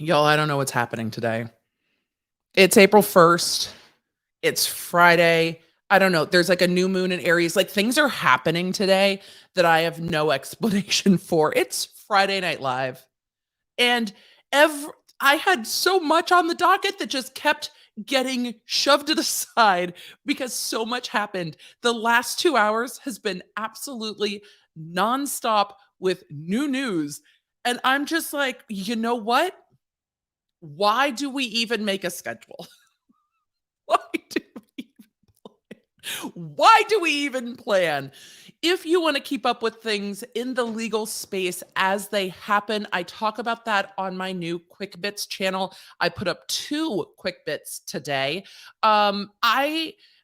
Y'all, I don't know what's happening today. It's April 1st. It's Friday. I don't know. There's like a new moon in Aries. Like things are happening today that I have no explanation for. It's Friday Night Live. And I had so much on the docket that just kept getting shoved to the side because so much happened. The last 2 hours has been absolutely nonstop with new news. And I'm just like, you know what? Why do we even make a schedule? Why do we Why do we even plan? If you want to keep up with things in the legal space as they happen, I talk about that on my new Quick Bits channel. I put up 2 Quick Bits today.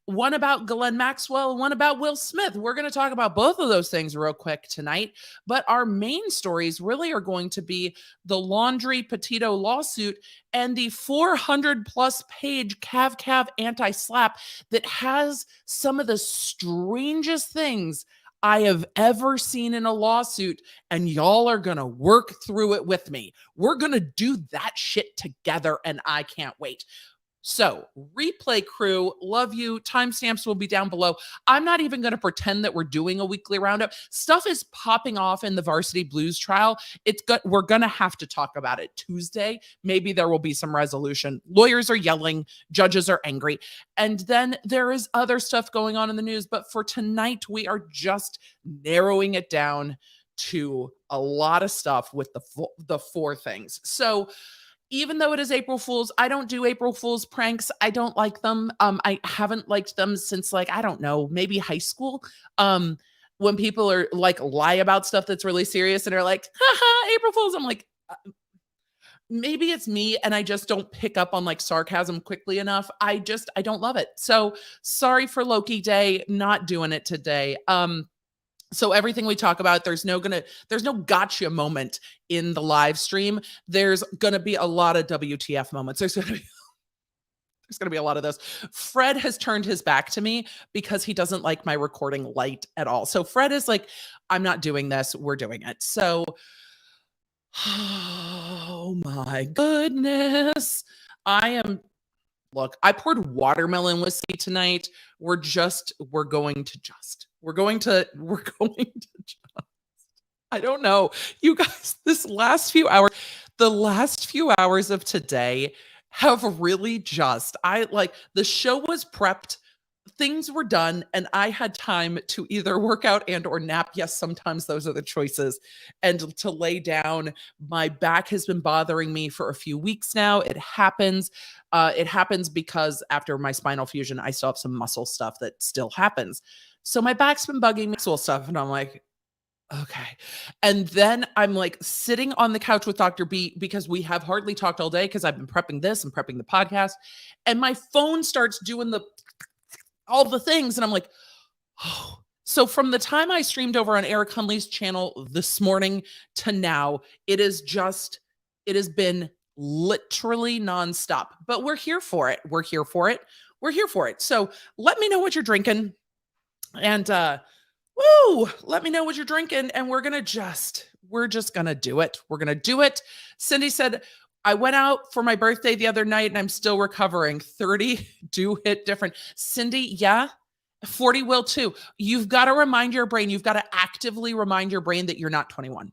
One about Ghislaine Maxwell, one about Will Smith. We're going to talk about both of those things real quick tonight. But our main stories really are going to be the Laundrie Petito lawsuit and the 400 plus page Cav anti-slap that has some of the strangest things I have ever seen in a lawsuit, and y'all are going to work through it with me. We're going to do that shit together, and I can't wait. So, replay crew, love you. Timestamps will be down below. I'm not even going to pretend that we're doing a weekly roundup. Stuff is popping off in the Varsity Blues trial. We're going to have to talk about it Tuesday. Maybe there will be some resolution. Lawyers are yelling, judges are angry. And then there is other stuff going on in the news. But for tonight, we are just narrowing it down to a lot of stuff with the 4 things. So, even though it is April Fool's, I don't do April Fool's pranks. I don't like them. I haven't liked them since I don't know, maybe high school. When people are lie about stuff that's really serious and are like, haha, April Fool's. I'm like, maybe it's me and I just don't pick up on sarcasm quickly enough. I don't love it. So sorry for Loki Day, not doing it today. So everything we talk about, there's no gotcha moment in the live stream. There's going to be a lot of WTF moments. There's going to be a lot of those. Fred has turned his back to me because he doesn't like my recording light at all. So Fred is like, I'm not doing this. We're doing it. So, oh my goodness. Look, I poured watermelon whiskey tonight. We're going to just, I don't know. You guys, the last few hours of today have really the show was prepped. Things were done and I had time to either work out and or nap. Yes, sometimes those are the choices. And to lay down. My back has been bothering me for a few weeks now. It happens. It happens because after my spinal fusion, I still have some muscle stuff that still happens. So my back's been bugging me, muscle stuff. And I'm like, okay. And then I'm sitting on the couch with Dr. B because we have hardly talked all day because I've been prepping this and prepping the podcast. And my phone starts doing all the things. And I'm like, oh. So from the time I streamed over on Eric Hunley's channel this morning to now, it has been literally nonstop, but we're here for it. We're here for it. So let me know what you're drinking and, let me know what you're drinking. And we're just going to do it. We're going to do it. Cindy said, I went out for my birthday the other night and I'm still recovering. 30 do hit different. Cindy, yeah, 40 will too. You've got to remind your brain. You've got to actively remind your brain that you're not 21.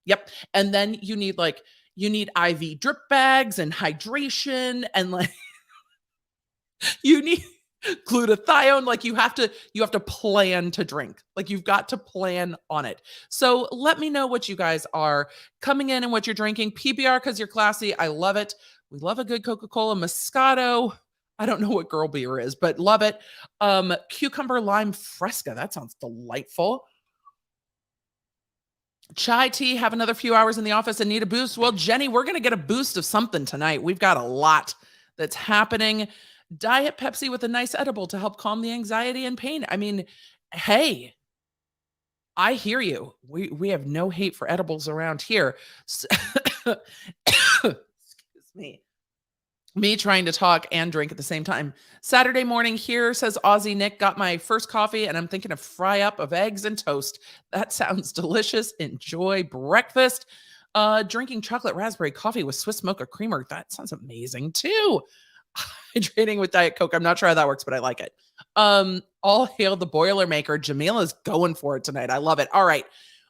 Yep. And then you need IV drip bags and hydration and you need glutathione. You have to plan to drink. You've got to plan on it. So let me know what you guys are coming in and what you're drinking. PBR because you're classy. I love it. We love a good Coca-Cola Moscato. I don't know what girl beer is, but love it. Cucumber lime fresca. That sounds delightful. Chai tea, have another few hours in the office and need a boost. Well, Jenny, we're going to get a boost of something tonight. We've got a lot that's happening. Diet Pepsi with a nice edible to help calm the anxiety and pain. I mean, hey, I hear you. We have no hate for edibles around here. Excuse me. Me trying to talk and drink at the same time. Saturday morning here, says Aussie Nick, got my first coffee and I'm thinking of fry up of eggs and toast. That sounds delicious. Enjoy breakfast. Drinking chocolate raspberry coffee with Swiss mocha creamer. That sounds amazing too. Hydrating with Diet Coke. I'm not sure how that works, but I like it. All hail the Boilermaker. Jamila's going for it tonight. I love it. All right.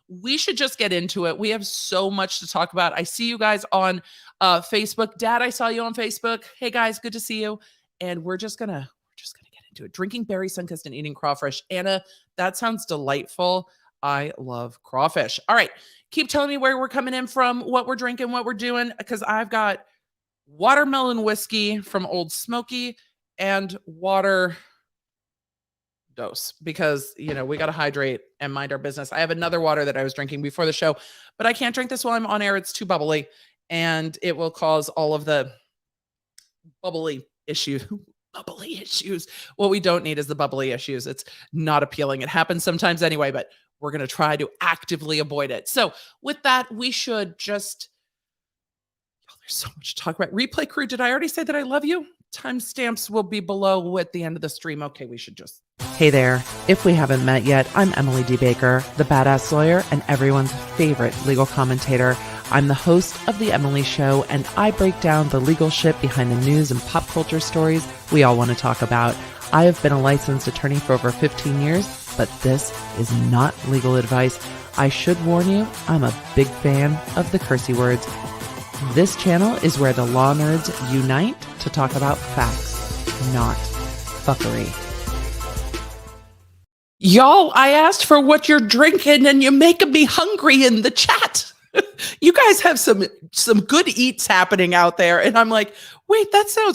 We should just get into it. We have so much to talk about. I see you guys on Facebook. Dad, I saw you on Facebook. Hey guys, good to see you. And we're just gonna get into it. Drinking berry sunkist and eating crawfish. Anna, that sounds delightful. I love crawfish. All right. Keep telling me where we're coming in from, what we're drinking, what we're doing, because I've got watermelon whiskey from Old Smoky and water dose because, we got to hydrate and mind our business. I have another water that I was drinking before the show, but I can't drink this while I'm on air. It's too bubbly and it will cause all of the bubbly issues. What we don't need is the bubbly issues. It's not appealing. It happens sometimes anyway, but we're going to try to actively avoid it. So with that, we should just, there's so much to talk about. Replay crew, did I already say that I love you? Timestamps will be below at the end of the stream. Okay, we should just. Hey there. If we haven't met yet, I'm Emily D. Baker, the badass lawyer and everyone's favorite legal commentator. I'm the host of The Emily Show, and I break down the legal shit behind the news and pop culture stories we all want to talk about. I have been a licensed attorney for over 15 years, but this is not legal advice. I should warn you, I'm a big fan of the cursey words. This channel is where the law nerds unite to talk about facts, not fuckery. Y'all, I asked for what you're drinking and you're making me hungry in the chat. You guys have some good eats happening out there. And I'm like, wait,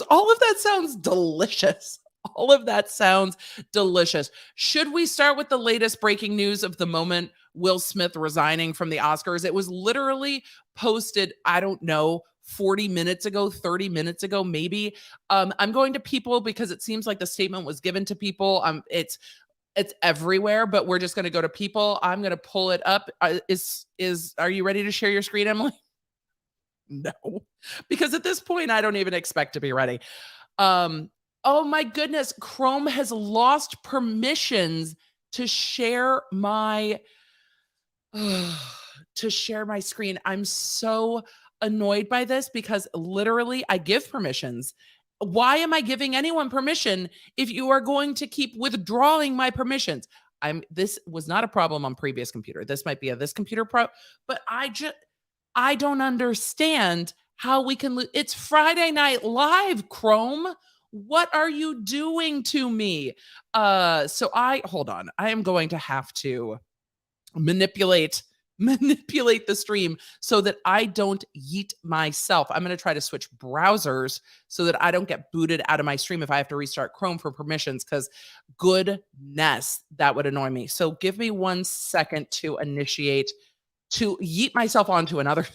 all of that sounds delicious. All of that sounds delicious. Should we start with the latest breaking news of the moment? Will Smith resigning from the Oscars. It was literally posted, I don't know, 40 minutes ago, 30 minutes ago, maybe. I'm going to People because it seems like the statement was given to People. It's everywhere, but we're just going to go to People. I'm going to pull it up. Are you ready to share your screen, Emily? No, because at this point, I don't even expect to be ready. Oh my goodness. Chrome has lost permissions to share my screen. I'm so annoyed by this because literally I give permissions. Why am I giving anyone permission if you are going to keep withdrawing my permissions? This was not a problem on previous computer. This might be this computer but I don't understand how we can it's Friday Night Live, Chrome. What are you doing to me? Hold on. I am going to have to manipulate the stream so that I don't yeet myself. I'm going to try to switch browsers so that I don't get booted out of my stream if I have to restart Chrome for permissions, because goodness, that would annoy me. So give me 1 second to yeet myself onto another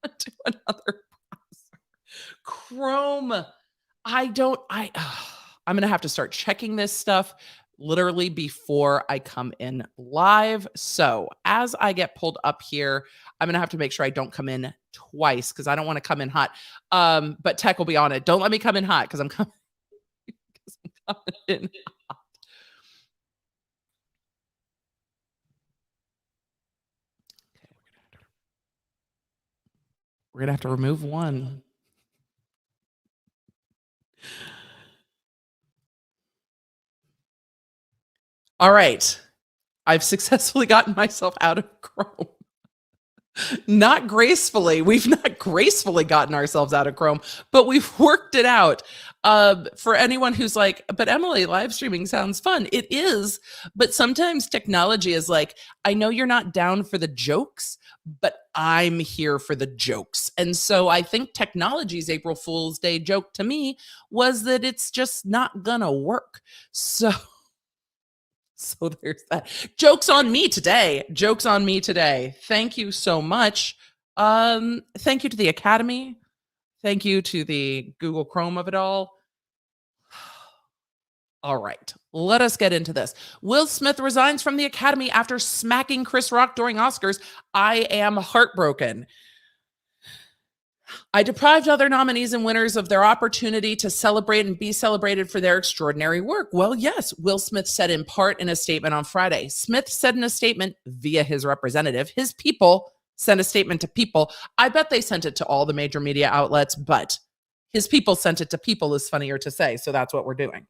browser. Chrome. I'm going to have to start checking this stuff literally before I come in live. So as I get pulled up here, I'm going to have to make sure I don't come in twice because I don't want to come in hot. But tech will be on it. Don't let me come in hot because I'm coming in hot. Okay, we're going to have to remove one. All right. I've successfully gotten myself out of Chrome. Not gracefully. We've not gracefully gotten ourselves out of Chrome, but we've worked it out. For anyone who's like, but Emily, live streaming sounds fun. It is, but sometimes technology is like, I know you're not down for the jokes, but I'm here for the jokes. And so I think technology's April Fool's Day joke to me was that it's just not gonna work. So there's that. Joke's on me today. Thank you so much. Thank you to the Academy. Thank you to the Google Chrome of it all. All right, let us get into this. Will Smith resigns from the Academy after smacking Chris Rock during Oscars. I am heartbroken. I deprived other nominees and winners of their opportunity to celebrate and be celebrated for their extraordinary work. Well, yes, Will Smith said in part in a statement on Friday. Smith said in a statement via his representative, his people, sent a statement to People. I bet they sent it to all the major media outlets, but his people sent it to People is funnier to say, so that's what we're doing.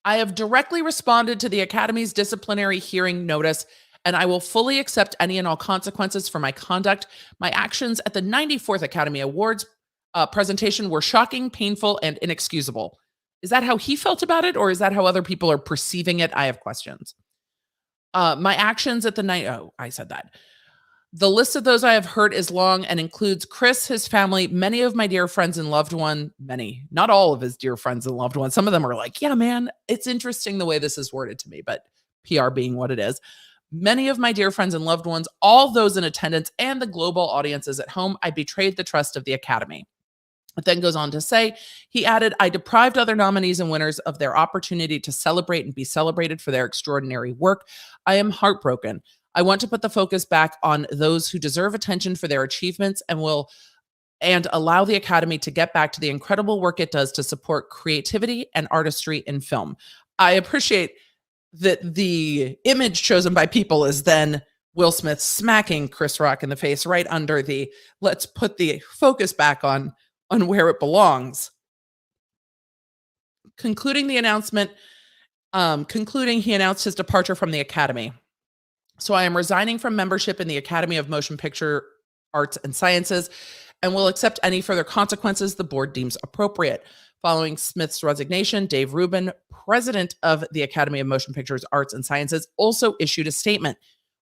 I have directly responded to the Academy's disciplinary hearing notice, and I will fully accept any and all consequences for my conduct. My actions at the 94th Academy Awards presentation were shocking, painful, and inexcusable. Is that how he felt about it, or is that how other people are perceiving it? I have questions. My actions at the night. Oh, I said that. The list of those I have hurt is long and includes Chris, his family, many of my dear friends and loved one, many, not all of his dear friends and loved ones. Some of them are like, yeah, man, it's interesting the way this is worded to me, but PR being what it is. Many of my dear friends and loved ones, all those in attendance, and the global audiences at home, I betrayed the trust of the Academy. It then goes on to say, he added, I deprived other nominees and winners of their opportunity to celebrate and be celebrated for their extraordinary work. I am heartbroken. I want to put the focus back on those who deserve attention for their achievements and allow the Academy to get back to the incredible work it does to support creativity and artistry in film. I appreciate that the image chosen by People is then Will Smith smacking Chris Rock in the face right under the, let's put the focus back on where it belongs. Concluding, he announced his departure from the Academy. So I am resigning from membership in the Academy of Motion Picture Arts and Sciences and will accept any further consequences the board deems appropriate. Following Smith's resignation, Dave Rubin, president of the Academy of Motion Pictures Arts and Sciences, also issued a statement.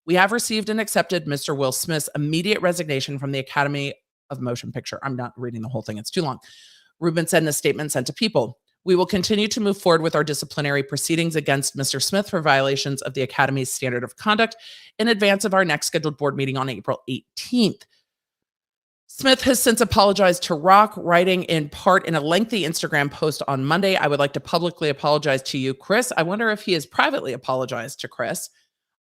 We have received and accepted Mr. Will Smith's immediate resignation from the Academy of Motion Picture. I'm not reading the whole thing. It's too long. Rubin said in a statement sent to People, we will continue to move forward with our disciplinary proceedings against Mr. Smith for violations of the Academy's standard of conduct in advance of our next scheduled board meeting on April 18th. Smith has since apologized to Rock, writing in part in a lengthy Instagram post on Monday, I would like to publicly apologize to you, Chris. I wonder if he has privately apologized to Chris.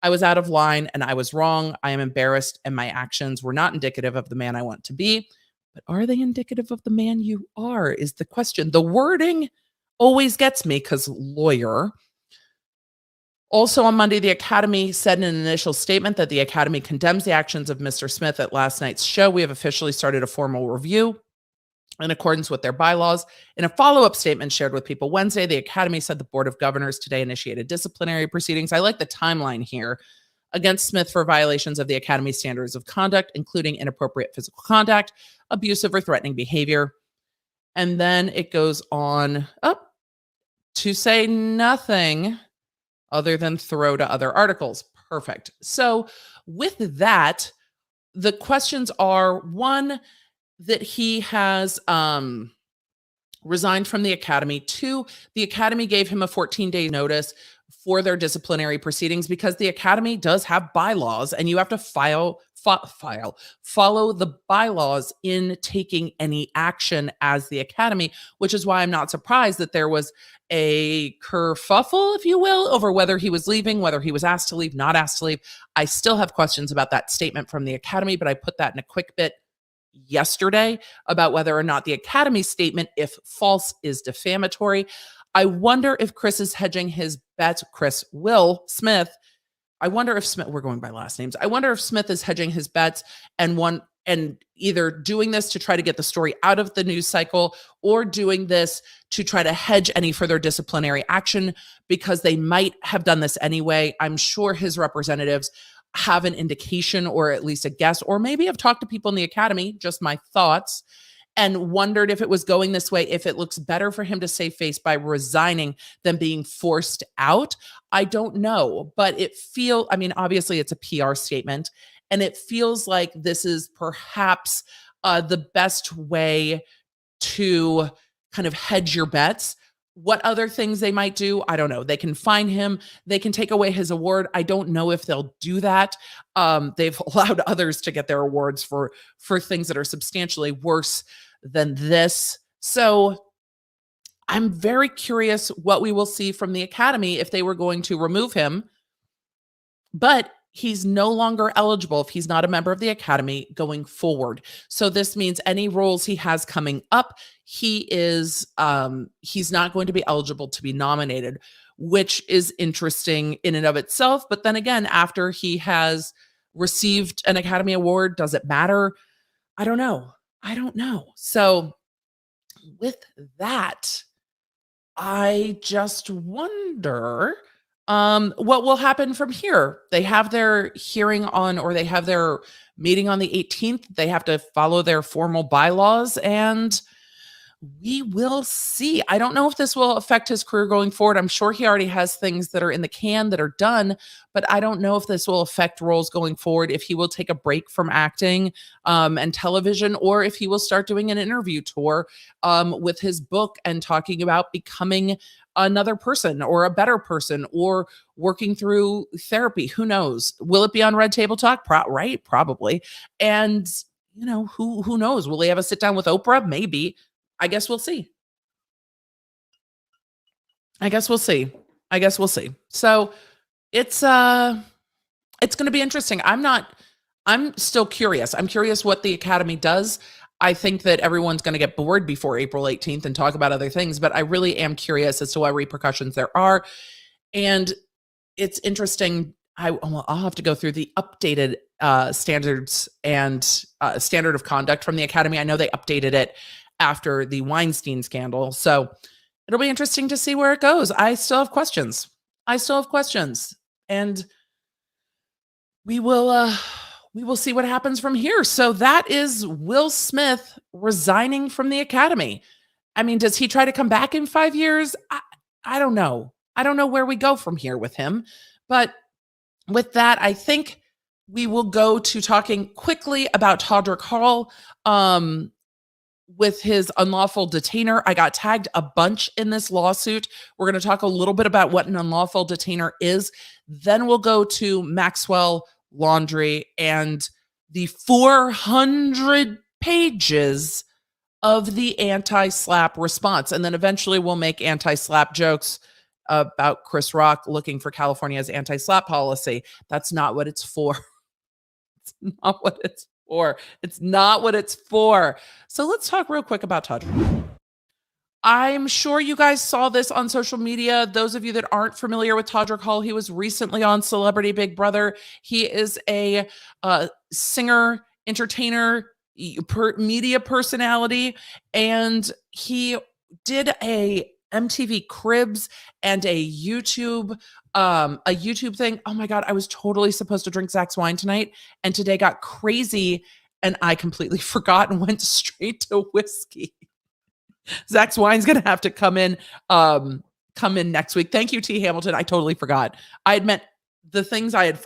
I was out of line and I was wrong. I am embarrassed and my actions were not indicative of the man I want to be. But are they indicative of the man you are is the question. The wording always gets me because lawyer. Also on Monday, the Academy said in an initial statement that the Academy condemns the actions of Mr. Smith at last night's show. We have officially started a formal review in accordance with their bylaws. In a follow-up statement shared with People Wednesday, the Academy said the Board of Governors today initiated disciplinary proceedings. I like the timeline here against Smith for violations of the Academy standards of conduct, including inappropriate physical contact, abusive or threatening behavior. And then it goes on up to say nothing other than throw to other articles. Perfect. So with that, the questions are, one, that he has resigned from the Academy. Two, the Academy gave him a 14-day notice for their disciplinary proceedings because the Academy does have bylaws and you have to follow the bylaws in taking any action as the Academy, which is why I'm not surprised that there was a kerfuffle, if you will, over whether he was leaving, whether he was asked to leave, not asked to leave. I still have questions about that statement from the Academy, but I put that in a quick bit yesterday about whether or not the Academy statement, if false, is defamatory. I wonder if Chris is hedging his bets. Will Smith. I wonder if Smith, we're going by last names. I wonder if Smith is hedging his bets and either doing this to try to get the story out of the news cycle or doing this to try to hedge any further disciplinary action because they might have done this anyway. I'm sure his representatives have an indication or at least a guess, or maybe have talked to people in the Academy, just my thoughts, and wondered if it was going this way, if it looks better for him to save face by resigning than being forced out. I don't know, but obviously it's a PR statement, and it feels like this is perhaps the best way to kind of hedge your bets. What other things they might do, I don't know. They can fine him. They can take away his award. I don't know if they'll do that. They've allowed others to get their awards for things that are substantially worse than this. So I'm very curious what we will see from the Academy if they were going to remove him. But he's no longer eligible if he's not a member of the Academy going forward. So this means any roles he has coming up, he's not going to be eligible to be nominated, which is interesting in and of itself. But then again, after he has received an Academy Award. Does it matter? I don't know. I don't know. So with that, I just wonder what will happen from here. They have their hearing on, or they have their meeting on the 18th. They have to follow their formal bylaws, and we will see. I don't know if this will affect his career going forward. I'm sure he already has things that are in the can that are done, but I don't know if this will affect roles going forward, if he will take a break from acting and television, or if he will start doing an interview tour with his book and talking about becoming another person or a better person or working through therapy. Who knows? Will it be on Red Table Talk? Right, probably. And who knows? Will he have a sit down with Oprah? Maybe. I guess we'll see. I guess we'll see. So it's going to be interesting. I'm still curious. I'm curious what the Academy does. I think that everyone's going to get bored before April 18th and talk about other things, but I really am curious as to what repercussions there are. And it's interesting. I'll have to go through the updated standards and standard of conduct from the Academy. I know they updated it after the Weinstein scandal. So it'll be interesting to see where it goes. I still have questions. And we will see what happens from here. So that is Will Smith resigning from the Academy. I mean, does he try to come back in 5 years? I don't know. I don't know where we go from here with him. But with that, I think we will go to talking quickly about Todrick Hall. With his unlawful detainer. I got tagged a bunch in this lawsuit. We're going to talk a little bit about what an unlawful detainer is. Then we'll go to Maxwell Laundrie and the 400 pages of the anti-slap response. And then eventually we'll make anti-slap jokes about Chris Rock looking for California's anti-slap policy. That's not what it's for. It's not what it's for. It's not what it's for. So let's talk real quick about Todrick. I'm sure you guys saw this on social media. Those of you that aren't familiar with Todrick Hall, he was recently on Celebrity Big Brother. He is a singer, entertainer, media personality, and he did a MTV Cribs and a YouTube thing. Oh my God, I was totally supposed to drink Zach's wine tonight, and today got crazy and I completely forgot and went straight to whiskey. Zach's wine's gonna have to come in next week. Thank you, T. Hamilton. I totally forgot. I had meant the things I had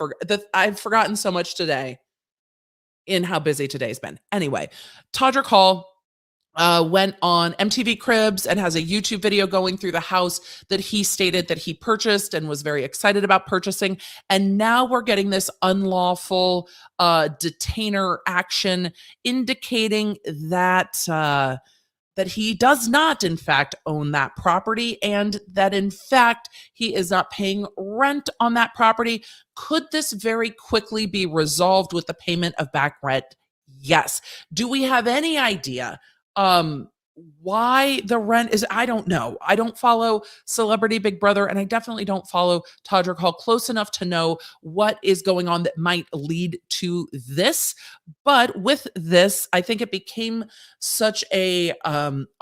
I've forgotten so much today in how busy today's been. Anyway, Todrick Hall went on MTV Cribs and has a YouTube video going through the house that he stated that he purchased and was very excited about purchasing. And now we're getting this unlawful detainer action indicating that that he does not, in fact, own that property, and that, in fact, he is not paying rent on that property. Could this very quickly be resolved with the payment of back rent? Yes. Do we have any idea why the rent is? I don't know. I don't follow Celebrity Big Brother, and I definitely don't follow Todrick Hall close enough to know what is going on that might lead to this. But with this, I think it became such a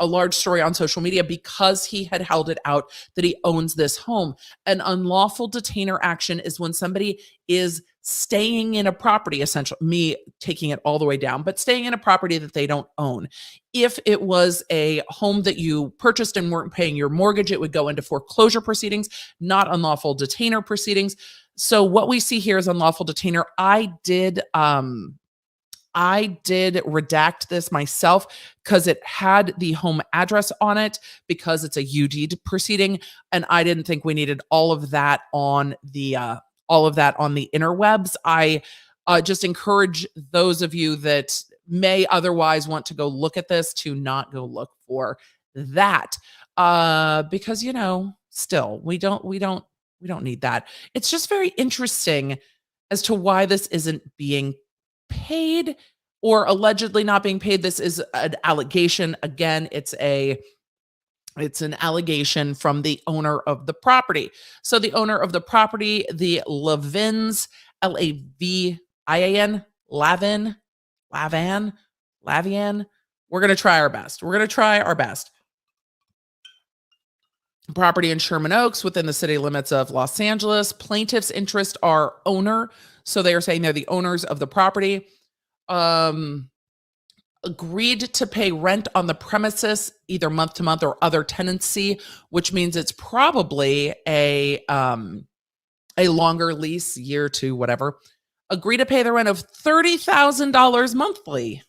large story on social media because he had held it out that he owns this home. An unlawful detainer action is when somebody is staying in a property, essentially, me taking it all the way down, but staying in a property that they don't own. If it was a home that you purchased and weren't paying your mortgage, it would go into foreclosure proceedings, not unlawful detainer proceedings. So what we see here is unlawful detainer. I did redact this myself because it had the home address on it because it's a Yeeted proceeding, and I didn't think we needed all of that on the interwebs. I just encourage those of you that may otherwise want to go look at this to not go look for that because still we don't need that. It's just very interesting as to why this isn't being paid or allegedly not being paid. This is an allegation. Again, it's an allegation from the owner of the property. So the owner of the property, the Levins, Lavan, Lavian. We're going to try our best. Property in Sherman Oaks within the city limits of Los Angeles. Plaintiff's interest are owner. So they are saying they're the owners of the property. Agreed to pay rent on the premises, either month to month or other tenancy, which means it's probably a longer lease, year to whatever. Agree to pay the rent of $30,000 monthly.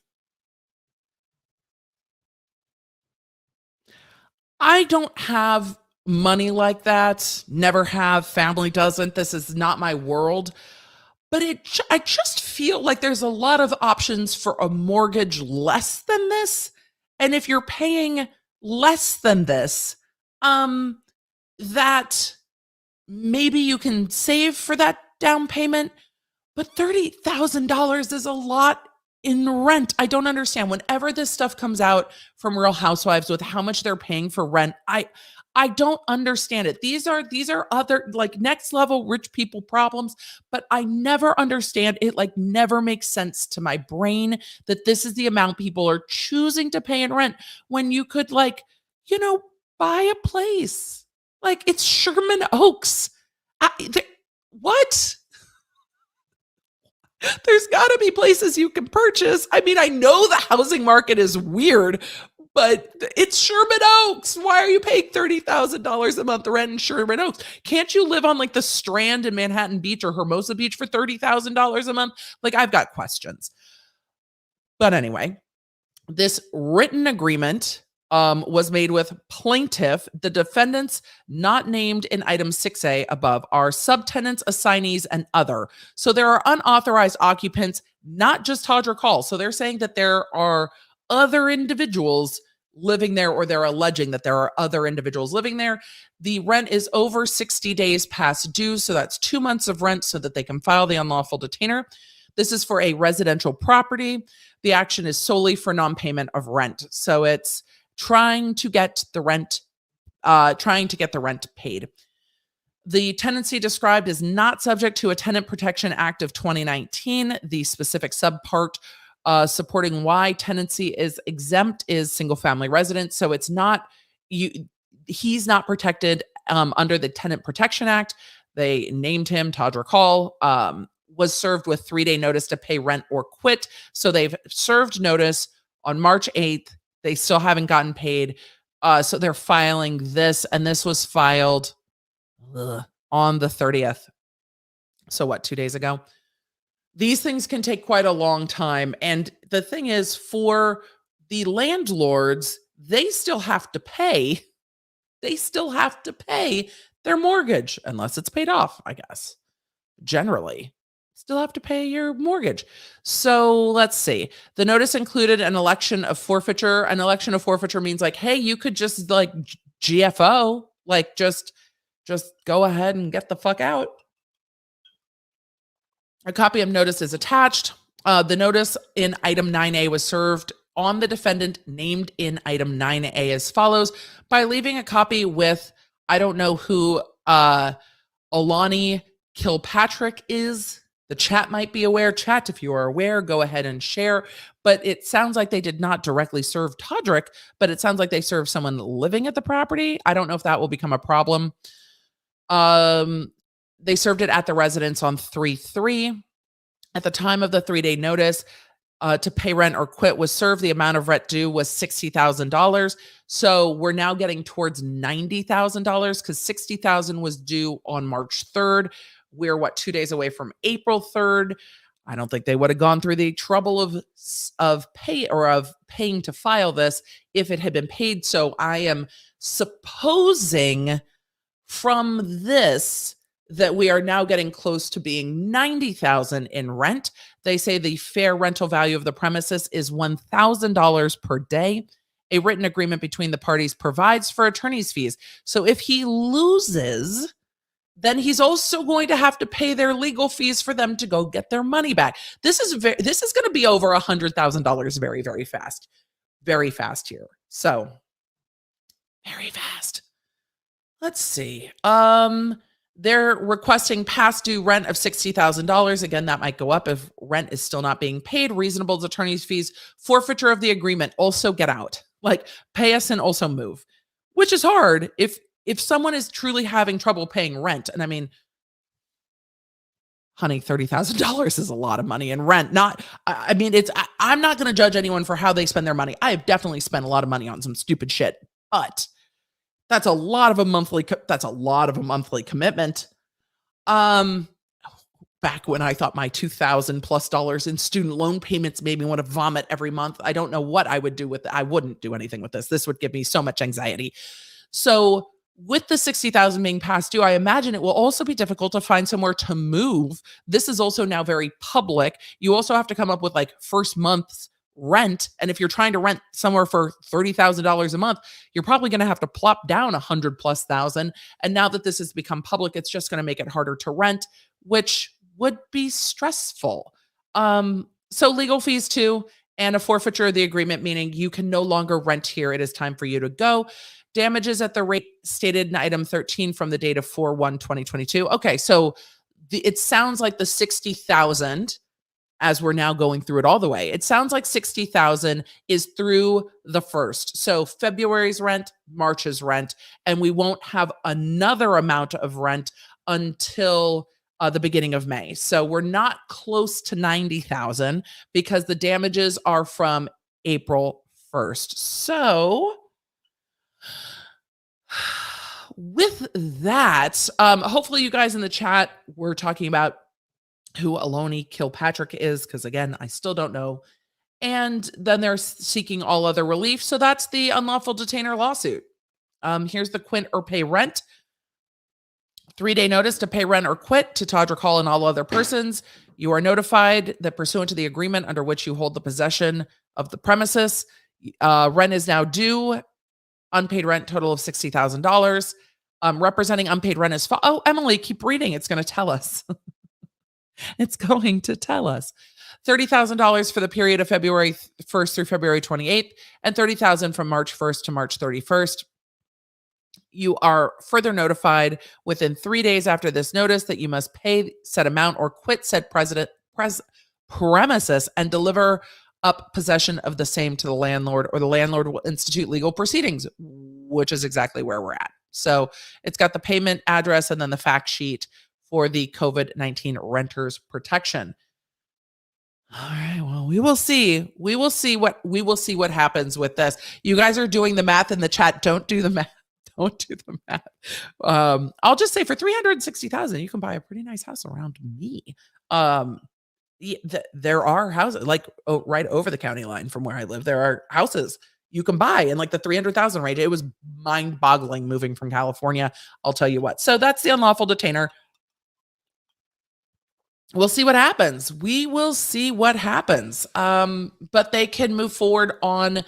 I don't have money like that. Never have. Family doesn't. This is not my world. But I just feel like there's a lot of options for a mortgage less than this. And if you're paying less than this, that maybe you can save for that down payment. But $30,000 is a lot in rent. I don't understand. Whenever this stuff comes out from Real Housewives with how much they're paying for rent, I don't understand it. These are other like next level rich people problems, but I never understand it. Like never makes sense to my brain that this is the amount people are choosing to pay in rent when you could buy a place. Like it's Sherman Oaks. What? There's got to be places you can purchase. I mean, I know the housing market is weird, but it's Sherman Oaks. Why are you paying $30,000 a month rent in Sherman Oaks? Can't you live on like the Strand in Manhattan Beach or Hermosa Beach for $30,000 a month? Like, I've got questions. But anyway, this written agreement was made with plaintiff. The defendants not named in item 6A above are subtenants, assignees, and other. So there are unauthorized occupants, not just Todrick Hall. So they're saying that there are other individuals living there, or they're alleging that there are other individuals living there. The rent is over 60 days past due. So that's 2 months of rent so that they can file the unlawful detainer. This is for a residential property. The action is solely for non-payment of rent. So it's trying to get the rent paid. The tenancy described is not subject to a Tenant Protection Act of 2019. The specific subpart supporting why tenancy is exempt is single family residence. So it's not he's not protected under the Tenant Protection Act. They named him Todrick Hall. Was served with 3-day notice to pay rent or quit. So they've served notice on March 8th. They still haven't gotten paid. So they're filing this, and this was filed on the 30th. So what, 2 days ago? These things can take quite a long time. And the thing is, for the landlords, they still have to pay. They still have to pay their mortgage, unless it's paid off, I guess. Generally, still have to pay your mortgage. So let's see. The notice included an election of forfeiture. An election of forfeiture means like, hey, you could just like GFO, like just go ahead and get the fuck out. A copy of notice is attached. The notice in item 9A was served on the defendant named in item 9A as follows: by leaving a copy with, I don't know who Alani Kilpatrick is. The chat might be aware. Chat, if you are aware, go ahead and share. But it sounds like they did not directly serve Todrick, but it sounds like they served someone living at the property. I don't know if that will become a problem. They served it at the residence on 3/3. At the time of the 3-day notice, to pay rent or quit was served. The amount of rent due was $60,000. So we're now getting towards $90,000 because $60,000 was due on March 3rd. We're 2 days away from April 3rd. I don't think they would have gone through the trouble of paying to file this if it had been paid. So I am supposing from this that we are now getting close to being $90,000 in rent. They say the fair rental value of the premises is $1,000 per day. A written agreement between the parties provides for attorney's fees. So if he loses, then he's also going to have to pay their legal fees for them to go get their money back. This is going to be over $100,000 very, very fast. Very fast here. So very fast. Let's see. They're requesting past due rent of $60,000. Again, that might go up if rent is still not being paid. Reasonable attorney's fees, forfeiture of the agreement. Also get out. Like, pay us and also move, which is hard if someone is truly having trouble paying rent. And I mean, honey, $30,000 is a lot of money in rent. I'm not going to judge anyone for how they spend their money. I have definitely spent a lot of money on some stupid shit, but that's a lot of a monthly commitment. Back when I thought my $2,000+ in student loan payments made me want to vomit every month. I don't know what I would do with it. I wouldn't do anything with this. This would give me so much anxiety. So with the $60,000 being past due, I imagine it will also be difficult to find somewhere to move. This is also now very public. You also have to come up with like first month's rent. And if you're trying to rent somewhere for $30,000 a month, you're probably going to have to plop down $100,000+. And now that this has become public, it's just going to make it harder to rent, which would be stressful. So legal fees too, and a forfeiture of the agreement, meaning you can no longer rent here. It is time for you to go. Damages at the rate stated in item 13 from the date of 4/1/2022. Okay, so it sounds like the 60,000, as we're now going through it all the way, it sounds like 60,000 is through the first. So February's rent, March's rent, and we won't have another amount of rent until the beginning of May. So we're not close to 90,000 because the damages are from April 1st. So with that, hopefully you guys in the chat were talking about who Aloni Kilpatrick is, because again, I still don't know. And then they're seeking all other relief. So that's the unlawful detainer lawsuit. Here's the quit or pay rent. 3-day notice to pay rent or quit to Todrick Hall and all other persons. You are notified that pursuant to the agreement under which you hold the possession of the premises, rent is now due. Unpaid rent total of $60,000. Representing unpaid rent is oh, Emily, keep reading. It's going to tell us. It's going to tell us. $30,000 for the period of February 1st through February 28th, and $30,000 from March 1st to March 31st. You are further notified within 3 days after this notice that you must pay said amount or quit said premises and deliver up possession of the same to the landlord, or the landlord will institute legal proceedings, which is exactly where we're at. So it's got the payment address and then the fact sheet for the COVID-19 renters protection. All right, well, we will see. We will see what happens with this. You guys are doing the math in the chat. Don't do the math. Don't do the math. I'll just say for $360,000, you can buy a pretty nice house around me. There are houses like right over the county line from where I live. There are houses you can buy in like the 300,000 range. It was mind-boggling moving from California. I'll tell you what. So that's the unlawful detainer. We'll see what happens. We will see what happens. But they can move forward on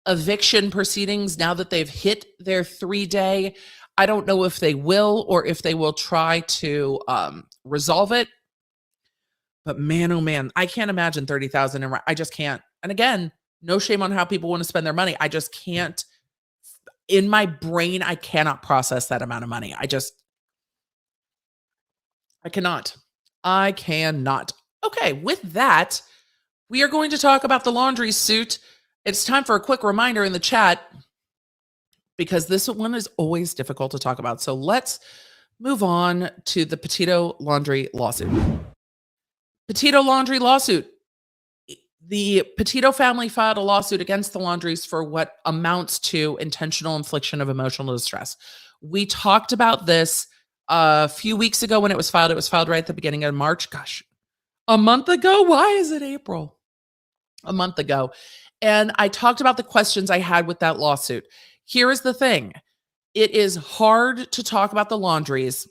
eviction proceedings now that they've hit their 3-day. I don't know if they will or if they will try to resolve it. But man, oh man, I can't imagine 30,000. I just can't. And again, no shame on how people want to spend their money. I just can't. In my brain, I cannot process that amount of money. I cannot. I cannot. Okay, with that, we are going to talk about the Laundrie suit. It's time for a quick reminder in the chat because this one is always difficult to talk about. So let's move on to the Petito Laundrie lawsuit. Petito Laundrie lawsuit. The Petito family filed a lawsuit against the Laundries for what amounts to intentional infliction of emotional distress. We talked about this a few weeks ago when it was filed. It was filed right at the beginning of March. Gosh, a month ago? Why is it April? A month ago. And I talked about the questions I had with that lawsuit. Here is the thing. It is hard to talk about the Laundries.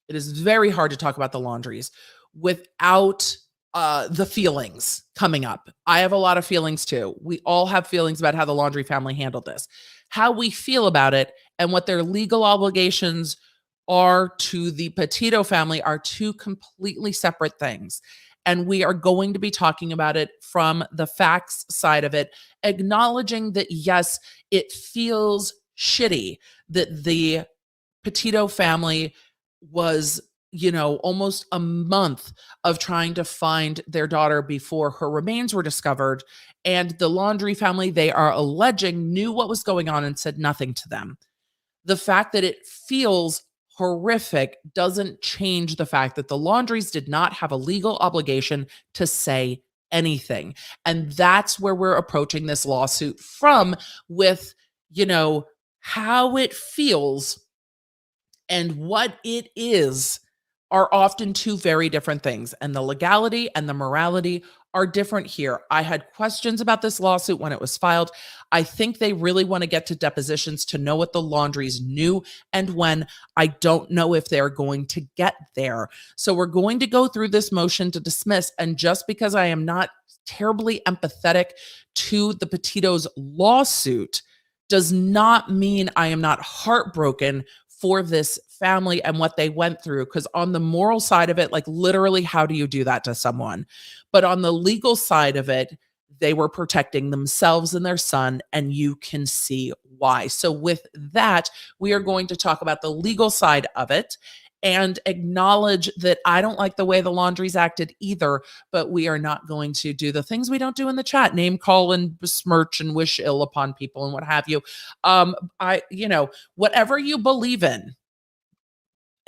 It is very hard to talk about the Laundries without the feelings coming up. I have a lot of feelings too. We all have feelings about how the Laundrie family handled this. How we feel about it and what their legal obligations are to the Petito family are two completely separate things. And we are going to be talking about it from the facts side of it, acknowledging that, yes, it feels shitty that the Petito family was, almost a month of trying to find their daughter before her remains were discovered. And the Laundrie family, they are alleging, knew what was going on and said nothing to them. The fact that it feels horrific doesn't change the fact that the Laundries did not have a legal obligation to say anything. And that's where we're approaching this lawsuit from, with, how it feels and what it is are often two very different things. And the legality and the morality are different here. I had questions about this lawsuit when it was filed. I think they really want to get to depositions to know what the Laundries knew and when. I don't know if they're going to get there. So we're going to go through this motion to dismiss. And just because I am not terribly empathetic to the Petitos lawsuit does not mean I am not heartbroken for this family and what they went through. Because on the moral side of it, like, literally, how do you do that to someone? But on the legal side of it, they were protecting themselves and their son, and you can see why. So with that, we are going to talk about the legal side of it and acknowledge that I don't like the way the Laundries acted either, but we are not going to do the things we don't do in the chat: name call and besmirch and wish ill upon people and what have you. Whatever you believe in,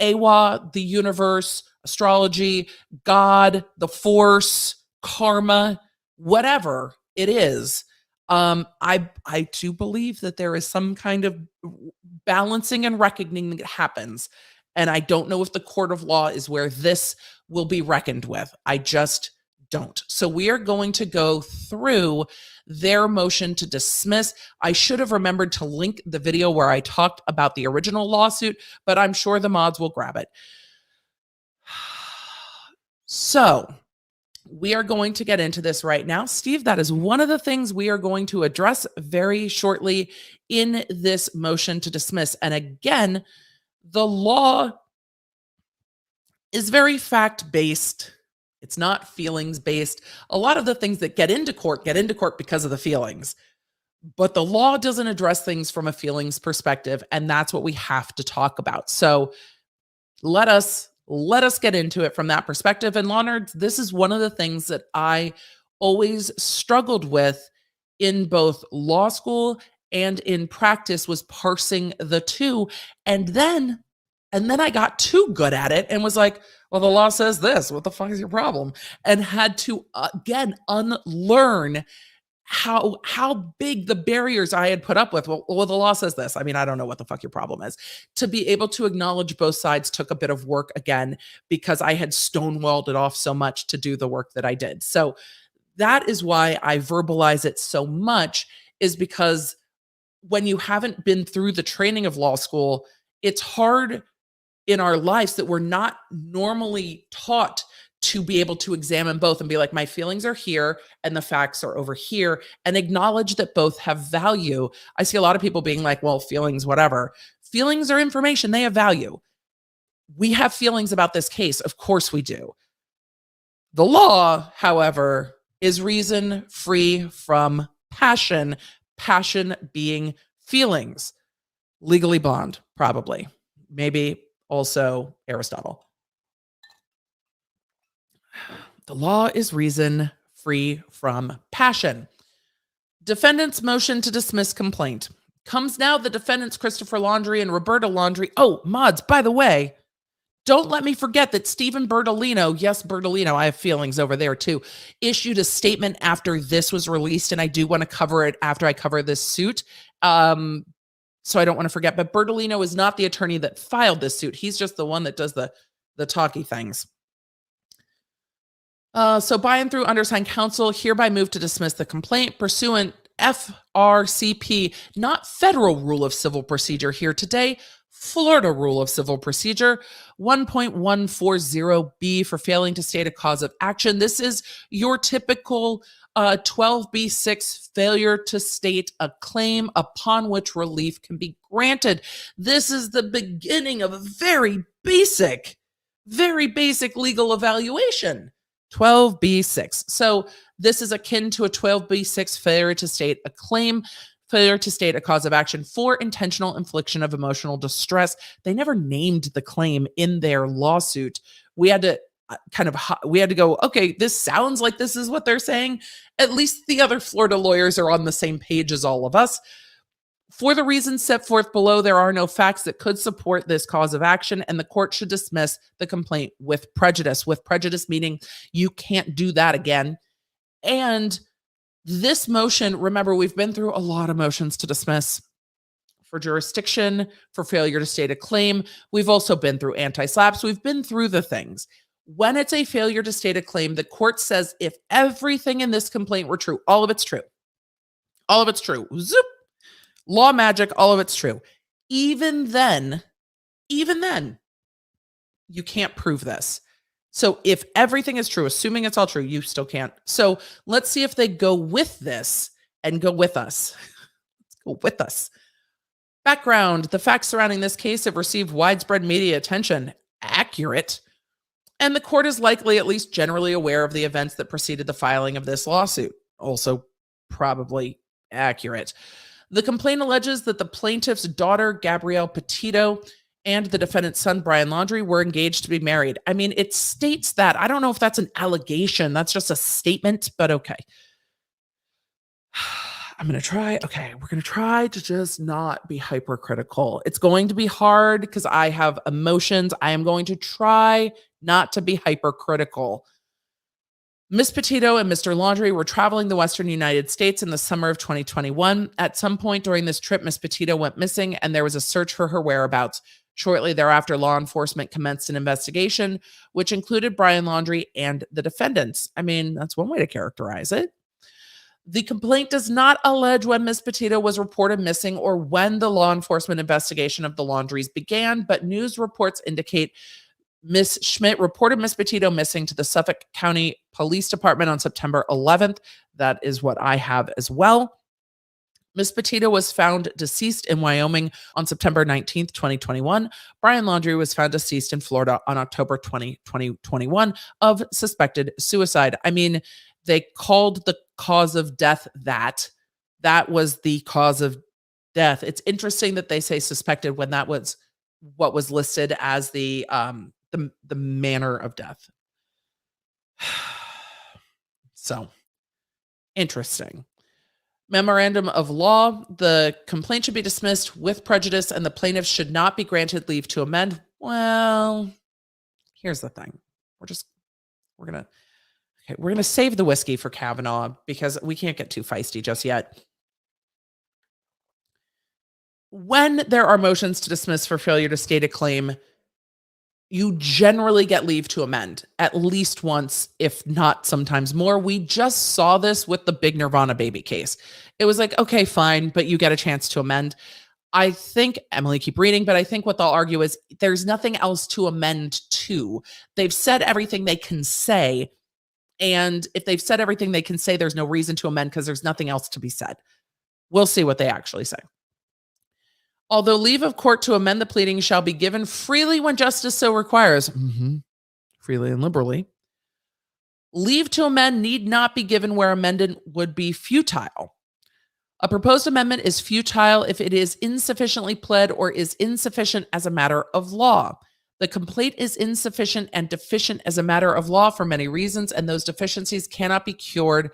AWA, the universe, astrology, God, the force, karma, whatever it is, I do believe that there is some kind of balancing and reckoning that happens. And I don't know if the court of law is where this will be reckoned with. I just don't. So we are going to go through their motion to dismiss. I should have remembered to link the video where I talked about the original lawsuit, but I'm sure the mods will grab it. So we are going to get into this right now. Steve, that is one of the things we are going to address very shortly in this motion to dismiss. And again, the law is very fact-based. It's not feelings-based. A lot of the things that get into court because of the feelings. But the law doesn't address things from a feelings perspective, and that's what we have to talk about. So let us get into it from that perspective. And Leonard, this is one of the things that I always struggled with in both law school and in practice, was parsing the two. And then I got too good at it and was like, well, the law says this. What the fuck is your problem? And had to, again, unlearn how big the barriers I had put up with. Well, the law says this. I mean, I don't know what the fuck your problem is. To be able to acknowledge both sides took a bit of work again, because I had stonewalled it off so much to do the work that I did. So that is why I verbalize it so much, is because when you haven't been through the training of law school, it's hard in our lives that we're not normally taught to be able to examine both and be like, my feelings are here and the facts are over here, and acknowledge that both have value. I see a lot of people being like, well, feelings, whatever. Feelings are information. They have value. We have feelings about this case. Of course we do. The law, however, is reason free from passion, passion being feelings. Legally Blonde, probably. Maybe also Aristotle. The law is reason free from passion. Defendant's motion to dismiss complaint. Comes now the defendants Christopher Laundrie and Roberta Laundrie. Oh, mods, by the way, don't let me forget that Stephen Bertolino, yes, Bertolino, I have feelings over there too, issued a statement after this was released, and I do want to cover it after I cover this suit. So I don't want to forget, but Bertolino is not the attorney that filed this suit. He's just the one that does the talky things. So by and through undersigned counsel, hereby move to dismiss the complaint pursuant FRCP, not Federal Rule of Civil Procedure here today, Florida Rule of Civil Procedure 1.140B, for failing to state a cause of action. This is your typical 12B6 failure to state a claim upon which relief can be granted. This is the beginning of a very basic legal evaluation. 12B6. So this is akin to a 12B6 failure to state a claim. failure to state a cause of action for intentional infliction of emotional distress. They never named the claim in their lawsuit. We had to go, okay, this sounds like this is what they're saying. At least the other Florida lawyers are on the same page as all of us. For the reasons set forth below, there are no facts that could support this cause of action, and the court should dismiss the complaint with prejudice. With prejudice meaning you can't do that again. And this motion, remember, we've been through a lot of motions to dismiss for jurisdiction, for failure to state a claim. We've also been through anti-slaps. We've been through the things. When it's a failure to state a claim, the court says if everything in this complaint were true, all of it's true. All of it's true. Zoop. Law magic, all of it's true. Even then, you can't prove this. So if everything is true, assuming it's all true, you still can't. So let's see if they go with this and go with us. Let's go with us. Background: the facts surrounding this case have received widespread media attention. Accurate. And the court is likely at least generally aware of the events that preceded the filing of this lawsuit. Also probably accurate. The complaint alleges that the plaintiff's daughter, Gabrielle Petito, and the defendant's son, Brian Laundrie, were engaged to be married. I mean, it states that. I don't know if that's an allegation. That's just a statement, but okay. I'm going to try. Okay, we're going to try to just not be hypercritical. It's going to be hard because I have emotions. I am going to try not to be hypercritical. Miss Petito and Mr. Laundrie were traveling the Western United States in the summer of 2021. At some point during this trip, Miss Petito went missing and there was a search for her whereabouts. Shortly thereafter, law enforcement commenced an investigation, which included Brian Laundrie and the defendants. I mean, that's one way to characterize it. The complaint does not allege when Miss Petito was reported missing or when the law enforcement investigation of the Laundries began, but news reports indicate Miss Schmidt reported Miss Petito missing to the Suffolk County Police Department on September 11th. That is what I have as well. Miss Petito was found deceased in Wyoming on September 19th, 2021. Brian Laundrie was found deceased in Florida on October 20, 2021 of suspected suicide. I mean, they called the cause of death that was the cause of death. It's interesting that they say suspected when that was what was listed as the manner of death. So interesting. Memorandum of law: the complaint should be dismissed with prejudice and the plaintiffs should not be granted leave to amend. Well, here's the thing. We're going to save the whiskey for Kavanaugh because we can't get too feisty just yet. When there are motions to dismiss for failure to state a claim, you generally get leave to amend at least once, if not sometimes more. We just saw this with the big Nirvana baby case. It was like, okay, fine, but you get a chance to amend. I think, Emily, keep reading, but I think what they'll argue is there's nothing else to amend to. They've said everything they can say. And if they've said everything they can say, there's no reason to amend because there's nothing else to be said. We'll see what they actually say. Although leave of court to amend the pleading shall be given freely when justice so requires, freely and liberally, leave to amend need not be given where amendment would be futile. A proposed amendment is futile if it is insufficiently pled or is insufficient as a matter of law. The complaint is insufficient and deficient as a matter of law for many reasons, and those deficiencies cannot be cured.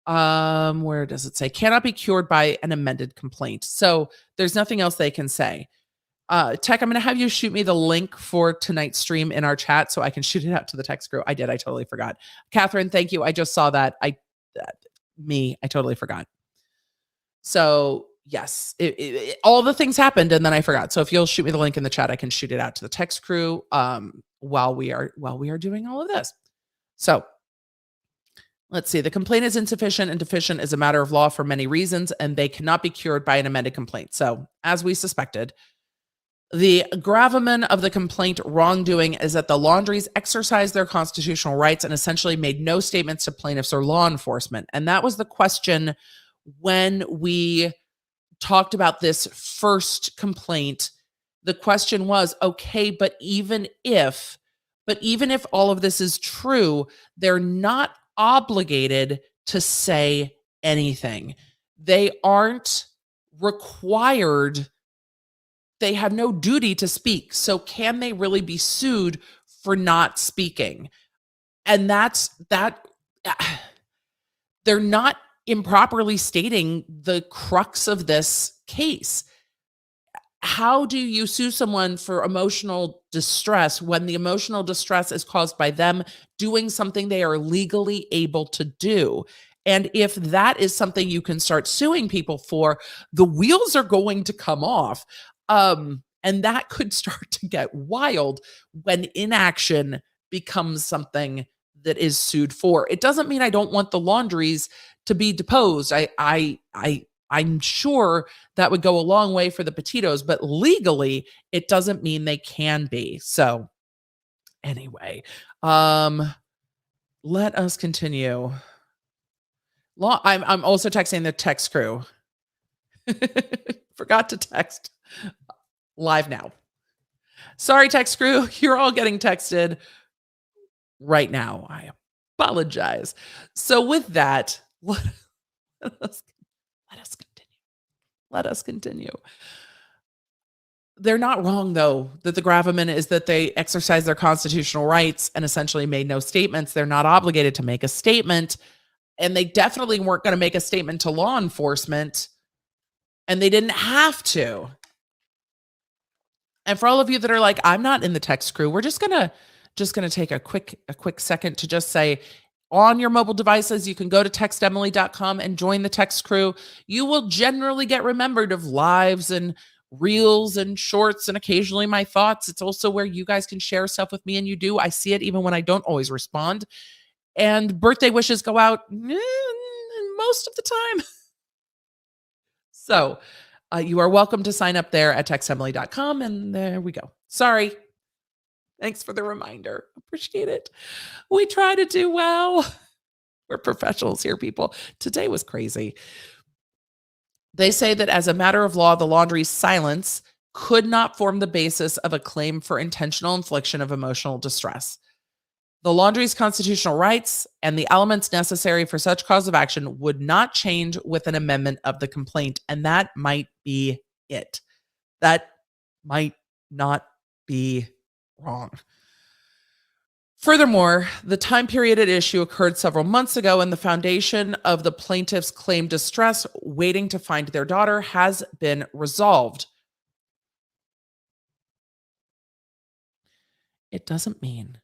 Where does it say? Cannot be cured by an amended complaint. So there's nothing else they can say. Tech, I'm going to have you shoot me the link for tonight's stream in our chat so I can shoot it out to the text crew. I did. I totally forgot. Catherine, thank you. I just saw that. I totally forgot. So yes, all the things happened and then I forgot. So if you'll shoot me the link in the chat, I can shoot it out to the text crew while we are doing all of this. So let's see. The complaint is insufficient and deficient as a matter of law for many reasons, and they cannot be cured by an amended complaint. So as we suspected, the gravamen of the complaint wrongdoing is that the Laundries exercised their constitutional rights and essentially made no statements to plaintiffs or law enforcement. And that was the question when we talked about this first complaint. The question was, okay, but even if all of this is true, they're not obligated to say anything. They aren't required, they have no duty to speak. So can they really be sued for not speaking? And that's that. They're not improperly stating the crux of this case. How do you sue someone for emotional distress when the emotional distress is caused by them doing something they are legally able to do? And if that is something you can start suing people for, the wheels are going to come off. And that could start to get wild when inaction becomes something that is sued for. It doesn't mean I don't want the Laundries to be deposed. I'm sure that would go a long way for the Petitos, but legally it doesn't mean they can be. So anyway, let us continue. I'm also texting the text crew. Forgot to text live now. Sorry, text crew. You're all getting texted right now. I apologize. So with that, let us continue. Let us continue. They're not wrong, though, that the gravamen is that they exercise their constitutional rights and essentially made no statements. They're not obligated to make a statement. And they definitely weren't going to make a statement to law enforcement. And they didn't have to. And for all of you that are like, I'm not in the text crew, we're just gonna take a quick second to just say, on your mobile devices, you can go to textemily.com and join the text crew. You will generally get remembered of lives and reels and shorts and occasionally my thoughts. It's also where you guys can share stuff with me, and you do. I see it even when I don't always respond. And birthday wishes go out most of the time. So you are welcome to sign up there at textemily.com. And there we go. Sorry. Thanks for the reminder. Appreciate it. We try to do well. We're professionals here, people. Today was crazy. They say that as a matter of law, the Laundrie's silence could not form the basis of a claim for intentional infliction of emotional distress. The Laundrie's constitutional rights and the elements necessary for such cause of action would not change with an amendment of the complaint. And that might be it. That might not be wrong. Furthermore, the time period at issue occurred several months ago, and the foundation of the plaintiff's claimed distress waiting to find their daughter has been resolved. It doesn't mean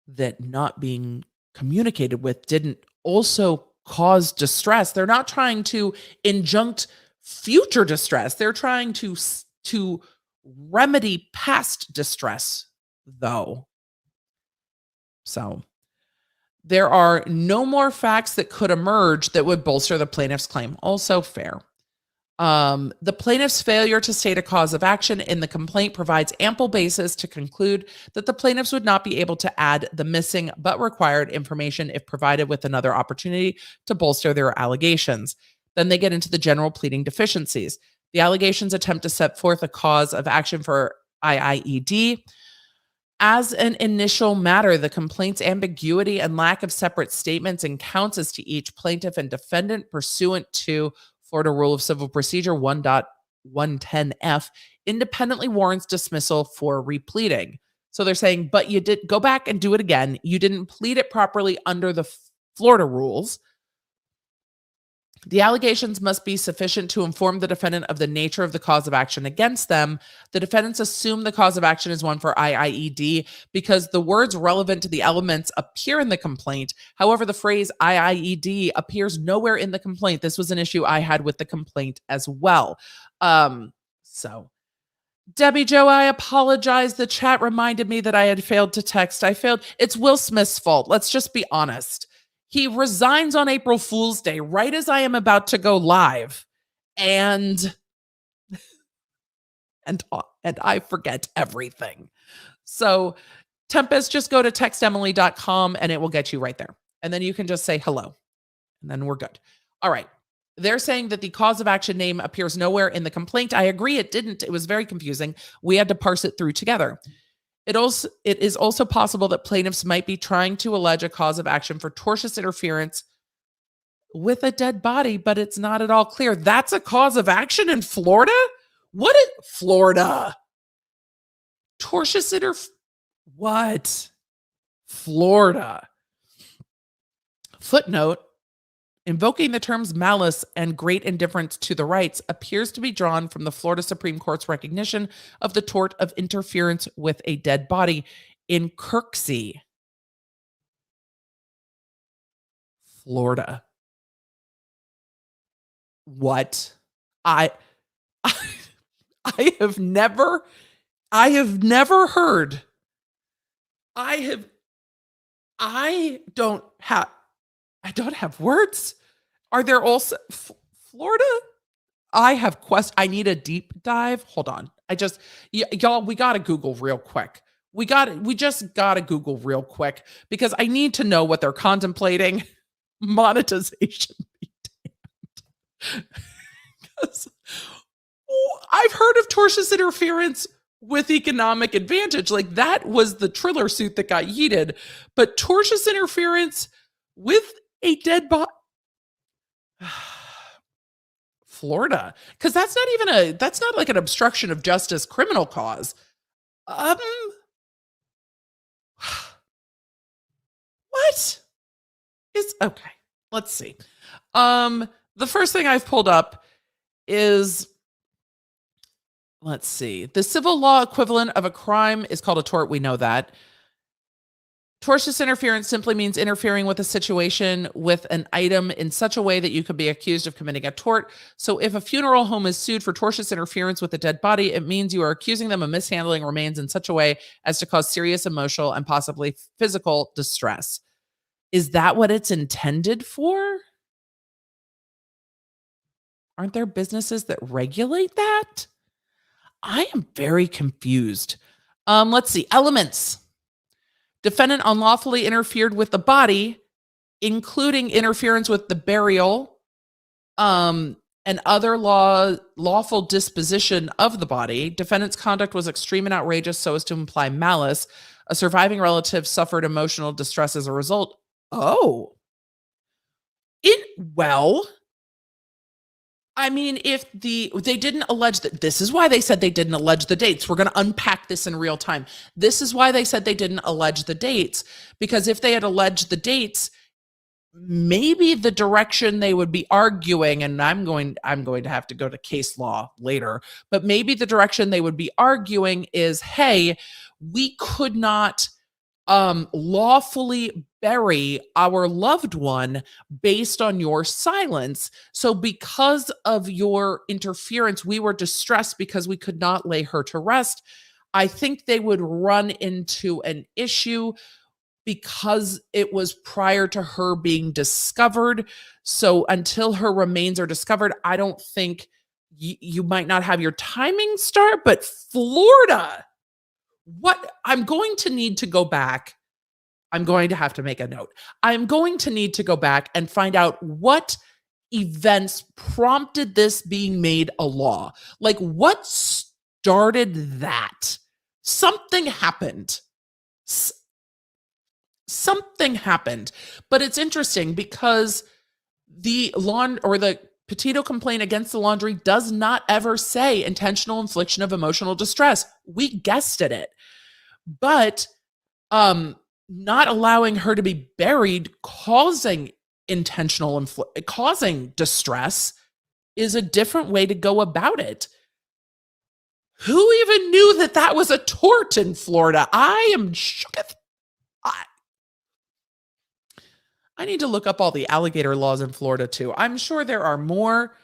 that not being communicated with didn't also cause distress. They're not trying to injunct future distress. They're trying to remedy past distress, though. So there are no more facts that could emerge that would bolster the plaintiff's claim. Also fair. The plaintiff's failure to state a cause of action in the complaint provides ample basis to conclude that the plaintiffs would not be able to add the missing but required information if provided with another opportunity to bolster their allegations. Then they get into the general pleading deficiencies. The allegations attempt to set forth a cause of action for IIED. As an initial matter, the complaint's ambiguity and lack of separate statements and counts as to each plaintiff and defendant pursuant to Florida Rule of Civil Procedure 1.110F independently warrants dismissal for repleading. So they're saying, but you did go back and do it again. You didn't plead it properly under the Florida rules. The allegations must be sufficient to inform the defendant of the nature of the cause of action against them. The defendants assume the cause of action is one for IIED because the words relevant to the elements appear in the complaint. However, the phrase IIED appears nowhere in the complaint. This was an issue I had with the complaint as well. So Debbie Jo, I apologize. The chat reminded me that I had failed to text. It's Will Smith's fault. Let's just be honest. He resigns on April Fool's Day, right as I am about to go live. And I forget everything. So Tempest, just go to textemily.com and it will get you right there. And then you can just say hello. And then we're good. All right. They're saying that the cause of action name appears nowhere in the complaint. I agree it didn't. It was very confusing. We had to parse it through together. It is also possible that plaintiffs might be trying to allege a cause of action for tortious interference with a dead body, but it's not at all clear. That's a cause of action in Florida? What is Florida? Tortious what? Florida. Footnote, invoking the terms malice and great indifference to the rights appears to be drawn from the Florida Supreme Court's recognition of the tort of interference with a dead body in Kirksey, Florida. What? I have never heard. I don't have words. Are there also Florida? I have I need a deep dive. Hold on. Y'all, we got to Google real quick. We just got to Google real quick because I need to know what they're contemplating. Monetization be damned. I've heard of tortious interference with economic advantage. Like that was the Triller suit that got yeeted, but tortious interference with a dead body. Florida, because that's not like an obstruction of justice criminal cause. What is okay? Let's see. The first thing I've pulled up is, let's see. The civil law equivalent of a crime is called a tort. We know that. Tortious interference simply means interfering with a situation with an item in such a way that you could be accused of committing a tort. So if a funeral home is sued for tortious interference with a dead body, it means you are accusing them of mishandling remains in such a way as to cause serious emotional and possibly physical distress. Is that what it's intended for? Aren't there businesses that regulate that? I am very confused. Let's see. Elements. Defendant unlawfully interfered with the body, including interference with the burial, and other lawful disposition of the body. Defendant's conduct was extreme and outrageous so as to imply malice. A surviving relative suffered emotional distress as a result. Oh. I mean, if they didn't allege that, this is why they said they didn't allege the dates. We're going to unpack this in real time. This is why they said they didn't allege the dates, because if they had alleged the dates, maybe the direction they would be arguing, and I'm going to have to go to case law later, but maybe the direction they would be arguing is, hey, we could not lawfully bury our loved one based on your silence. So because of your interference, we were distressed because we could not lay her to rest. I think they would run into an issue because it was prior to her being discovered. So until her remains are discovered, I don't think you might not have your timing start, but Florida, what I'm going to need to go back. I'm going to have to make a note. I'm going to need to go back and find out what events prompted this being made a law. Like what started that? Something happened. Something happened. But it's interesting because the Petito complaint against the Laundrie does not ever say intentional infliction of emotional distress. We guessed at it. But not allowing her to be buried causing causing distress is a different way to go about it. Who even knew that that was a tort in Florida? I am shook. I need to look up all the alligator laws in Florida too. I'm sure there are more.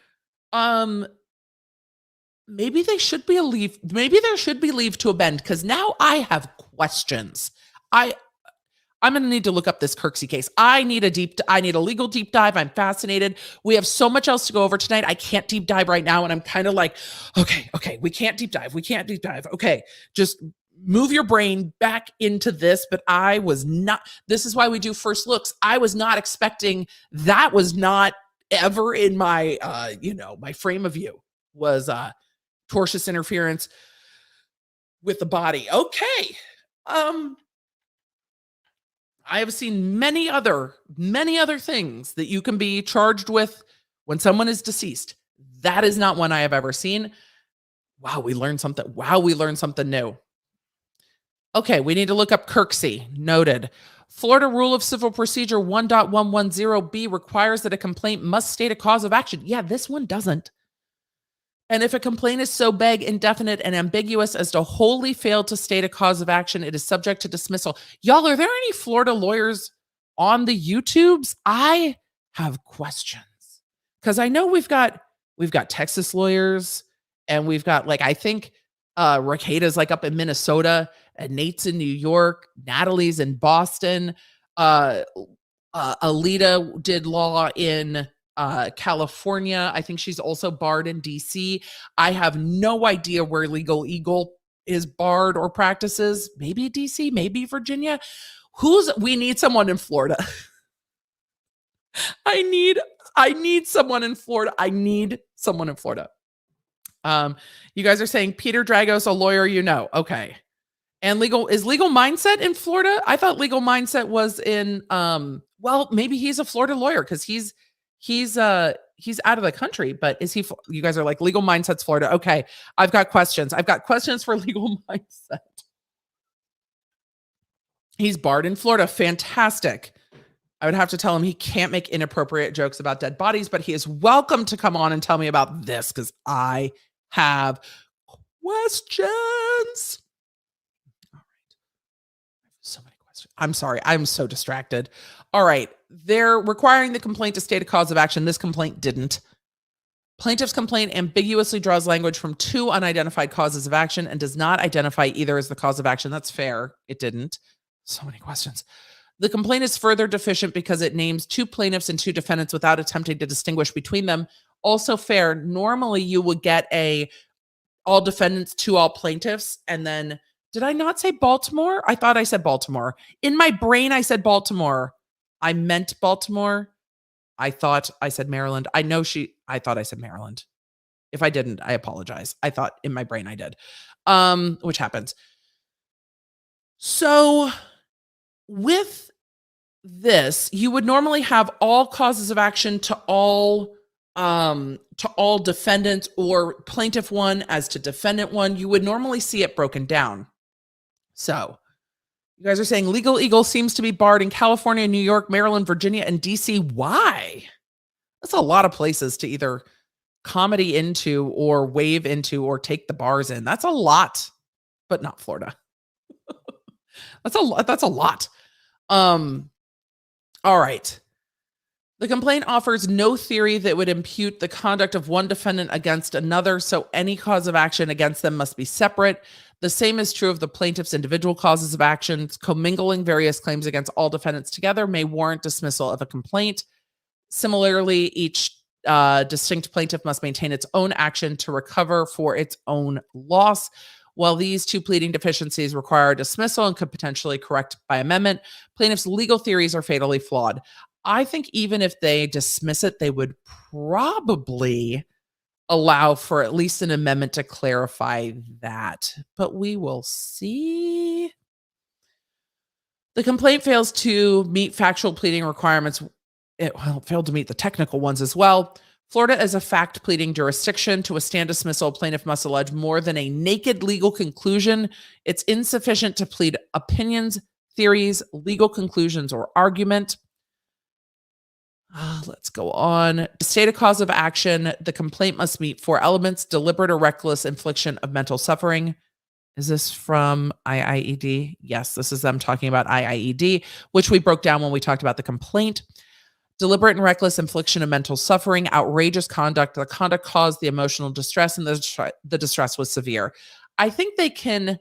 Maybe there should be leave to amend, because now I have questions. I'm going to need to look up this Kirksey case. I need a legal deep dive. I'm fascinated. We have so much else to go over tonight. I can't deep dive right now. And I'm kind of like, okay, we can't deep dive. Okay, just move your brain back into this. But this is why we do first looks. I was not expecting, that was not ever in my, my frame of view was tortious interference with the body. Okay. I have seen many other things that you can be charged with when someone is deceased. That is not one I have ever seen. Wow, we learned something. Wow, we learned something new. Okay, we need to look up Kirksey. Noted. Florida Rule of Civil Procedure 1.110b requires that a complaint must state a cause of action. Yeah, this one doesn't. And if a complaint is so vague, indefinite, and ambiguous as to wholly fail to state a cause of action, it is subject to dismissal. Y'all, are there any Florida lawyers on the YouTubes? I have questions. Because I know we've got Texas lawyers, and we've got, like, I think Rakata's like up in Minnesota, and Nate's in New York, Natalie's in Boston. Alita did law in California. I think she's also barred in DC. I have no idea where Legal Eagle is barred or practices. Maybe DC, maybe Virginia. We need someone in Florida. I need someone in Florida. I need someone in Florida. You guys are saying Peter Dragos, a lawyer, okay. And is Legal Mindset in Florida? I thought Legal Mindset was in well, maybe he's a Florida lawyer because he's out of the country, but is he? You guys are like, Legal Mindset's Florida. Okay, I've got questions for Legal Mindset. He's barred in Florida. Fantastic. I would have to tell him he can't make inappropriate jokes about dead bodies, but he is welcome to come on and tell me about this because I have questions. All right. So many questions. I'm sorry. I'm so distracted. All right. They're requiring the complaint to state a cause of action. This complaint didn't. Plaintiff's complaint ambiguously draws language from two unidentified causes of action and does not identify either as the cause of action. That's fair. It didn't. So many questions. The complaint is further deficient because it names two plaintiffs and two defendants without attempting to distinguish between them. Also fair. Normally you would get all defendants to all plaintiffs. And then, did I not say Baltimore? I thought I said Baltimore. In my brain, I said Baltimore. I meant Baltimore. I thought I said Maryland. I thought I said Maryland. If I didn't, I apologize. I thought in my brain I did. Which happens. So with this, you would normally have all causes of action to all defendants or plaintiff one as to defendant one. You would normally see it broken down. So you guys are saying Legal Eagle seems to be barred in California, New York, Maryland, Virginia, and DC. Why? That's a lot of places to either comedy into or wave into or take the bars in. That's a lot, but not Florida. That's a lot. All right. The complaint offers no theory that would impute the conduct of one defendant against another, so any cause of action against them must be separate. The same is true of the plaintiff's individual causes of action. Commingling various claims against all defendants together may warrant dismissal of a complaint. Similarly, each distinct plaintiff must maintain its own action to recover for its own loss. While these two pleading deficiencies require dismissal and could potentially correct by amendment, plaintiffs' legal theories are fatally flawed. I think even if they dismiss it, they would probably allow for at least an amendment to clarify that. But we will see. The complaint fails to meet factual pleading requirements. It failed to meet the technical ones as well. Florida is a fact pleading jurisdiction. To withstand dismissal, plaintiff must allege more than a naked legal conclusion. It's insufficient to plead opinions, theories, legal conclusions, or argument. Let's go on. To state a cause of action, the complaint must meet four elements: deliberate or reckless infliction of mental suffering. Is this from IIED? Yes, this is them talking about IIED, which we broke down when we talked about the complaint. Deliberate and reckless infliction of mental suffering, outrageous conduct. The conduct caused the emotional distress, and the distress was severe. I think they can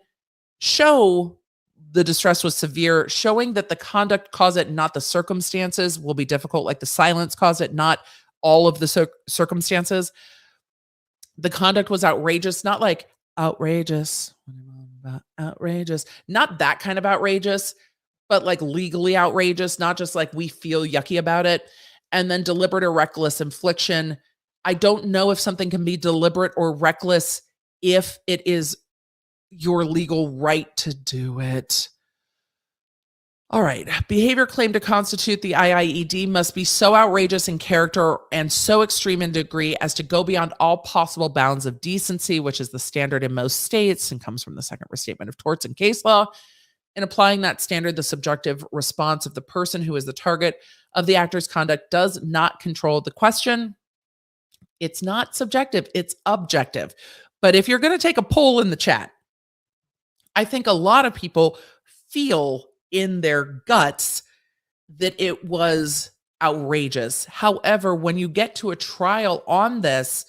show the distress was severe. Showing that the conduct caused it, not the circumstances, will be difficult. Like the silence caused it, not all of the circumstances. The conduct was outrageous, not like outrageous. Outrageous. Not that kind of outrageous, but like legally outrageous, not just like we feel yucky about it. And then deliberate or reckless infliction. I don't know if something can be deliberate or reckless if it is your legal right to do it. All right. Behavior claimed to constitute the IIED must be so outrageous in character and so extreme in degree as to go beyond all possible bounds of decency, which is the standard in most states and comes from the Second Restatement of Torts and Case Law. In applying that standard, the subjective response of the person who is the target of the actor's conduct does not control the question. It's not subjective, it's objective. But if you're going to take a poll in the chat, I think a lot of people feel in their guts that it was outrageous. However, when you get to a trial on this,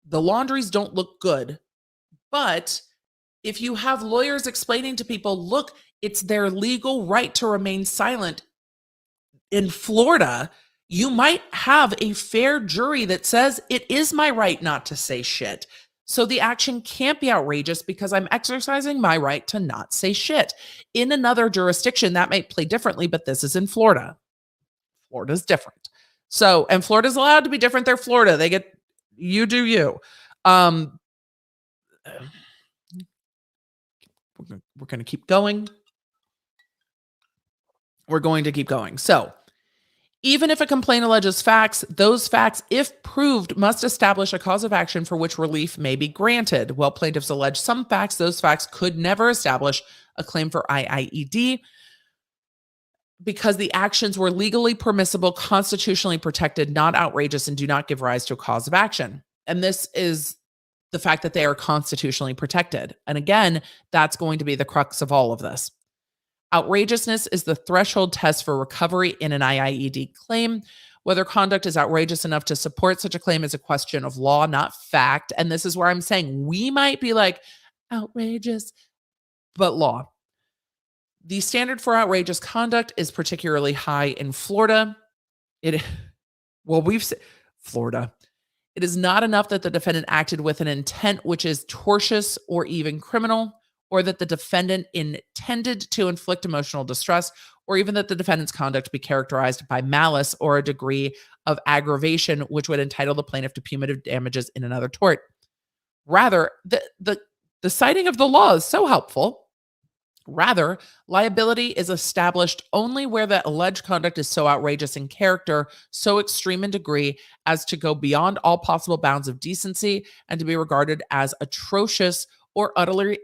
the Laundries don't look good. But if you have lawyers explaining to people, look, it's their legal right to remain silent in Florida, you might have a fair jury that says it is my right not to say shit. So the action can't be outrageous because I'm exercising my right to not say shit. In another jurisdiction, that might play differently, but this is in Florida. Florida's different. So, and Florida's allowed to be different. They're Florida. They get, you do you. We're going to keep going. We're going to keep going. So, even if a complaint alleges facts, those facts, if proved, must establish a cause of action for which relief may be granted. While plaintiffs allege some facts, those facts could never establish a claim for IIED because the actions were legally permissible, constitutionally protected, not outrageous, and do not give rise to a cause of action. And this is the fact that they are constitutionally protected. And again, that's going to be the crux of all of this. Outrageousness is the threshold test for recovery in an IIED claim. Whether conduct is outrageous enough to support such a claim is a question of law, not fact. And this is where I'm saying we might be like, outrageous, but law. The standard for outrageous conduct is particularly high in Florida. Florida. It is not enough that the defendant acted with an intent which is tortious or even criminal, or that the defendant intended to inflict emotional distress, or even that the defendant's conduct be characterized by malice or a degree of aggravation which would entitle the plaintiff to punitive damages in another tort. Rather, the citing of the law is so helpful. Rather, liability is established only where the alleged conduct is so outrageous in character, so extreme in degree, as to go beyond all possible bounds of decency and to be regarded as atrocious or utterly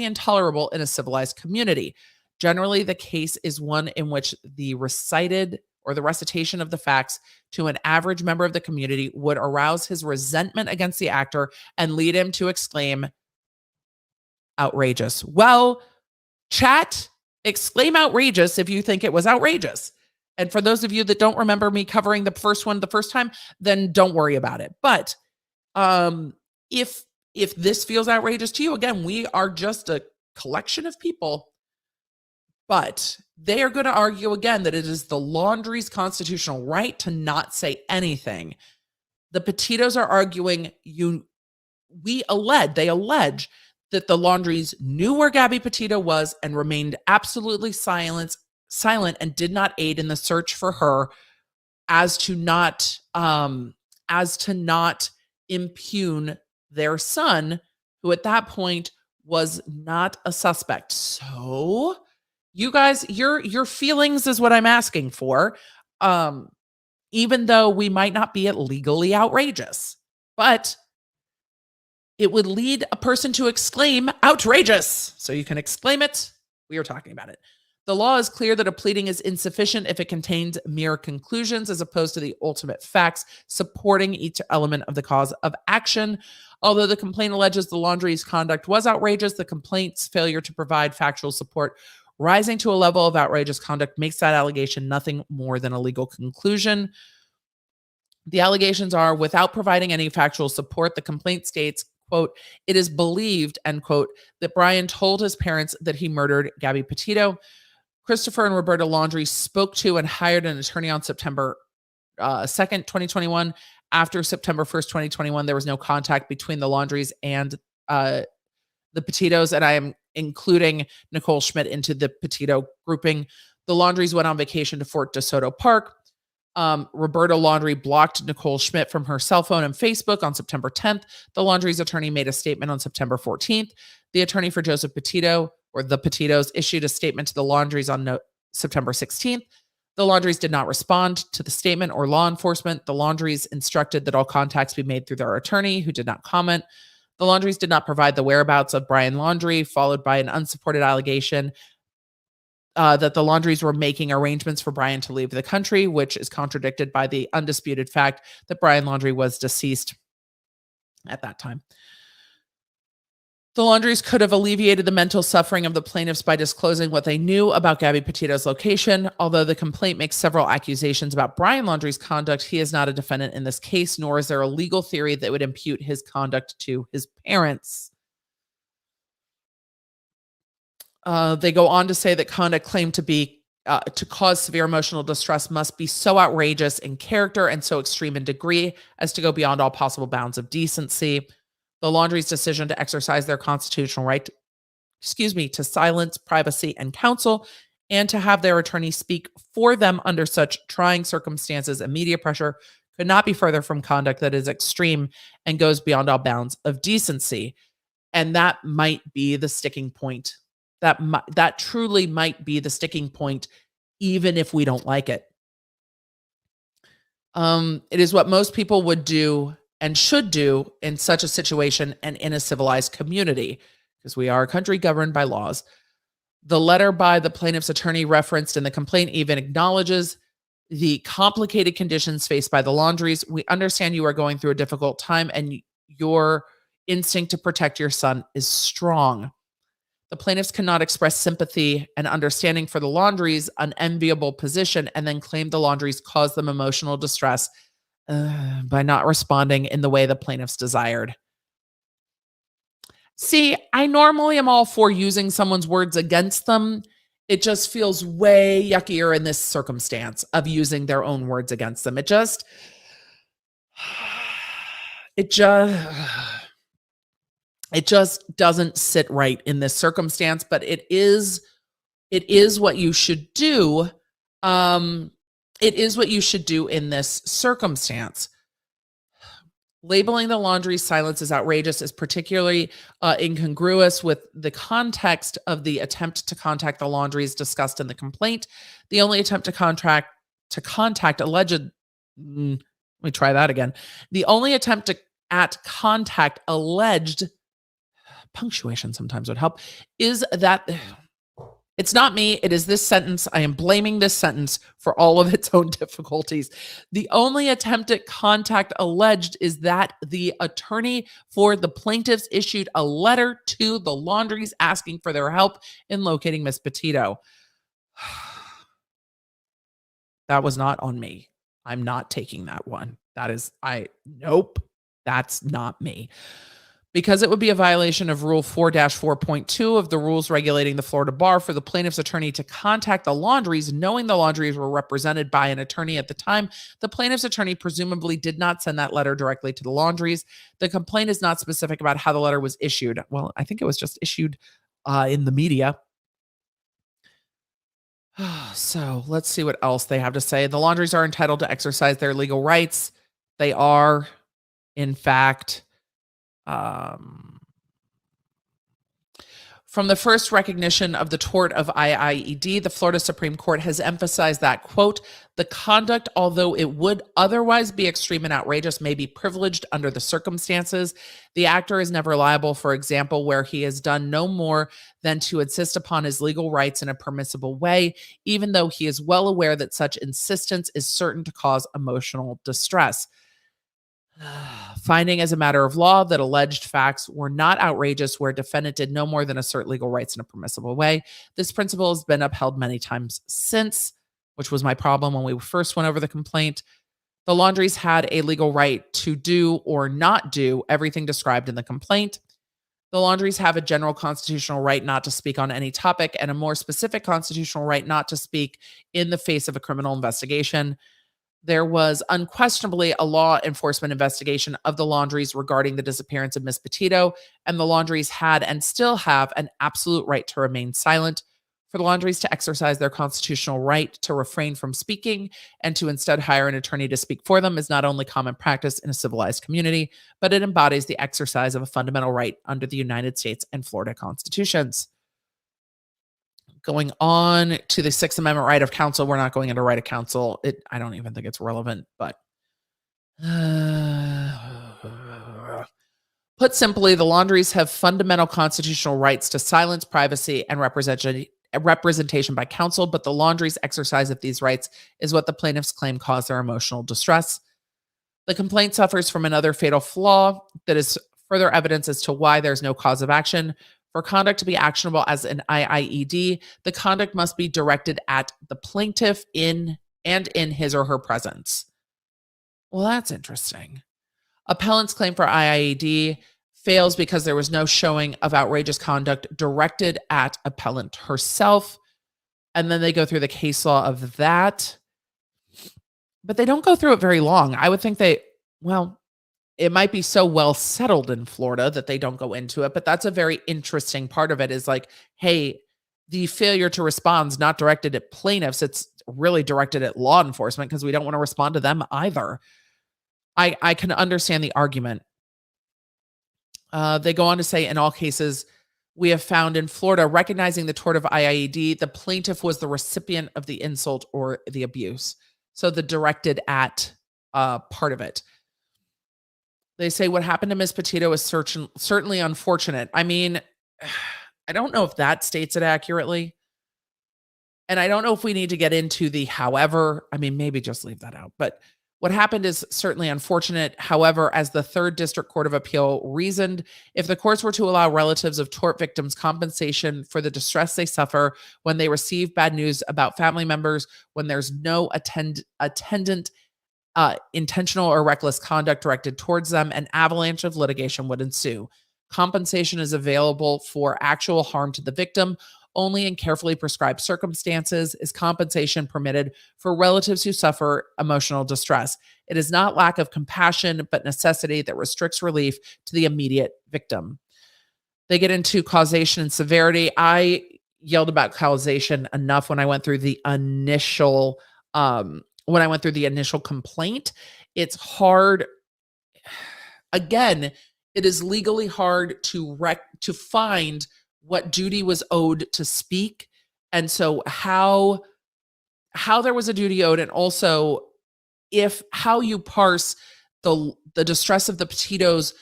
intolerable in a civilized community. Generally, the case is one in which the recitation of the facts to an average member of the community would arouse his resentment against the actor and lead him to exclaim, outrageous. Well, chat, exclaim outrageous if you think it was outrageous. And for those of you that don't remember me covering the first one the first time, then don't worry about it. But if this feels outrageous to you, again, we are just a collection of people, but they are going to argue again that it is the Laundrie's constitutional right to not say anything. The Petitos are arguing they allege that the Laundries knew where Gabby Petito was and remained absolutely silent and did not aid in the search for her as to not impugn their son, who at that point was not a suspect. So you guys, your feelings is what I'm asking for. Even though we might not be at legally outrageous, but it would lead a person to exclaim outrageous. So you can exclaim it. We are talking about it. The law is clear that a pleading is insufficient if it contains mere conclusions as opposed to the ultimate facts supporting each element of the cause of action. Although the complaint alleges the Laundrie's conduct was outrageous, the complaint's failure to provide factual support rising to a level of outrageous conduct makes that allegation nothing more than a legal conclusion. The allegations are, without providing any factual support, the complaint states, quote, it is believed, end quote, that Brian told his parents that he murdered Gabby Petito. Christopher and Roberta Laundrie spoke to and hired an attorney on September 2nd, 2021. After September 1st, 2021, there was no contact between the Laundries and the Petitos, and I am including Nicole Schmidt into the Petito grouping. The Laundries went on vacation to Fort DeSoto Park. Roberta Laundrie blocked Nicole Schmidt from her cell phone and Facebook on September 10th. The Laundrie's attorney made a statement on September 14th. The attorney for Joseph Petito, or the Petitos, issued a statement to the Laundries on September 16th. The Laundries did not respond to the statement or law enforcement. The Laundries instructed that all contacts be made through their attorney, who did not comment. The Laundries did not provide the whereabouts of Brian Laundrie, followed by an unsupported allegation that the Laundries were making arrangements for Brian to leave the country, which is contradicted by the undisputed fact that Brian Laundrie was deceased at that time. The Laundries could have alleviated the mental suffering of the plaintiffs by disclosing what they knew about Gabby Petito's location. Although the complaint makes several accusations about Brian Laundrie's conduct, he is not a defendant in this case, nor is there a legal theory that would impute his conduct to his parents. They go on to say that conduct claimed to cause severe emotional distress must be so outrageous in character and so extreme in degree as to go beyond all possible bounds of decency. The Laundrie's decision to exercise their constitutional right, to silence, privacy, and counsel, and to have their attorney speak for them under such trying circumstances and media pressure could not be further from conduct that is extreme and goes beyond all bounds of decency. And that might be the sticking point. That truly might be the sticking point, even if we don't like it. It is what most people would do and should do in such a situation and in a civilized community, because we are a country governed by laws. The letter by the plaintiff's attorney referenced in the complaint even acknowledges the complicated conditions faced by the Laundries. We understand you are going through a difficult time and your instinct to protect your son is strong. The plaintiffs cannot express sympathy and understanding for the Laundries' unenviable position and then claim the Laundries caused them emotional distress by not responding in the way the plaintiffs desired. See, I normally am all for using someone's words against them. It just feels way yuckier in this circumstance of using their own words against them. It just doesn't sit right in this circumstance, but it is what you should do. It is what you should do in this circumstance. Labeling the Laundrie's silence as outrageous is particularly incongruous with the context of the attempt to contact the Laundries discussed in the complaint. The only attempt to contact alleged. Let me try that again. The only attempt at contact alleged. Punctuation sometimes would help. Is that it's not me. It is this sentence. I am blaming this sentence for all of its own difficulties. The only attempt at contact alleged is that the attorney for the plaintiffs issued a letter to the Laundries asking for their help in locating Miss Petito. That was not on me. I'm not taking that one. Nope, that's not me. Because it would be a violation of Rule 4-4.2 of the rules regulating the Florida bar for the plaintiff's attorney to contact the Laundries, knowing the Laundries were represented by an attorney at the time. The plaintiff's attorney presumably did not send that letter directly to the Laundries. The complaint is not specific about how the letter was issued. Well, I think it was just issued in the media. So let's see what else they have to say. The Laundries are entitled to exercise their legal rights. They are, in fact... From the first recognition of the tort of IIED, the Florida Supreme Court has emphasized that, quote, the conduct, although it would otherwise be extreme and outrageous, may be privileged under the circumstances. The actor is never liable, for example, where he has done no more than to insist upon his legal rights in a permissible way, even though he is well aware that such insistence is certain to cause emotional distress. Finding as a matter of law that alleged facts were not outrageous where defendant did no more than assert legal rights in a permissible way. This principle has been upheld many times since, which was my problem when we first went over the complaint. The Laundries had a legal right to do or not do everything described in the complaint. The Laundries have a general constitutional right not to speak on any topic and a more specific constitutional right not to speak in the face of a criminal investigation. There was unquestionably a law enforcement investigation of the Laundries regarding the disappearance of Miss Petito, and the Laundries had and still have an absolute right to remain silent. For the Laundries to exercise their constitutional right to refrain from speaking and to instead hire an attorney to speak for them is not only common practice in a civilized community, but it embodies the exercise of a fundamental right under the United States and Florida constitutions. Going on to the Sixth Amendment right of counsel. We're not going into right of counsel. I don't even think it's relevant, but put simply, the Laundries have fundamental constitutional rights to silence, privacy, and representation by counsel, but the Laundries' exercise of these rights is what the plaintiffs claim caused their emotional distress. The complaint suffers from another fatal flaw that is further evidence as to why there's no cause of action. For conduct to be actionable as an IIED, the conduct must be directed at the plaintiff in his or her presence. Well, that's interesting. Appellant's claim for IIED fails because there was no showing of outrageous conduct directed at appellant herself. And then they go through the case law of that. But they don't go through it very long. I would think it might be so well settled in Florida that they don't go into it. But that's a very interesting part of it is like, hey, the failure to respond is not directed at plaintiffs. It's really directed at law enforcement because we don't want to respond to them either. I can understand the argument. They go on to say, in all cases, we have found in Florida, recognizing the tort of IIED, the plaintiff was the recipient of the insult or the abuse. So the directed at part of it. They say what happened to Ms. Petito is certainly unfortunate. I mean, I don't know if that states it accurately. And I don't know if we need to get into the however. I mean, maybe just leave that out. But what happened is certainly unfortunate. However, as the Third District Court of Appeal reasoned, if the courts were to allow relatives of tort victims compensation for the distress they suffer when they receive bad news about family members, when there's no attendant intentional or reckless conduct directed towards them, an avalanche of litigation would ensue. Compensation is available for actual harm to the victim. Only in carefully prescribed circumstances is compensation permitted for relatives who suffer emotional distress. It is not lack of compassion, but necessity that restricts relief to the immediate victim. They get into causation and severity. I yelled about causation enough when I went through the initial complaint. It's hard. Again, it is legally hard to find what duty was owed to speak. And so how there was a duty owed, and also how you parse the distress of the Petitos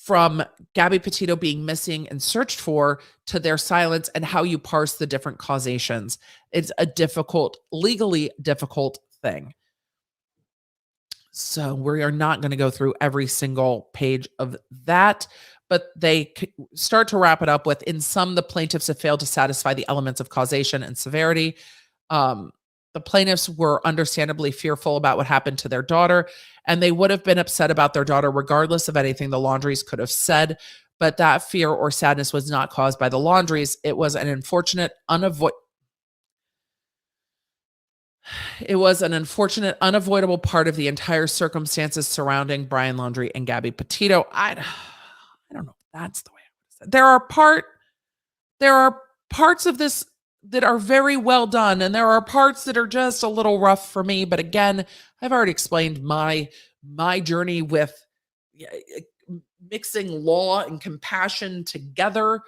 from Gabby Petito being missing and searched for to their silence, and how you parse the different causations. It's a legally difficult thing. So we are not going to go through every single page of that, but they start to wrap it up with, in sum, the plaintiffs have failed to satisfy the elements of causation and severity. The plaintiffs were understandably fearful about what happened to their daughter, and they would have been upset about their daughter regardless of anything the Laundries could have said. But that fear or sadness was not caused by the Laundries. It was an unfortunate, unavoidable part of the entire circumstances surrounding Brian Laundrie and Gabby Petito. I don't know if that's the way I would have said. There are parts of this that are very well done, and there are parts that are just a little rough for me. But again, I've already explained my journey with mixing law and compassion together.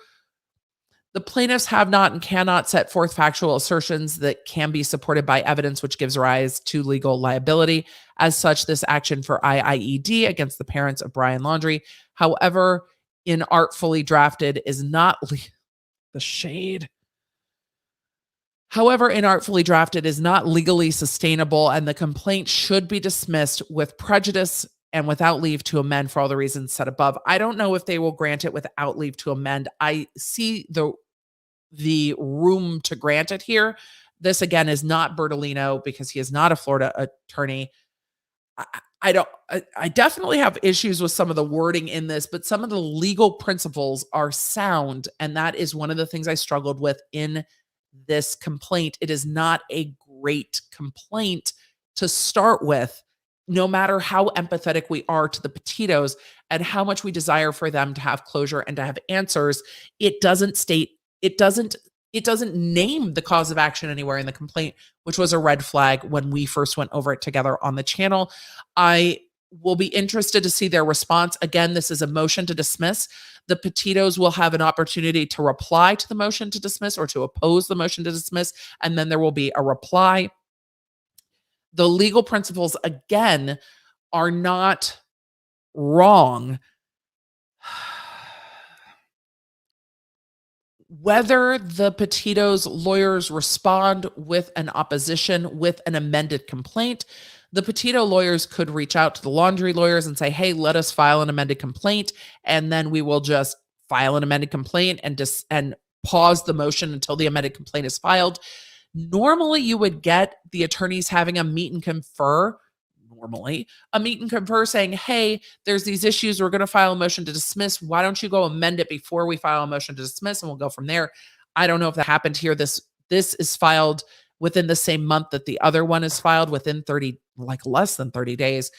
The plaintiffs have not and cannot set forth factual assertions that can be supported by evidence which gives rise to legal liability. As such, this action for IIED against the parents of Brian Laundrie, however inartfully drafted, is not legally sustainable, and the complaint should be dismissed with prejudice and without leave to amend for all the reasons said above. I don't know if they will grant it without leave to amend. I see the room to grant it here. This, again, is not Bertolino because he is not a Florida attorney. I definitely have issues with some of the wording in this, but some of the legal principles are sound, and that is one of the things I struggled with in this complaint. It is not a great complaint to start with, no matter how empathetic we are to the Petitos and how much we desire for them to have closure and to have answers. It doesn't name the cause of action anywhere in the complaint, which was a red flag when we first went over it together on the channel. I We'll be interested to see their response. Again, this is a motion to dismiss. The Petitos will have an opportunity to reply to the motion to dismiss or to oppose the motion to dismiss, and then there will be a reply. The legal principles, again, are not wrong. Whether the Petitos' lawyers respond with an opposition, with an amended complaint, the Petito lawyers could reach out to the Laundrie lawyers and say, hey, let us file an amended complaint, and then we will just file an amended complaint and pause the motion until the amended complaint is filed. Normally, you would get the attorneys having a meet and confer, saying, hey, there's these issues. We're going to file a motion to dismiss. Why don't you go amend it before we file a motion to dismiss, and we'll go from there. I don't know if that happened here. This is filed within the same month that the other one is filed, within less than 30 days.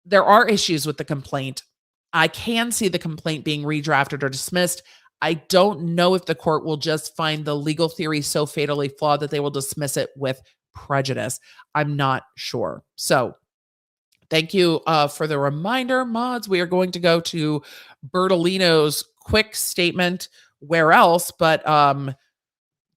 There are issues with the complaint. I can see the complaint being redrafted or dismissed. I don't know if the court will just find the legal theory so fatally flawed that they will dismiss it with prejudice. I'm not sure. So thank you for the reminder, mods. We are going to go to Bertolino's quick statement. Where else but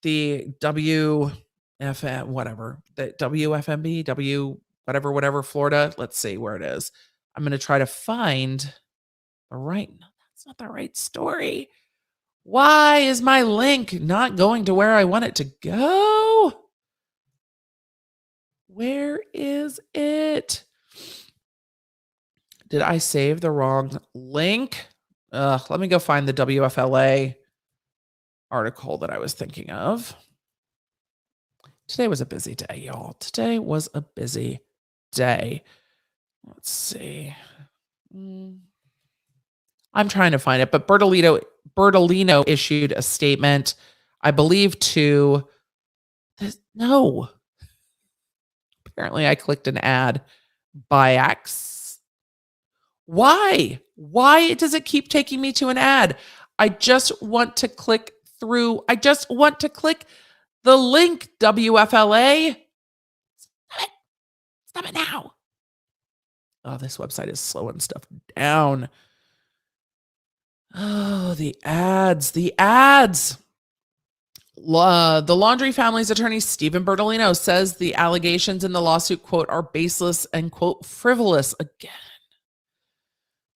the WFM, whatever, the WFMB, whatever, Florida. Let's see where it is. I'm going to try to find the right, no, that's not the right story. Why is my link not going to where I want it to go? Where is it? Did I save the wrong link? Let me go find the WFLA article that I was thinking of. Today was a busy day, y'all. Today was a busy day. Let's see. I'm trying to find it, but Bertolino issued a statement, I believe, to this. No. Apparently I clicked an ad by accident. Why? Why does it keep taking me to an ad? I just want to click through. I just want to click the link, WFLA. Stop it now. Oh, this website is slowing stuff down. Oh, the ads. The Laundrie family's attorney, Stephen Bertolino, says the allegations in the lawsuit, quote, are baseless and, quote, frivolous again.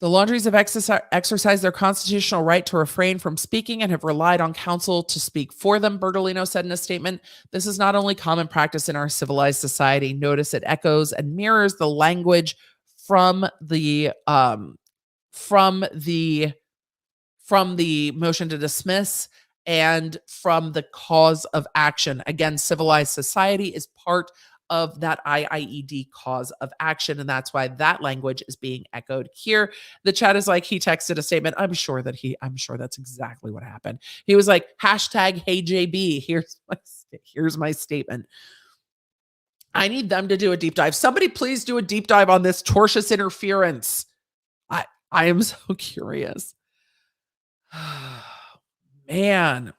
The Laundries have exercised their constitutional right to refrain from speaking and have relied on counsel to speak for them, Bertolino said in a statement. This is not only common practice in our civilized society. Notice it echoes and mirrors the language from the motion to dismiss and from the cause of action. Again, civilized society is part of that IIED cause of action, and that's why that language is being echoed here. The chat is like, he texted a statement. I'm sure that's exactly what happened. He was like, hashtag hey JB, here's my statement. I need them to do a deep dive. Somebody please do a deep dive on this tortious interference. I am so curious. Man.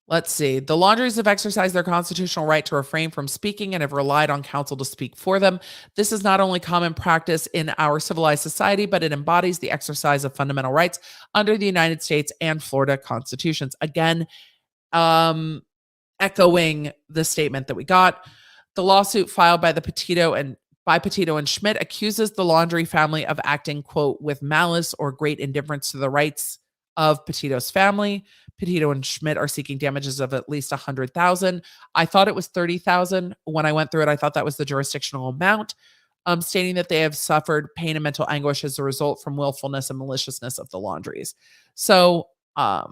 Let's see. The Laundries have exercised their constitutional right to refrain from speaking and have relied on counsel to speak for them. This is not only common practice in our civilized society, but it embodies the exercise of fundamental rights under the United States and Florida constitutions. Again, echoing the statement that we got. The lawsuit filed by Petito and Schmidt accuses the Laundrie family of acting, quote, with malice or great indifference to the rights of Petito's family. Petito and Schmidt are seeking damages of at least $100,000. I thought it was $30,000. When I went through it, I thought that was the jurisdictional amount, stating that they have suffered pain and mental anguish as a result from willfulness and maliciousness of the Laundries. So I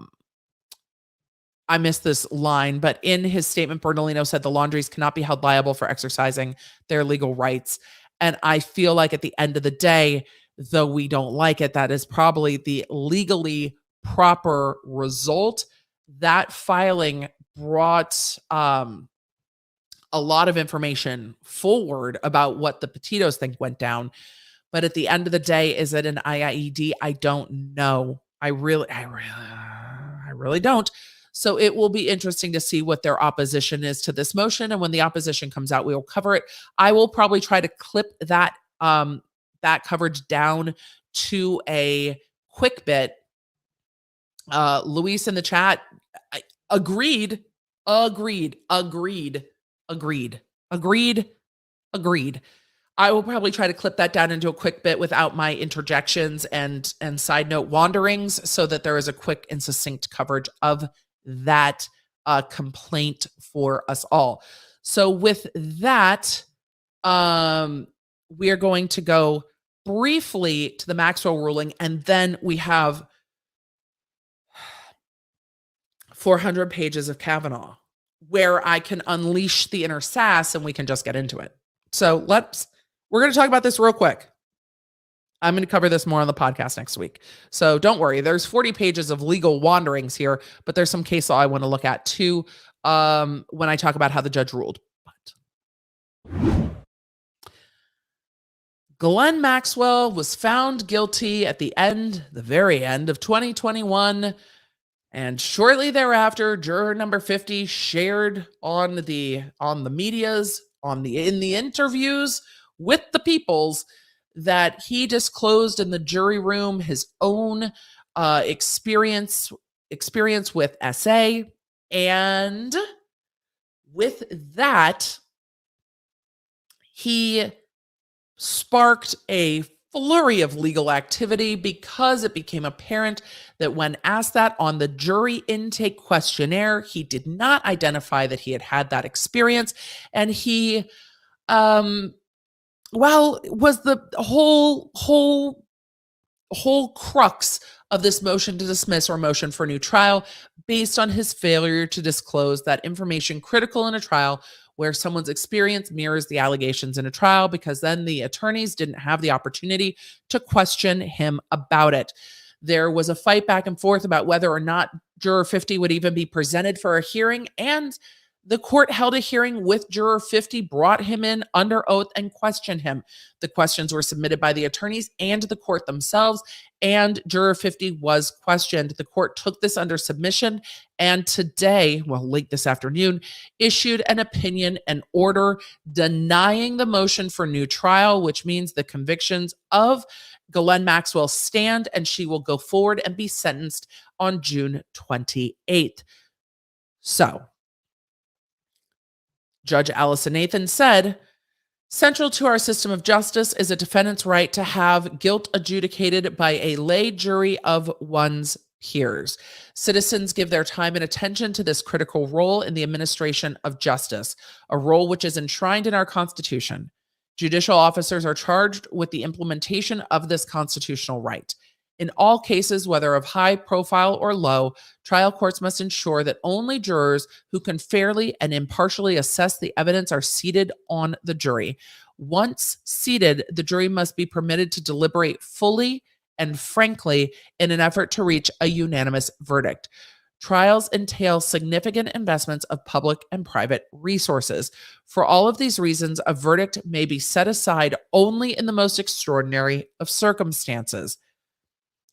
missed this line, but in his statement, Bertolino said the Laundries cannot be held liable for exercising their legal rights. And I feel like at the end of the day, though we don't like it, that is probably the legally proper result. That filing brought a lot of information forward about what the Petitos think went down. But at the end of the day, is it an IIED? I don't know. I really don't. So it will be interesting to see what their opposition is to this motion. And when the opposition comes out, we will cover it. I will probably try to clip that that coverage down to a quick bit. Luis in the chat agreed. I will probably try to clip that down into a quick bit without my interjections and side note wanderings, so that there is a quick and succinct coverage of that complaint for us all. So with that, we are going to go briefly to the Maxwell ruling, and then we have 400 pages of Kavanaugh, where I can unleash the inner sass and we can just get into it. So we're going to talk about this real quick. I'm going to cover this more on the podcast next week. So don't worry, there's 40 pages of legal wanderings here, but there's some case law I want to look at too when I talk about how the judge ruled. But Ghislaine Maxwell was found guilty at the very end of 2021. And shortly thereafter, juror number 50 shared in the interviews with the Peoples that he disclosed in the jury room his own experience with SA. And with that, he sparked a flurry of legal activity because it became apparent that when asked that on the jury intake questionnaire, he did not identify that he had that experience. And he, was the whole crux of this motion to dismiss or motion for a new trial based on his failure to disclose that information critical in a trial where someone's experience mirrors the allegations in a trial, because then the attorneys didn't have the opportunity to question him about it. There was a fight back and forth about whether or not juror 50 would even be presented for a hearing, and the court held a hearing with juror 50, brought him in under oath, and questioned him. The questions were submitted by the attorneys and the court themselves, and juror 50 was questioned. The court took this under submission, and today, late this afternoon, issued an opinion and order denying the motion for new trial, which means the convictions of Ghislaine Maxwell stand, and she will go forward and be sentenced on June 28th. So, Judge Allison Nathan said, "Central to our system of justice is a defendant's right to have guilt adjudicated by a lay jury of one's peers. Citizens give their time and attention to this critical role in the administration of justice, a role which is enshrined in our Constitution. Judicial officers are charged with the implementation of this constitutional right. In all cases, whether of high profile or low, trial courts must ensure that only jurors who can fairly and impartially assess the evidence are seated on the jury. Once seated, the jury must be permitted to deliberate fully and frankly in an effort to reach a unanimous verdict. Trials entail significant investments of public and private resources. For all of these reasons, a verdict may be set aside only in the most extraordinary of circumstances.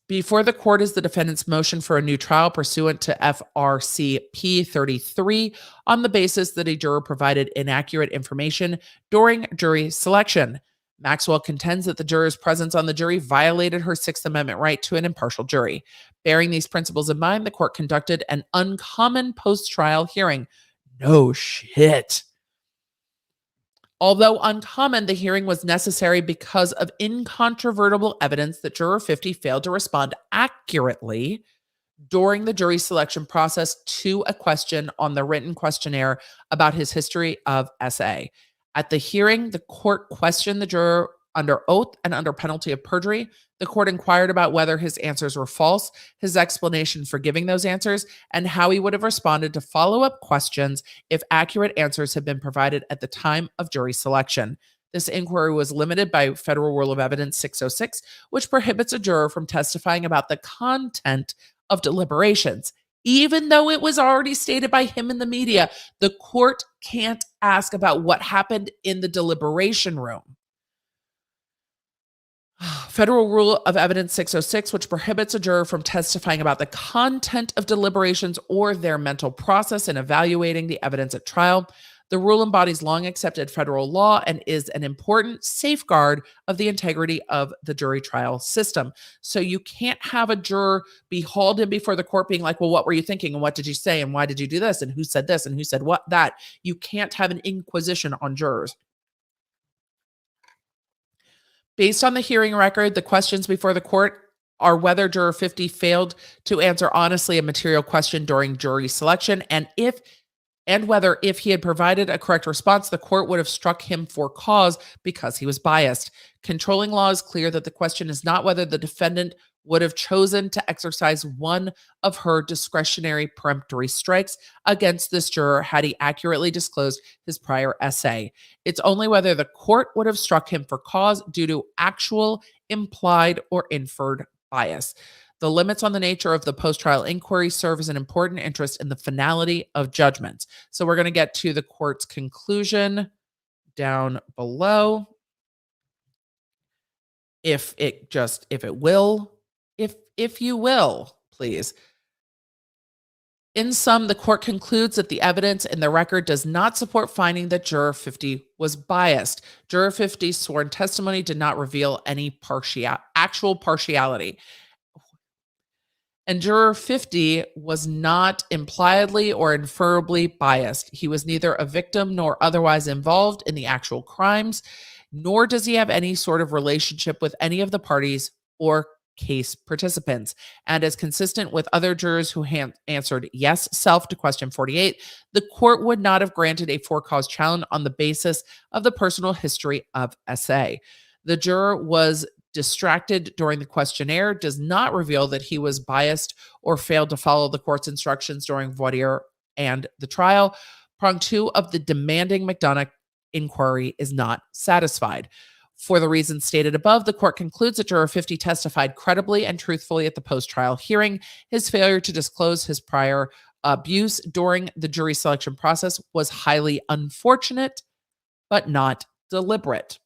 Before the court is the defendant's motion for a new trial pursuant to FRCP 33 on the basis that a juror provided inaccurate information during jury selection. Maxwell contends that the juror's presence on the jury violated her Sixth Amendment right to an impartial jury. Bearing these principles in mind, the court conducted an uncommon post-trial hearing." No shit. Although uncommon, the hearing was necessary because of incontrovertible evidence that juror 50 failed to respond accurately during the jury selection process to a question on the written questionnaire about his history of SA. At the hearing, the court questioned the juror under oath and under penalty of perjury. The court inquired about whether his answers were false, his explanation for giving those answers, and how he would have responded to follow-up questions if accurate answers had been provided at the time of jury selection. This inquiry was limited by Federal Rule of Evidence 606, which prohibits a juror from testifying about the content of deliberations. Even though it was already stated by him in the media, the court can't ask about what happened in the deliberation room. Federal Rule of Evidence 606, which prohibits a juror from testifying about the content of deliberations or their mental process in evaluating the evidence at trial. The rule embodies long accepted federal law and is an important safeguard of the integrity of the jury trial system. So you can't have a juror be hauled in before the court being like, well, what were you thinking? And what did you say? And why did you do this? And who said this? And who said what? That. You can't have an inquisition on jurors. Based on the hearing record, the questions before the court are whether juror 50 failed to answer honestly a material question during jury selection, and whether if he had provided a correct response, the court would have struck him for cause because he was biased. Controlling law is clear that the question is not whether the defendant would have chosen to exercise one of her discretionary peremptory strikes against this juror had he accurately disclosed his prior essay. It's only whether the court would have struck him for cause due to actual, implied, or inferred bias. The limits on the nature of the post-trial inquiry serve as an important interest in the finality of judgments. So we're going to get to the court's conclusion down below. If you will, please. In sum, the court concludes that the evidence in the record does not support finding that juror 50 was biased. Juror 50's sworn testimony did not reveal any actual partiality. And juror 50 was not impliedly or inferably biased. He was neither a victim nor otherwise involved in the actual crimes, nor does he have any sort of relationship with any of the parties or case participants. And as consistent with other jurors who answered yes self to question 48, the court would not have granted a for-cause challenge on the basis of the personal history of SA. The juror was distracted during the questionnaire does not reveal that he was biased or failed to follow the court's instructions during voir dire and the trial. Prong 2 of the demanding McDonough inquiry is not satisfied. For the reasons stated above, the court concludes that juror 50 testified credibly and truthfully at the post-trial hearing. His failure to disclose his prior abuse during the jury selection process was highly unfortunate, but not deliberate.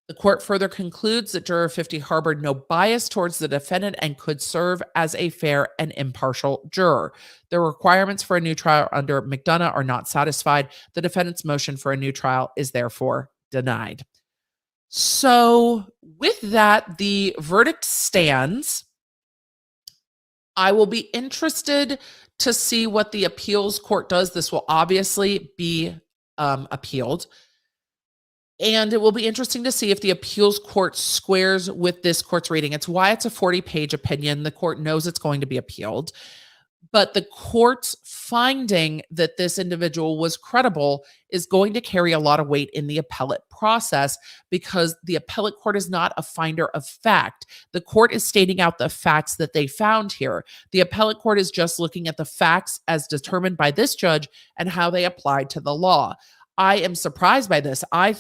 The court further concludes that juror 50 harbored no bias towards the defendant and could serve as a fair and impartial juror. The requirements for a new trial under McDonough are not satisfied. The defendant's motion for a new trial is therefore denied. So with that, the verdict stands. I will be interested to see what the appeals court does. This will obviously be appealed. And it will be interesting to see if the appeals court squares with this court's reading. It's why it's a 40-page opinion. The court knows it's going to be appealed. But the court's finding that this individual was credible is going to carry a lot of weight in the appellate process because the appellate court is not a finder of fact. The court is stating out the facts that they found here. The appellate court is just looking at the facts as determined by this judge and how they applied to the law. I am surprised by this. I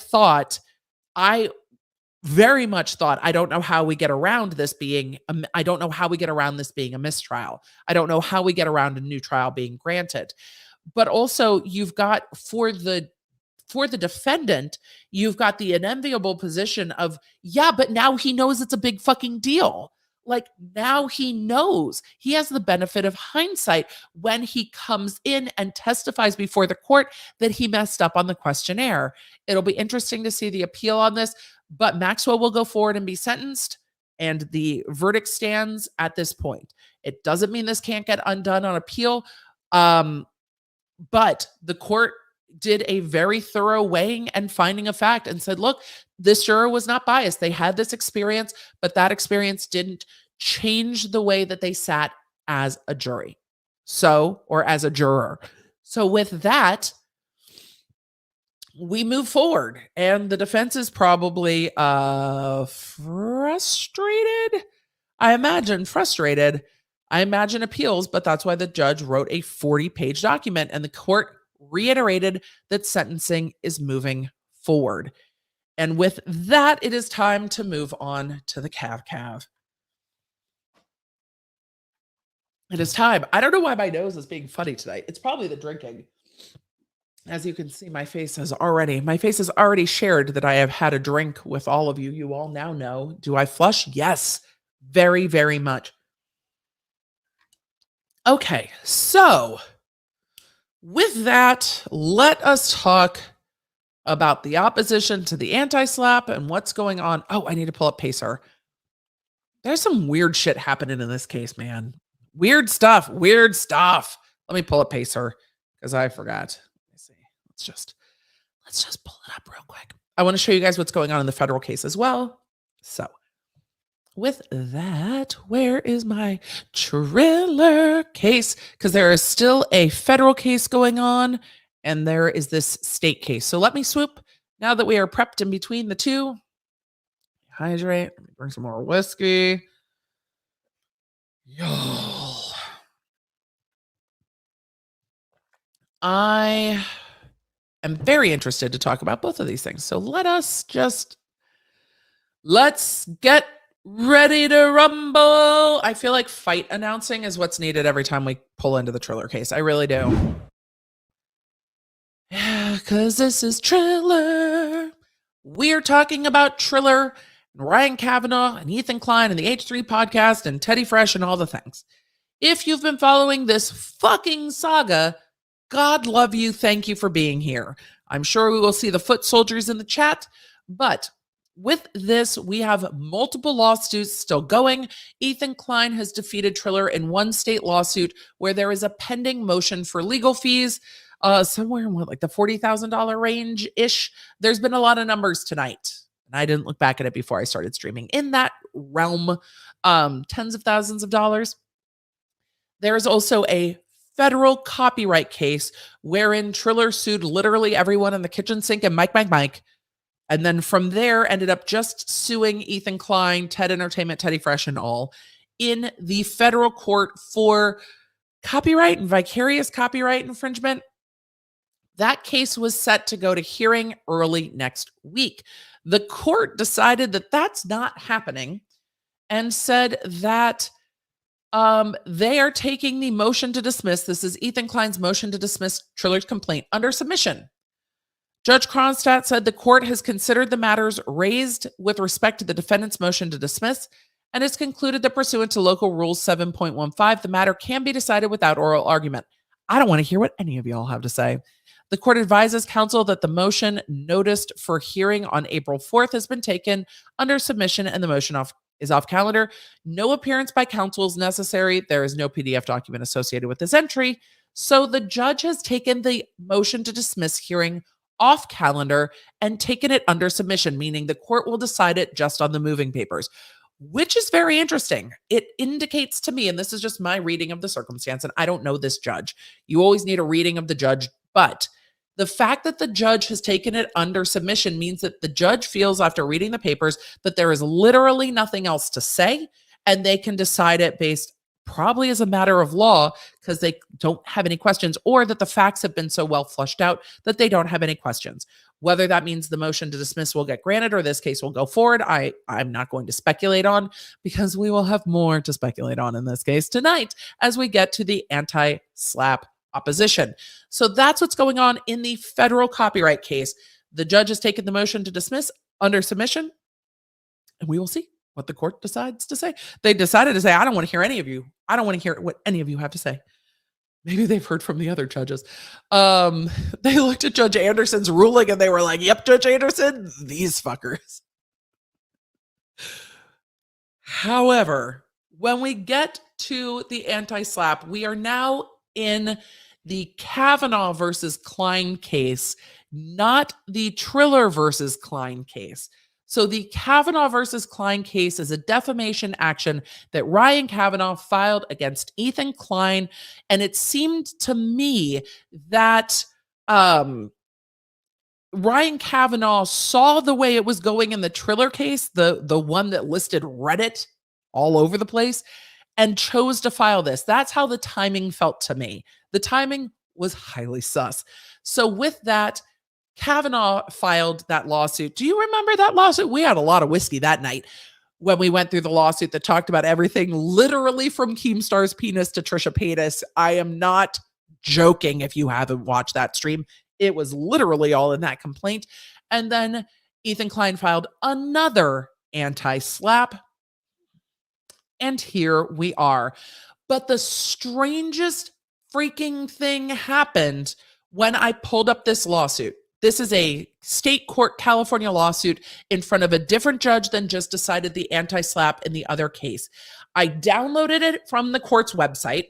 very much thought, I don't know how we get around this being, I don't know how we get around this being a mistrial. I don't know how we get around a new trial being granted. But also you've got for the defendant, you've got the unenviable position of, yeah, but now he knows it's a big fucking deal. Like now he knows. He has the benefit of hindsight when he comes in and testifies before the court that he messed up on the questionnaire. It'll be interesting to see the appeal on this, but Maxwell will go forward and be sentenced, and the verdict stands at this point. It doesn't mean this can't get undone on appeal, but the court did a very thorough weighing and finding of fact and said, look, this juror was not biased. They had this experience, but that experience didn't change the way that they sat as a jury. Or as a juror. So with that, we move forward, and the defense is probably frustrated. I imagine appeals, but that's why the judge wrote a 40-page document, and the court reiterated that sentencing is moving forward. And with that, it is time to move on to the Cav. It is time. I don't know why my nose is being funny tonight. It's probably the drinking. As you can see, my face has already shared that I have had a drink with all of you. You all now know. Do I flush? Yes, very, very much. Okay, so With that, let us talk about the opposition to the anti-slap and what's going on. Oh, I need to pull up Pacer. There's some weird shit happening in this case, man. Weird stuff. Let me pull up Pacer because I forgot. Let me see. Let's just pull it up real quick. I want to show you guys what's going on in the federal case as well. So, with that, where is my Triller case? Because there is still a federal case going on, and there is this state case. So let me swoop. Now that we are prepped in between the two, hydrate. Let me bring some more whiskey. Yo. I am very interested to talk about both of these things. So let's get ready to rumble. I feel like fight announcing is what's needed every time we pull into the Triller case. I really do. Yeah, because this is Triller. We're talking about Triller and Ryan Kavanaugh and Ethan Klein and the H3 podcast and Teddy Fresh and all the things. If you've been following this fucking saga, God love you. Thank you for being here. I'm sure we will see the foot soldiers in the chat, but with this, we have multiple lawsuits still going. Ethan Klein has defeated Triller in one state lawsuit where there is a pending motion for legal fees, somewhere in like the $40,000 range-ish. There's been a lot of numbers tonight, and I didn't look back at it before I started streaming. In that realm, tens of thousands of dollars. There is also a federal copyright case wherein Triller sued literally everyone in the kitchen sink and Mike. And then from there ended up just suing Ethan Klein, TED Entertainment, Teddy Fresh, and all in the federal court for copyright and vicarious copyright infringement. That case was set to go to hearing early next week. The court decided that that's not happening and said that they are taking the motion to dismiss. This is Ethan Klein's motion to dismiss Triller's complaint under submission. Judge Kronstadt said the court has considered the matters raised with respect to the defendant's motion to dismiss and has concluded that pursuant to Local Rule 7.15, the matter can be decided without oral argument. I don't want to hear what any of y'all have to say. The court advises counsel that the motion noticed for hearing on April 4th has been taken under submission and the motion is off calendar. No appearance by counsel is necessary. There is no PDF document associated with this entry. So the judge has taken the motion to dismiss hearing off calendar and taken it under submission, meaning the court will decide it just on the moving papers, which is very interesting. It indicates to me, and this is just my reading of the circumstance, and I don't know this judge. You always need a reading of the judge, but the fact that the judge has taken it under submission means that the judge feels after reading the papers that there is literally nothing else to say, and they can decide it based probably as a matter of law because they don't have any questions, or that the facts have been so well flushed out that they don't have any questions. Whether that means the motion to dismiss will get granted or this case will go forward, I'm not going to speculate on, because we will have more to speculate on in this case tonight as we get to the anti-slap opposition. So that's what's going on in the federal copyright case. The judge has taken the motion to dismiss under submission, and we will see what the court decides to say. They decided to say, I don't want to hear any of you. I don't want to hear what any of you have to say. Maybe they've heard from the other judges. They looked at Judge Anderson's ruling and they were like, yep, Judge Anderson, these fuckers. However, when we get to the anti-slap, we are now in the Kavanaugh versus Klein case, not the Triller versus Klein case. So the Kavanaugh versus Klein case is a defamation action that Ryan Kavanaugh filed against Ethan Klein. And it seemed to me that Ryan Kavanaugh saw the way it was going in the Triller case, the one that listed Reddit all over the place, and chose to file this. That's how the timing felt to me. The timing was highly sus. So with that, Kavanaugh filed that lawsuit. Do you remember that lawsuit? We had a lot of whiskey that night when we went through the lawsuit that talked about everything, literally from Keemstar's penis to Trisha Paytas. I am not joking if you haven't watched that stream. It was literally all in that complaint. And then Ethan Klein filed another anti-slap. And here we are. But the strangest freaking thing happened when I pulled up this lawsuit. This is a state court California lawsuit in front of a different judge than just decided the anti-SLAPP in the other case. I downloaded it from the court's website.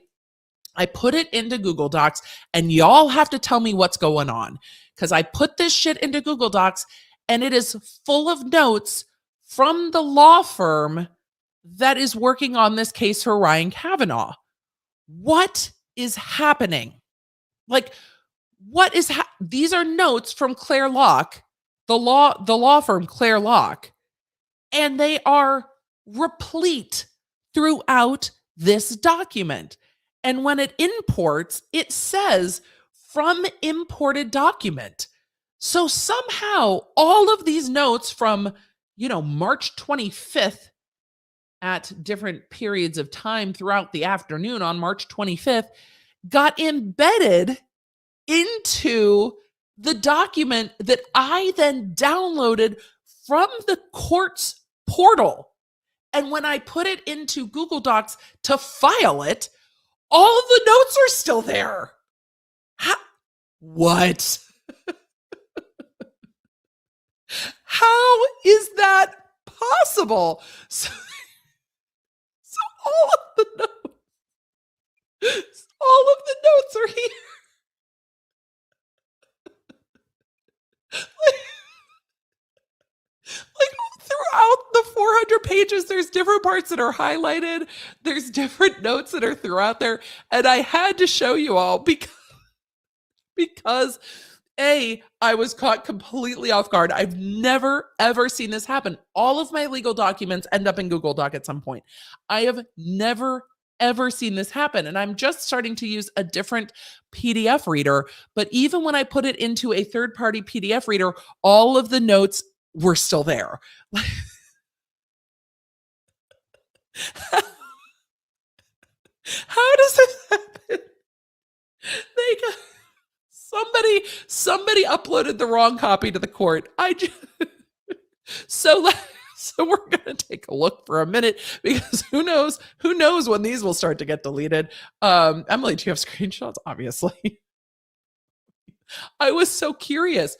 I put it into Google Docs, and y'all have to tell me what's going on, because I put this shit into Google Docs and it is full of notes from the law firm that is working on this case for Ryan Kavanaugh. What is happening? Like, what is these are notes from Claire Locke, the law firm Claire Locke, and they are replete throughout this document. And when it imports, it says from imported document. So somehow all of these notes from, March 25th at different periods of time throughout the afternoon on March 25th got embedded into the document that I then downloaded from the court's portal. And when I put it into Google Docs to file it, all of the notes are still there. What? How is that possible? So all of the notes are here. Like throughout the 400 pages, there's different parts that are highlighted. There's different notes that are throughout there. And I had to show you all because I was caught completely off guard. I've never, ever seen this happen. All of my legal documents end up in Google Doc at some point. I have never, ever seen this happen. And I'm just starting to use a different PDF reader. But even when I put it into a third-party PDF reader, all of the notes were still there. How does this happen? Somebody uploaded the wrong copy to the court. So we're going to take a look for a minute, because who knows when these will start to get deleted. Emily, do you have screenshots? Obviously. I was so curious.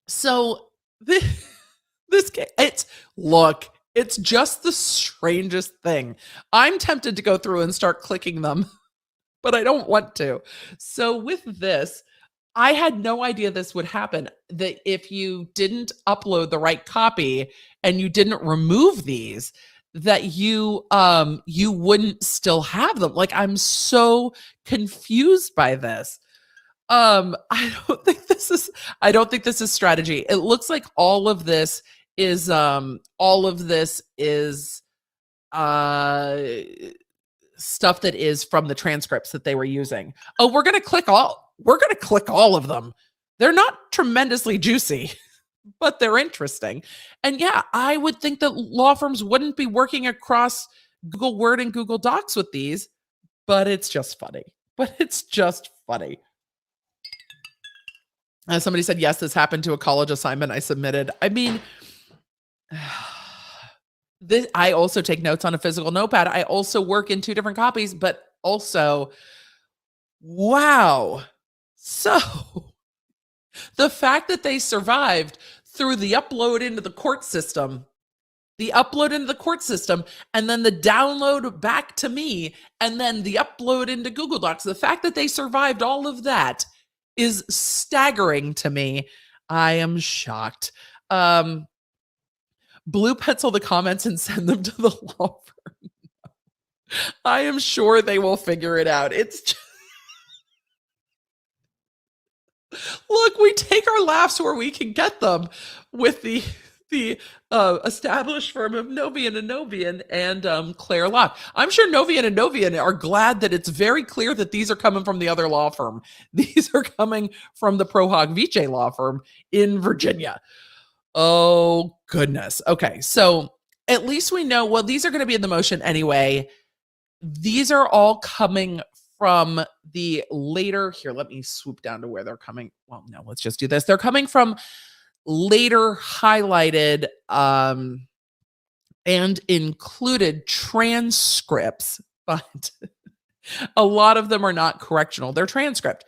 So this case, it's just the strangest thing. I'm tempted to go through and start clicking them, but I don't want to. So with this, I had no idea this would happen, that if you didn't upload the right copy and you didn't remove these, that you wouldn't still have them. Like, I'm so confused by this. I don't think this is strategy. It looks like all of this is stuff that is from the transcripts that they were using. Oh, we're going to click all of them. They're not tremendously juicy, but they're interesting. And yeah, I would think that law firms wouldn't be working across Google Word and Google Docs with these, but it's just funny. Somebody said, yes, this happened to a college assignment I submitted. I mean, I also take notes on a physical notepad. I also work in 2 different copies, but also, wow. So the fact that they survived through the upload into the court system, and then the download back to me, and then the upload into Google Docs, the fact that they survived all of that is staggering to me. I am shocked. Blue pencil the comments and send them to the law firm. I am sure they will figure it out. It's just... Look, we take our laughs where we can get them with the established firm of Novian & Novian and Claire Locke. I'm sure Novian & Novian are glad that it's very clear that these are coming from the other law firm. These are coming from the Pro Hoc Vice law firm in Virginia. Oh, goodness. Okay, so at least we know, well, these are going to be in the motion anyway. These are all coming from the later, here, let me swoop down to where they're coming. Well, no, let's just do this. They're coming from later highlighted and included transcripts, but A lot of them are not correctional. They're transcript.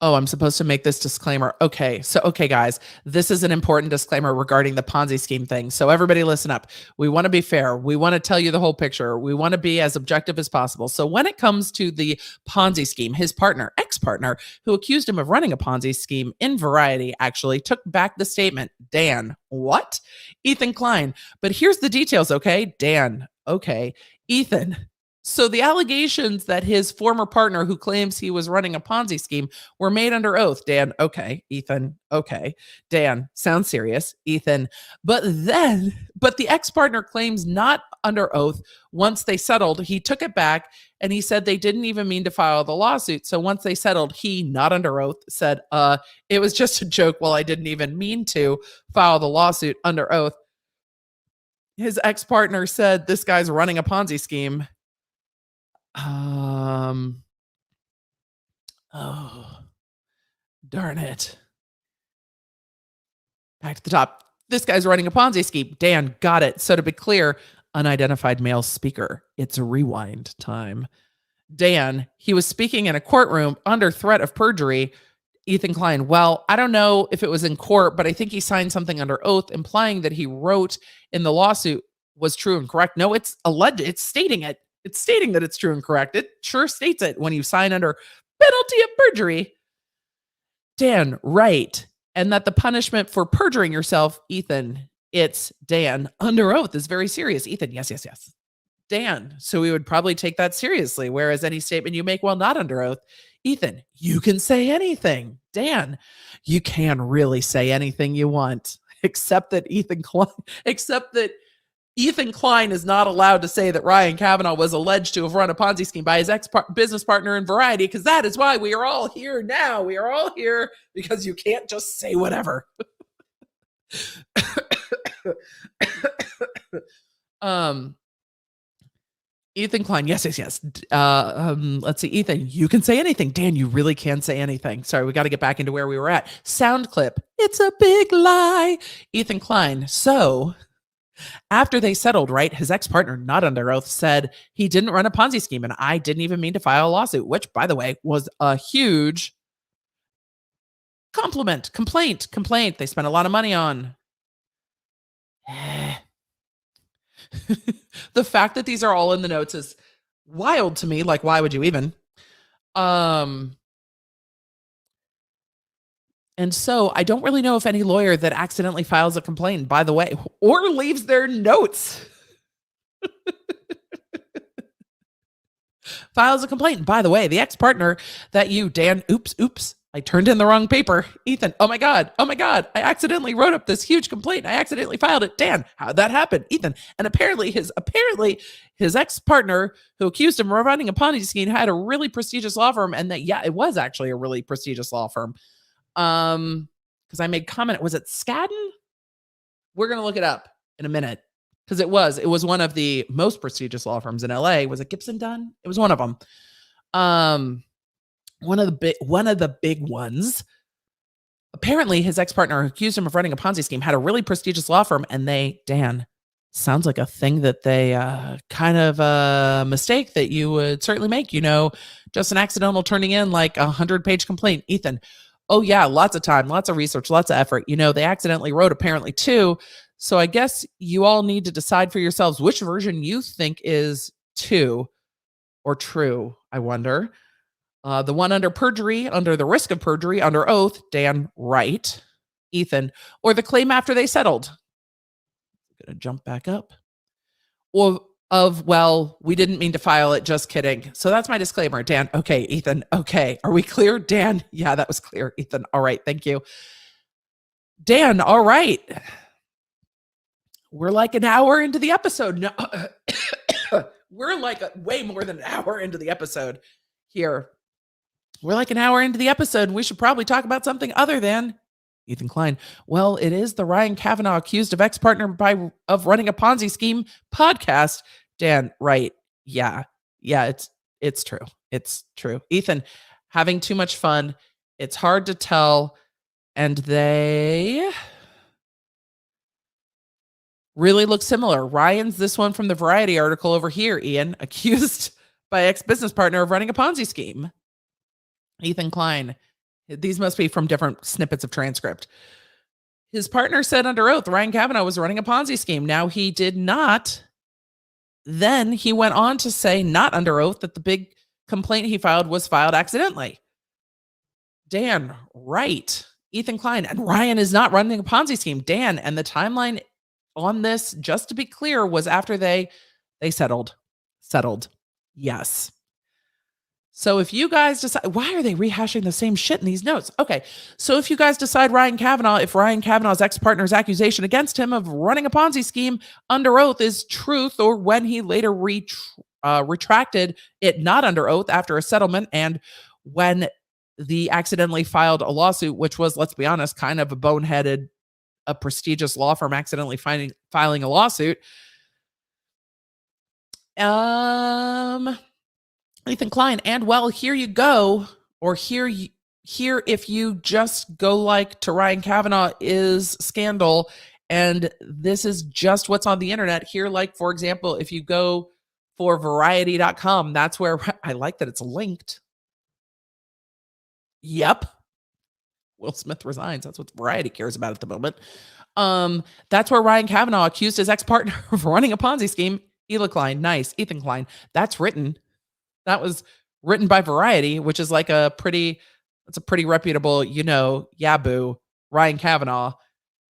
Oh, I'm supposed to make this disclaimer. Okay. So, okay, guys, this is an important disclaimer regarding the Ponzi scheme thing. So everybody listen up. We want to be fair. We want to tell you the whole picture. We want to be as objective as possible. So when it comes to the Ponzi scheme, his partner, ex-partner, who accused him of running a Ponzi scheme in Variety, actually took back the statement. Dan, what? Ethan Klein. But here's the details, okay? Dan, okay. Ethan. So the allegations that his former partner who claims he was running a Ponzi scheme were made under oath. Dan, okay. Ethan, okay. Dan, sounds serious. Ethan, but the ex-partner claims not under oath. Once they settled, he took it back and he said they didn't even mean to file the lawsuit. So once they settled, he, not under oath, said, it was just a joke. Well, I didn't even mean to file the lawsuit under oath. His ex-partner said this guy's running a Ponzi scheme. Oh, darn it. Back to the top. This guy's running a Ponzi scheme. Dan, got it. So to be clear, unidentified male speaker. It's a rewind time. Dan, he was speaking in a courtroom under threat of perjury. Ethan Klein, well, I don't know if it was in court, but I think he signed something under oath implying that he wrote in the lawsuit was true and correct. No, it's alleged. It's stating it. It's stating that it's true and correct. It sure states it when you sign under penalty of perjury. Dan, right. And that the punishment for perjuring yourself, Ethan, it's Dan, under oath is very serious. Ethan, yes. Dan, so we would probably take that seriously, whereas any statement you make while not under oath, Ethan, you can say anything. Dan, you can really say anything you want, except that Ethan Klein is not allowed to say that Ryan Kavanaugh was alleged to have run a Ponzi scheme by his ex-business partner in Variety, because that is why we are all here now. We are all here because you can't just say whatever. Ethan Klein, yes. Let's see, Ethan, you can say anything. Dan, you really can say anything. Sorry, we got to get back into where we were at. Sound clip. It's a big lie. Ethan Klein, so after they settled, right, his ex-partner, not under oath, said he didn't run a Ponzi scheme and I didn't even mean to file a lawsuit, which, by the way, was a huge complaint. They spent a lot of money on. The fact that these are all in the notes is wild to me. Like, why would you even? And so I don't really know if any lawyer that accidentally files a complaint, by the way, or leaves their notes, files a complaint. By the way, the ex-partner that you, Dan, oops, I turned in the wrong paper. Ethan, oh my God, I accidentally wrote up this huge complaint. I accidentally filed it. Dan, how'd that happen? Ethan, and apparently his ex-partner who accused him of running a Ponzi scheme had a really prestigious law firm, and that, yeah, it was actually a really prestigious law firm. Because I made comment, was it Skadden? We're gonna look it up in a minute, because it was one of the most prestigious law firms in LA. Was it Gibson Dunn? It was one of them. One of the big ones. Apparently, his ex-partner who accused him of running a Ponzi scheme had a really prestigious law firm, and Dan, sounds like a thing that they kind of a mistake that you would certainly make. Just an accidental turning in like 100-page complaint. Ethan, oh yeah, lots of time, lots of research, lots of effort. They accidentally wrote apparently too. So I guess you all need to decide for yourselves which version you think is too or true, I wonder. The one under perjury, under the risk of perjury, under oath, Dan, right. Ethan, or the claim after they settled. I'm going to jump back up. Or well, we didn't mean to file it, just kidding. So that's my disclaimer. Dan, okay. Ethan, okay. Are we clear? Dan, yeah, that was clear. Ethan, all right. Thank you. Dan, all right. We're like an hour into the episode. No, we're like way more than an hour into the episode here. We're like an hour into the episode, and we should probably talk about something other than Ethan Klein. Well, it is the Ryan Kavanaugh accused of ex-partner of running a Ponzi scheme podcast. Dan, right. Yeah, it's true. It's true. Ethan, having too much fun. It's hard to tell. And they really look similar. Ryan's this one from the Variety article over here, Ian, accused by ex-business partner of running a Ponzi scheme. Ethan Klein. These must be from different snippets of transcript. His partner said under oath Ryan Kavanaugh was running a Ponzi scheme. Now, he did not. Then he went on to say, not under oath, that the big complaint he filed was filed accidentally. Dan, right. Ethan Klein. And Ryan is not running a Ponzi scheme. Dan, and the timeline on this, just to be clear, was after they settled. Yes. So if you guys decide, why are they rehashing the same shit in these notes? Okay. So if you guys decide if Ryan Kavanaugh's ex-partner's accusation against him of running a Ponzi scheme under oath is truth, or when he later retracted it not under oath after a settlement, and when the accidentally filed a lawsuit, which was, let's be honest, kind of a prestigious law firm accidentally filing a lawsuit. Ethan Klein, and well, here you go, or here if you just go like to Ryan Kavanaugh is scandal, and this is just what's on the internet. Here, like, for example, if you go for variety.com, that's where I like that it's linked. Yep. Will Smith resigns. That's what Variety cares about at the moment. That's where Ryan Kavanaugh accused his ex-partner of running a Ponzi scheme. Ethan Klein, nice. Ethan Klein. That's written. That was written by Variety, which is like a pretty reputable, Yaboo, Ryan Kavanaugh.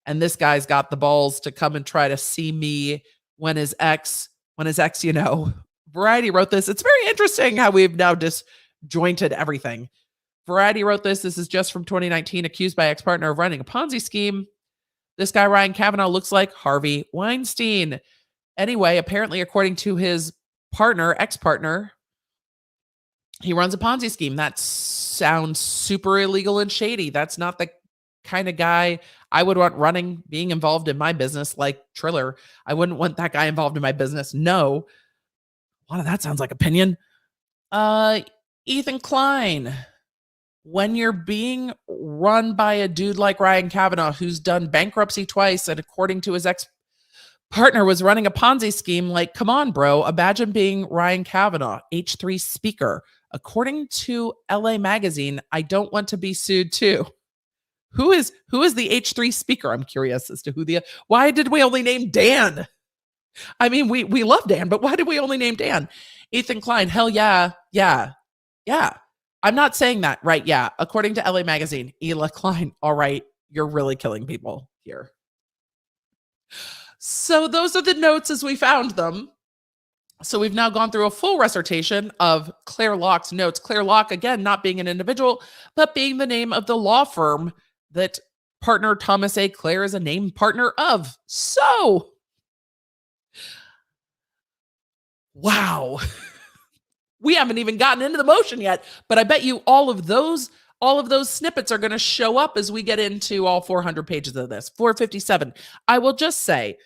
And this guy's got the balls to come and try to see me when his ex, Variety wrote this. It's very interesting how we've now disjointed everything. Variety wrote this. This is just from 2019, accused by ex-partner of running a Ponzi scheme. This guy, Ryan Kavanaugh, looks like Harvey Weinstein. Anyway, apparently, according to his ex-partner, he runs a Ponzi scheme. That sounds super illegal and shady. That's not the kind of guy I would want being involved in my business, like Triller. I wouldn't want that guy involved in my business. No. A lot of that sounds like opinion. Ethan Klein. When you're being run by a dude like Ryan Kavanaugh, who's done bankruptcy twice, and according to his ex-partner was running a Ponzi scheme, like, come on, bro. Imagine being Ryan Kavanaugh, H3 speaker. According to LA Magazine, I don't want to be sued too. Who is the H3 speaker? I'm curious as to why did we only name Dan? I mean, we love Dan, but why did we only name Dan? Ethan Klein, hell yeah. I'm not saying that, right? Yeah. According to LA Magazine, Ethan Klein, all right, you're really killing people here. So those are the notes as we found them. So we've now gone through a full recitation of Claire Locke's notes. Claire Locke, again, not being an individual, but being the name of the law firm that partner Thomas A. Claire is a named partner of. So, wow. We haven't even gotten into the motion yet, but I bet you all of those snippets are going to show up as we get into all 400 pages of this. 457. I will just say,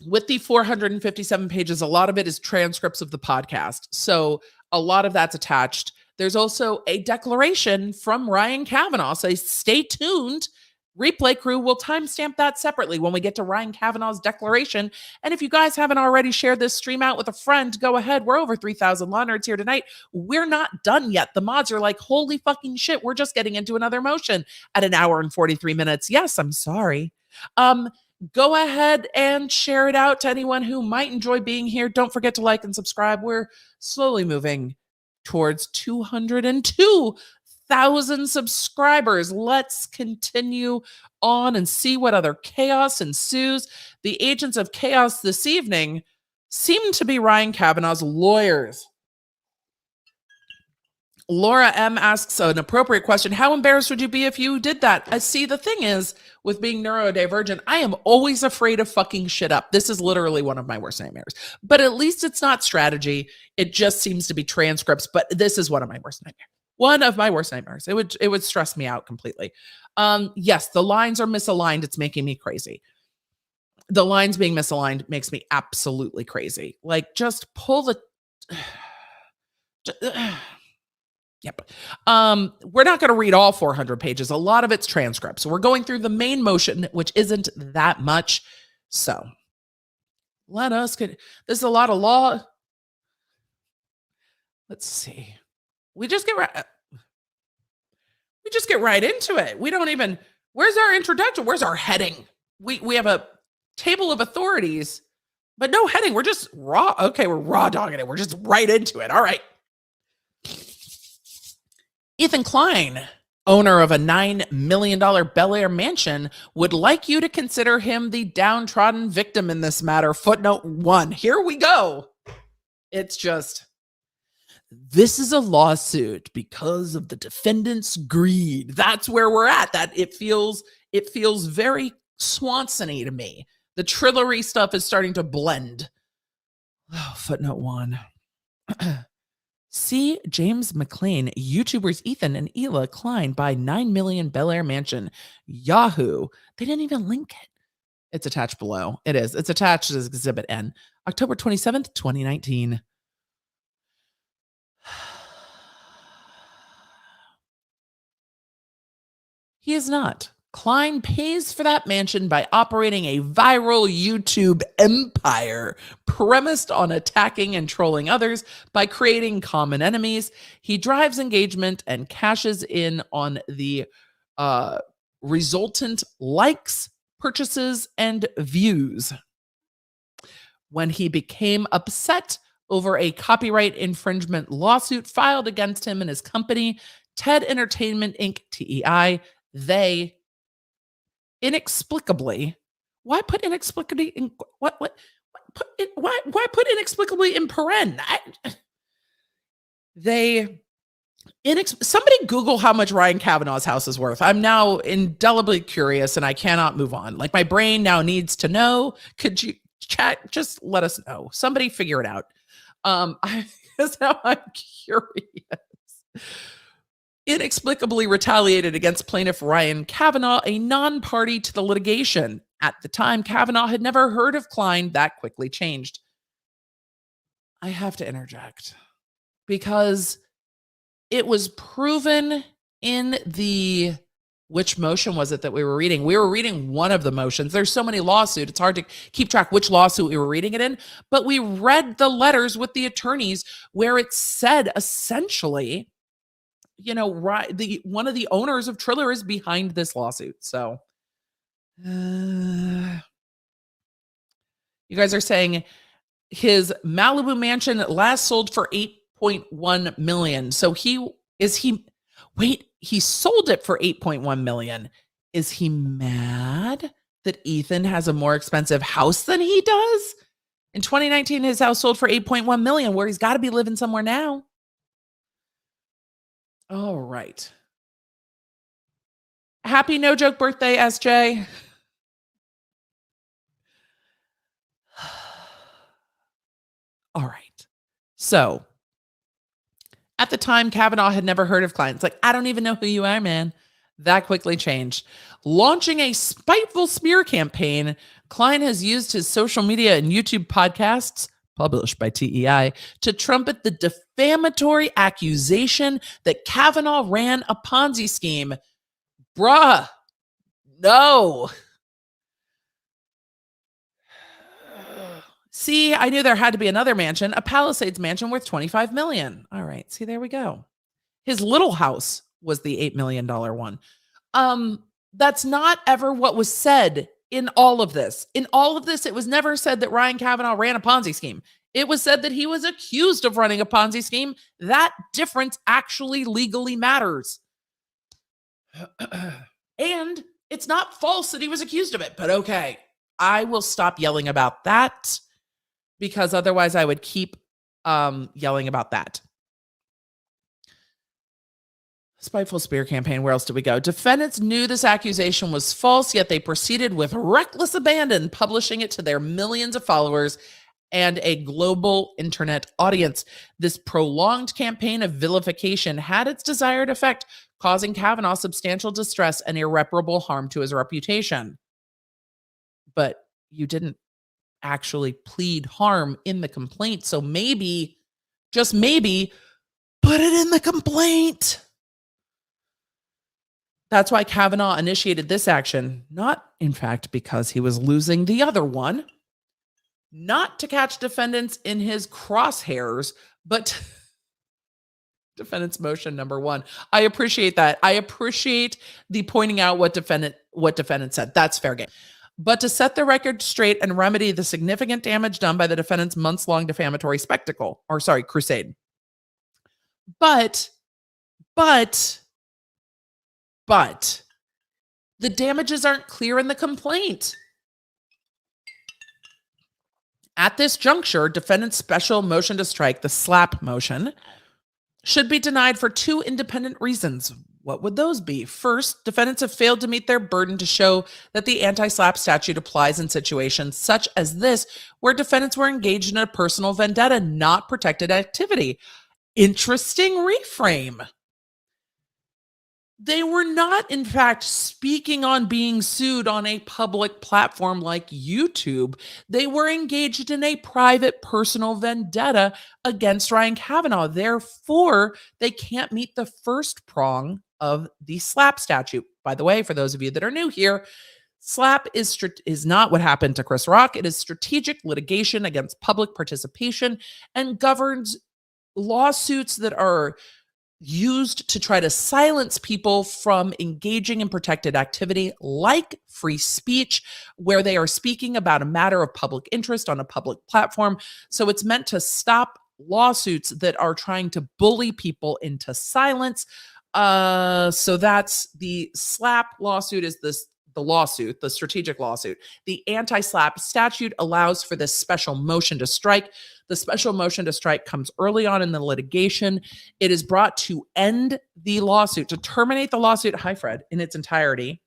with the 457 pages, a lot of it is transcripts of the podcast. So a lot of that's attached. There's also a declaration from Ryan Kavanaugh. So stay tuned. Replay crew will timestamp that separately when we get to Ryan Kavanaugh's declaration. And if you guys haven't already shared this stream out with a friend, go ahead. We're over 3,000 law nerds here tonight. We're not done yet. The mods are like, holy fucking shit, we're just getting into another motion at an hour and 43 minutes. Yes, I'm sorry. Go ahead and share it out to anyone who might enjoy being here. Don't forget to like and subscribe. We're slowly moving towards 202,000 subscribers. Let's continue on and see what other chaos ensues. The agents of chaos this evening seem to be Ryan Kavanaugh's lawyers. Laura M asks an appropriate question. How embarrassed would you be if you did that? See, the thing is, with being neurodivergent, I am always afraid of fucking shit up. This is literally one of my worst nightmares. But at least it's not strategy. It just seems to be transcripts. But this is one of my worst nightmares. One of my worst nightmares. It would stress me out completely. Yes, the lines are misaligned. It's making me crazy. The lines being misaligned makes me absolutely crazy. Like, just pull the... Yep. We're not going to read all 400 pages. A lot of it's transcripts. So we're going through the main motion, which isn't that much. So this is a lot of law. Let's see. We just get right into it. We don't even, where's our introduction? Where's our heading? We have a table of authorities, but no heading. We're just raw. Okay, we're raw dogging it. We're just right into it. All right. Ethan Klein, owner of a $9 million Bel Air mansion, would like you to consider him the downtrodden victim in this matter. Footnote 1. Here we go. It's just, this is a lawsuit because of the defendant's greed. That's where we're at. That it feels very Swanson-y to me. The Trillery stuff is starting to blend. Oh, footnote 1. See James McLean, YouTubers Ethan and Ela Klein buy 9 million Bel Air mansion. Yahoo. They didn't even link it. It's attached below. It is. It's attached as Exhibit N. October 27th, 2019. He is not. Klein pays for that mansion by operating a viral YouTube empire premised on attacking and trolling others by creating common enemies. He drives engagement and cashes in on the resultant likes, purchases, and views. When he became upset over a copyright infringement lawsuit filed against him and his company, TED Entertainment Inc., TEI, they inexplicably, why put inexplicably in why put inexplicably in paren? Somebody Google how much Ryan Kavanaugh's house is worth. I'm now indelibly curious and I cannot move on. Like my brain now needs to know. Could you chat? Just let us know. Somebody figure it out. Because now I'm curious. Inexplicably retaliated against plaintiff Ryan Kavanaugh, a non-party to the litigation. At the time, Kavanaugh had never heard of Klein. That quickly changed. I have to interject because it was proven in the, which motion was it that we were reading? We were reading one of the motions. There's so many lawsuits. It's hard to keep track which lawsuit we were reading it in, but we read the letters with the attorneys where it said essentially, you know, one of the owners of Triller is behind this lawsuit. So you guys are saying his Malibu mansion last sold for $8.1 million. So he sold it for $8.1 million. Is he mad that Ethan has a more expensive house than he does? In 2019, his house sold for $8.1 million, where he's got to be living somewhere now. All right. Happy no joke birthday, SJ. All right. So at the time, Kavanaugh had never heard of Klein. It's like, I don't even know who you are, man. That quickly changed. Launching a spiteful smear campaign, Klein has used his social media and YouTube podcasts, published by TEI, to trumpet the defamatory accusation that Kavanaugh ran a Ponzi scheme. Bruh, no. See, I knew there had to be another mansion, a Palisades mansion worth $25 million. All right, see, there we go. His little house was the $8 million one. That's not ever what was said in all of this. In all of this, it was never said that Ryan Kavanaugh ran a Ponzi scheme. It was said that he was accused of running a Ponzi scheme. That difference actually legally matters. And it's not false that he was accused of it, but okay. I will stop yelling about that because otherwise I would keep yelling about that. Spiteful spear campaign. Where else did we go? Defendants knew this accusation was false, yet they proceeded with reckless abandon, publishing it to their millions of followers and a global internet audience. This prolonged campaign of vilification had its desired effect, causing Kavanaugh substantial distress and irreparable harm to his reputation. But you didn't actually plead harm in the complaint, so maybe, just maybe, put it in the complaint. That's why Kavanaugh initiated this action, not, in fact, because he was losing the other one, not to catch defendants in his crosshairs, but Defendant's motion number 1. I appreciate that. I appreciate the pointing out what defendant said. That's fair game. But to set the record straight and remedy the significant damage done by the defendant's months-long defamatory crusade. But the damages aren't clear in the complaint. At this juncture, defendant's special motion to strike, the slap motion, should be denied for 2 independent reasons. What would those be? First, defendants have failed to meet their burden to show that the anti-slap statute applies in situations such as this, where defendants were engaged in a personal vendetta, not protected activity. Interesting reframe. They were not, in fact, speaking on being sued on a public platform like YouTube. They were engaged in a private personal vendetta against Ryan Kavanaugh. Therefore, they can't meet the first prong of the slap statute. By the way, for those of you that are new here, slap is not what happened to Chris Rock. It is strategic litigation against public participation and governs lawsuits that are used to try to silence people from engaging in protected activity like free speech, where they are speaking about a matter of public interest on a public platform. So it's meant to stop lawsuits that are trying to bully people into silence. So that's the slap lawsuit is the strategic lawsuit. The anti-slap statute allows for this special motion to strike. The special motion to strike comes early on in the litigation. It is brought to end the lawsuit, to terminate the lawsuit, hi Fred, in its entirety.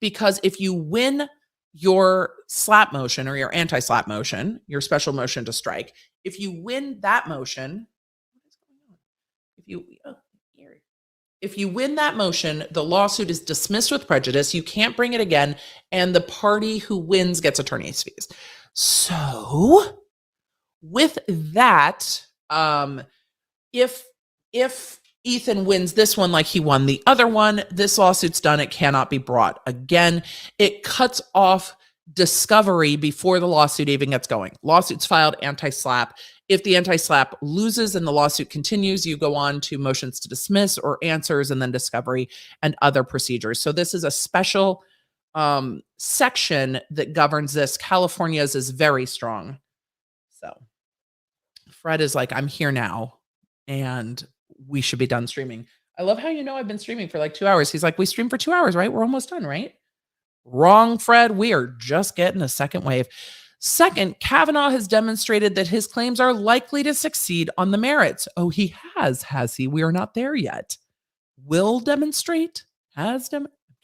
Because if you win your slap motion or your anti-slap motion, your special motion to strike, if you win that motion, if you win that motion, the lawsuit is dismissed with prejudice. You can't bring it again, and the party who wins gets attorney's fees. So, with that, if Ethan wins this one like he won the other one, this lawsuit's done. It cannot be brought again. It cuts off discovery before the lawsuit even gets going. Lawsuits filed, anti-slap. If the anti-slap loses and the lawsuit continues, you go on to motions to dismiss or answers and then discovery and other procedures. So this is a special section that governs this. California's is very strong. So Fred is like, I'm here now and we should be done streaming. I love how I've been streaming for like 2 hours. He's like, we streamed for 2 hours, right? We're almost done, right? Wrong, Fred. We are just getting a second wave. Second, Kavanaugh has demonstrated that his claims are likely to succeed on the merits. Oh, he has he? We are not there yet. Will demonstrate?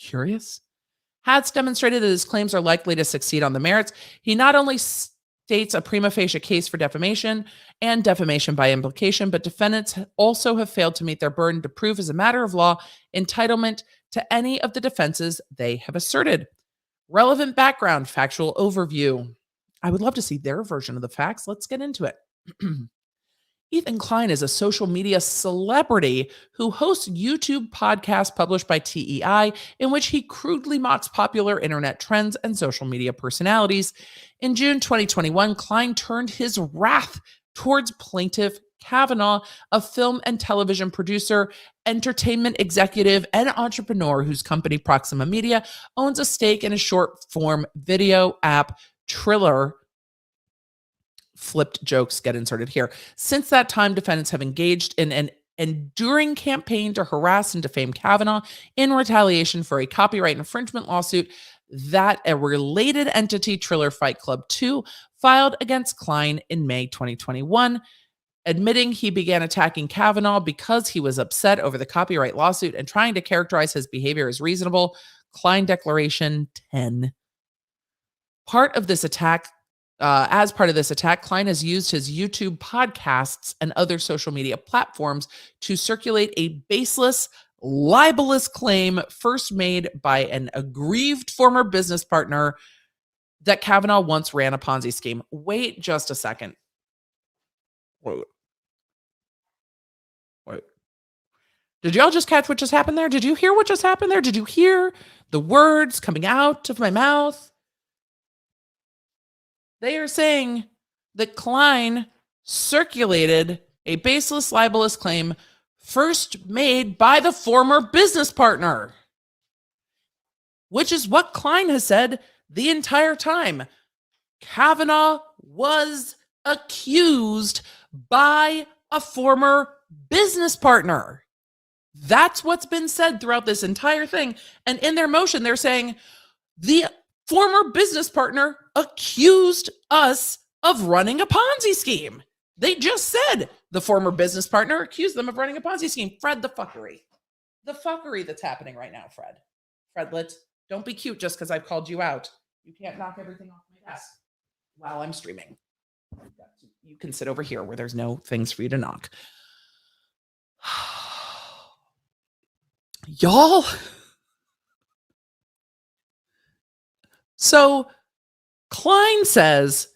Curious. Has demonstrated that his claims are likely to succeed on the merits. He not only states a prima facie case for defamation and defamation by implication, but defendants also have failed to meet their burden to prove as a matter of law entitlement to any of the defenses they have asserted. Relevant background, factual overview. I would love to see their version of the facts. Let's get into it. Ethan Klein is a social media celebrity who hosts YouTube podcasts published by TEI, in which he crudely mocks popular internet trends and social media personalities. In June 2021, Klein turned his wrath towards plaintiff Kavanaugh, a film and television producer, entertainment executive, and entrepreneur whose company Proxima Media owns a stake in a short-form video app, Triller. Flipped jokes get inserted here. Since that time, defendants have engaged in an enduring campaign to harass and defame Kavanaugh in retaliation for a copyright infringement lawsuit that a related entity, Triller Fight Club 2, filed against Klein in May 2021. Admitting he began attacking Kavanaugh because he was upset over the copyright lawsuit and trying to characterize his behavior as reasonable. Klein Declaration 10. As part of this attack, Klein has used his YouTube podcasts and other social media platforms to circulate a baseless, libelous claim first made by an aggrieved former business partner that Kavanaugh once ran a Ponzi scheme. Wait just a second. Wait. Did y'all just catch what just happened there? Did you hear what just happened there? Did you hear the words coming out of my mouth? They are saying that Klein circulated a baseless, libelous claim first made by the former business partner, which is what Klein has said the entire time. Kavanaugh was accused by a former business partner. That's what's been said throughout this entire thing. And in their motion, they're saying the former business partner accused us of running a Ponzi scheme. They just said the former business partner accused them of running a Ponzi scheme. Fred, the fuckery. The fuckery that's happening right now, Fred. Fredlet, don't be cute just because I've called you out. You can't knock everything off my desk while I'm streaming. You can sit over here where there's no things for you to knock. Y'all. So Klein says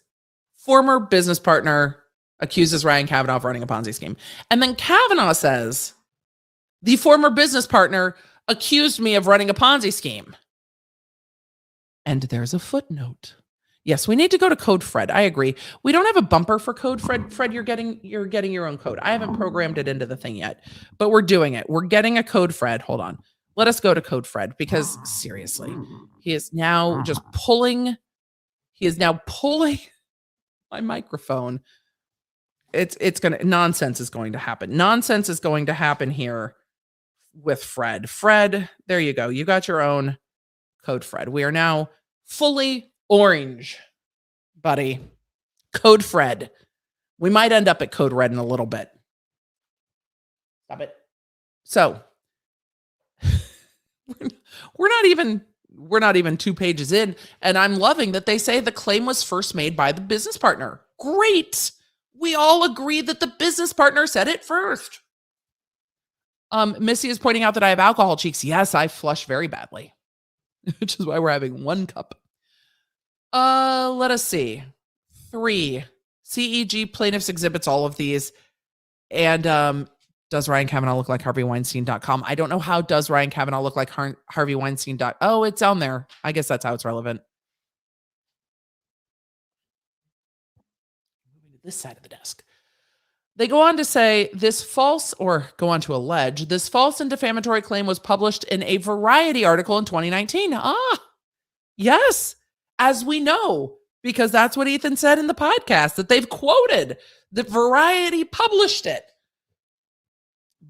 former business partner accuses Ryan Kavanaugh of running a Ponzi scheme. And then Kavanaugh says the former business partner accused me of running a Ponzi scheme. And there's a footnote. Yes, we need to go to Code Fred. I agree. We don't have a bumper for Code Fred. Fred, you're getting your own code. I haven't programmed it into the thing yet, but we're doing it. We're getting a Code Fred. Hold on. Let us go to Code Fred because seriously, he is now pulling my microphone. Nonsense is going to happen. Nonsense is going to happen here with Fred. Fred, there you go. You got your own Code Fred. We are now fully orange, buddy. Code Fred. We might end up at Code Red in a little bit. Stop it. So we're not even 2 pages in, and I'm loving that they say the claim was first made by the business partner. Great. We all agree that the business partner said it first. Missy is pointing out that I have alcohol cheeks. Yes, I flush very badly, which is why we're having 1 cup. Let us see. 3. CEG plaintiffs exhibits all of these. And does Ryan Kavanaugh look like HarveyWeinstein.com? I don't know how does Ryan Kavanaugh look like Harvey Weinstein. Oh, it's on there. I guess that's how it's relevant. Moving to this side of the desk. They go on to say go on to allege this false and defamatory claim was published in a Variety article in 2019. Yes. As we know, because that's what Ethan said in the podcast that they've quoted, that Variety published it.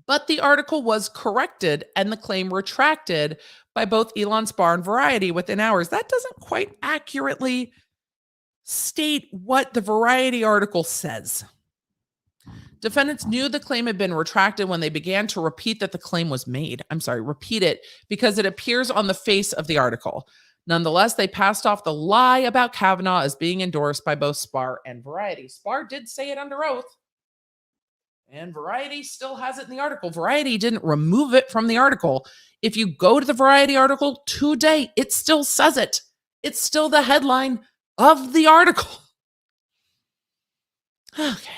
But the article was corrected and the claim retracted by both Elon Spar and Variety within hours. That doesn't quite accurately state what the Variety article says. Defendants knew the claim had been retracted when they began to repeat that the claim was made. Repeat it because it appears on the face of the article. Nonetheless, they passed off the lie about Kavanaugh as being endorsed by both Spar and Variety. Spar did say it under oath, and Variety still has it in the article. Variety didn't remove it from the article. If you go to the Variety article today, it still says it. It's still the headline of the article. Okay.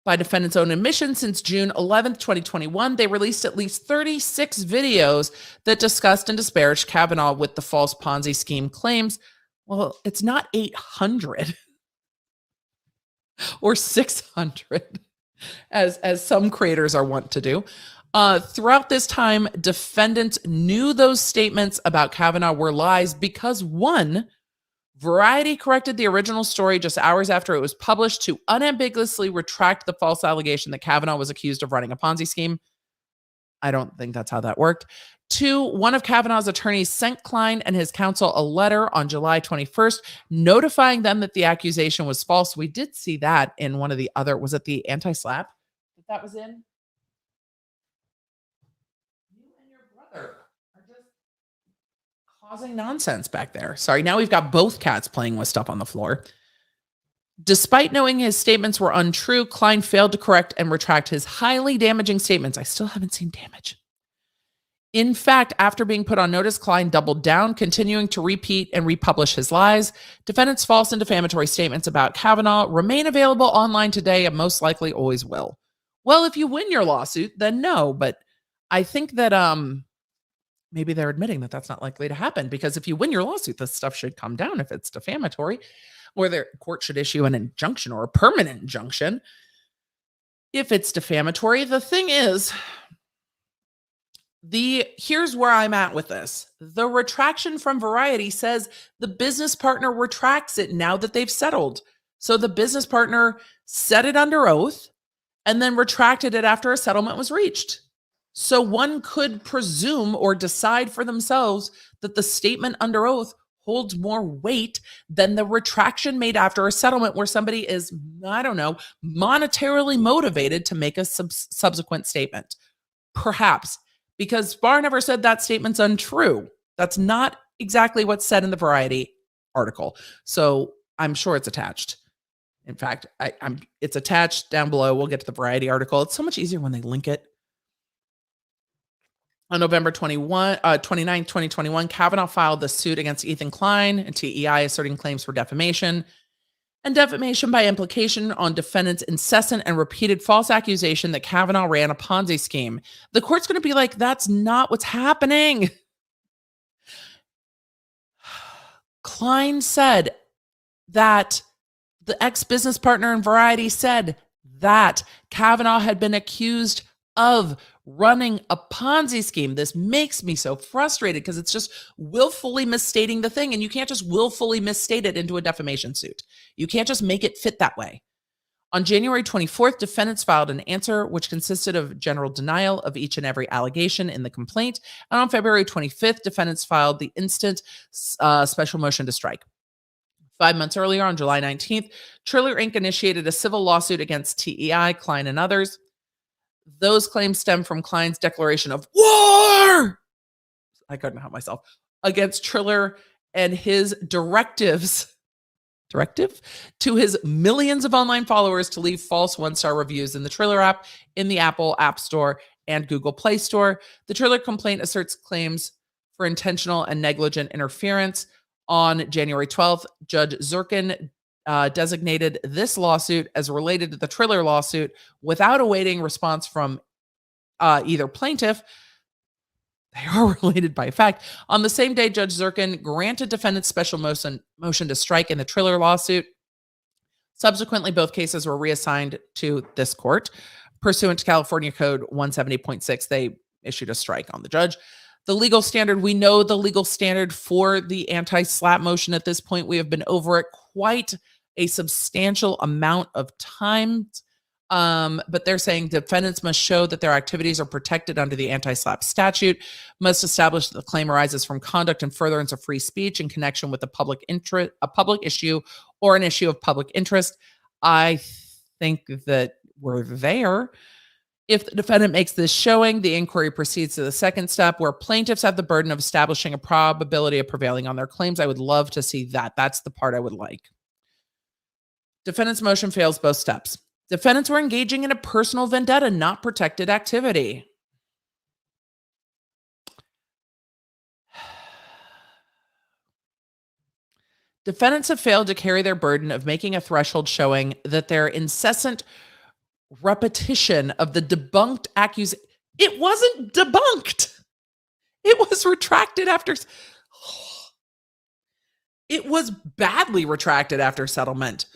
By defendants' own admission, since June 11th, 2021, they released at least 36 videos that discussed and disparaged Kavanaugh with the false Ponzi scheme claims. Well, it's not 800 or 600, as some creators are wont to do. Throughout this time, defendants knew those statements about Kavanaugh were lies because, 1, Variety corrected the original story just hours after it was published to unambiguously retract the false allegation that Kavanaugh was accused of running a Ponzi scheme. I don't think that's how that worked. 2, one of Kavanaugh's attorneys sent Klein and his counsel a letter on July 21st, notifying them that the accusation was false. We did see that in one of the other, was it the anti-slap that was in? You and your brother are just causing nonsense back there. Sorry, now we've got both cats playing with stuff on the floor. Despite knowing his statements were untrue, Klein failed to correct and retract his highly damaging statements. I still haven't seen damage. In fact, after being put on notice, Klein doubled down, continuing to repeat and republish his lies. Defendants' false and defamatory statements about Kavanaugh remain available online today and most likely always will. Well, if you win your lawsuit, then no, but I think that maybe they're admitting that that's not likely to happen, because if you win your lawsuit, this stuff should come down if it's defamatory, or the court should issue an injunction or a permanent injunction. if it's defamatory. The thing is, here's where I'm at with this. The retraction from Variety says the business partner retracts it now that they've settled. So the business partner said it under oath and then retracted it after a settlement was reached. So one could presume or decide for themselves that the statement under oath holds more weight than the retraction made after a settlement where somebody is, I don't know, monetarily motivated to make a subsequent statement. Perhaps, because Barr never said that statement's untrue. That's not exactly what's said in the Variety article. So I'm sure it's attached. In fact, it's attached down below. We'll get to the Variety article. It's so much easier when they link it. On November 29, 2021, Kavanaugh filed the suit against Ethan Klein and TEI, asserting claims for defamation and defamation by implication on defendants' incessant and repeated false accusation that Kavanaugh ran a Ponzi scheme. The court's going to be like, that's not what's happening. Klein said that the ex-business partner in Variety said that Kavanaugh had been accused of running a Ponzi scheme. This makes me so frustrated because it's just willfully misstating the thing, and you can't just willfully misstate it into a defamation suit. You can't just make it fit that way. On January 24th, defendants filed an answer which consisted of general denial of each and every allegation in the complaint. And on February 25th, defendants filed the instant special motion to strike. 5 months earlier, on July 19th, Triller Inc. initiated a civil lawsuit against TEI, Klein, and others. Those claims stem from Klein's declaration of war, I couldn't help myself, against Triller and his directive to his millions of online followers to leave false one-star reviews in the Triller app, in the Apple App Store, and Google Play Store. The Triller complaint asserts claims for intentional and negligent interference. On January 12th, Judge Zirkin designated this lawsuit as related to the Triller lawsuit without awaiting response from either plaintiff. They are related by fact. On the same day, Judge Zirkin granted defendants special motion to strike in the Triller lawsuit. Subsequently, both cases were reassigned to this court. Pursuant to California Code 170.6, they issued a strike on the judge. The legal standard, we know the legal standard for the anti-SLAPP motion at this point. We have been over it quite a substantial amount of times. But they're saying defendants must show that their activities are protected under the anti-SLAPP statute, must establish that the claim arises from conduct and furtherance of free speech in connection with a public issue or an issue of public interest. I think that we're there. If the defendant makes this showing, the inquiry proceeds to the second step, where plaintiffs have the burden of establishing a probability of prevailing on their claims. I would love to see that. That's the part I would like. Defendant's motion fails both steps. Defendants were engaging in a personal vendetta, not protected activity. Defendants have failed to carry their burden of making a threshold showing that their incessant repetition of the debunked accusation. It wasn't debunked. It was retracted after. It was badly retracted after settlement.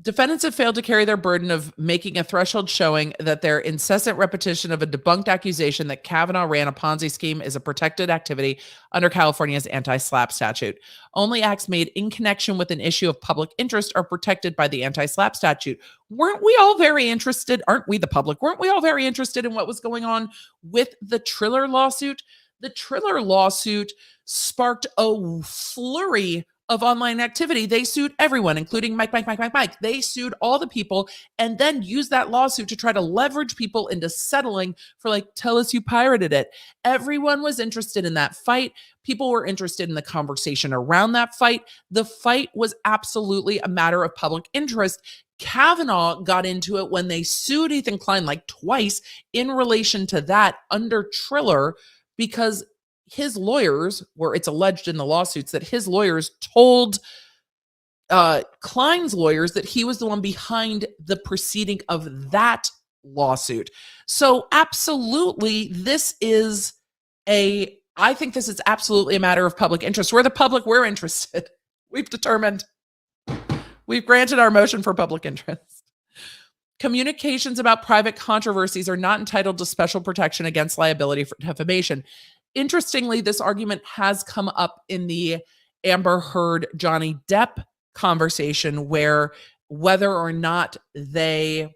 Defendants have failed to carry their burden of making a threshold showing that their incessant repetition of a debunked accusation that Kavanaugh ran a Ponzi scheme is a protected activity under California's anti-SLAPP statute. Only acts made in connection with an issue of public interest are protected by the anti-SLAPP statute. Weren't we all very interested? Aren't we the public? Weren't we all very interested in what was going on with the Triller lawsuit? The Triller lawsuit sparked a flurry of online activity. They sued everyone, including Mike. They sued all the people and then used that lawsuit to try to leverage people into settling for, like, tell us you pirated it. Everyone was interested in that fight. People were interested in the conversation around that fight. The fight was absolutely a matter of public interest. Kavanaugh got into it when they sued Ethan Klein like twice in relation to that under Triller, because his lawyers, where it's alleged in the lawsuits that his lawyers told Klein's lawyers that he was the one behind the proceeding of that lawsuit. So absolutely, I think this is absolutely a matter of public interest. We're the public, we're interested. We've granted our motion for public interest. Communications about private controversies are not entitled to special protection against liability for defamation. Interestingly, this argument has come up in the Amber Heard Johnny Depp conversation, where whether or not there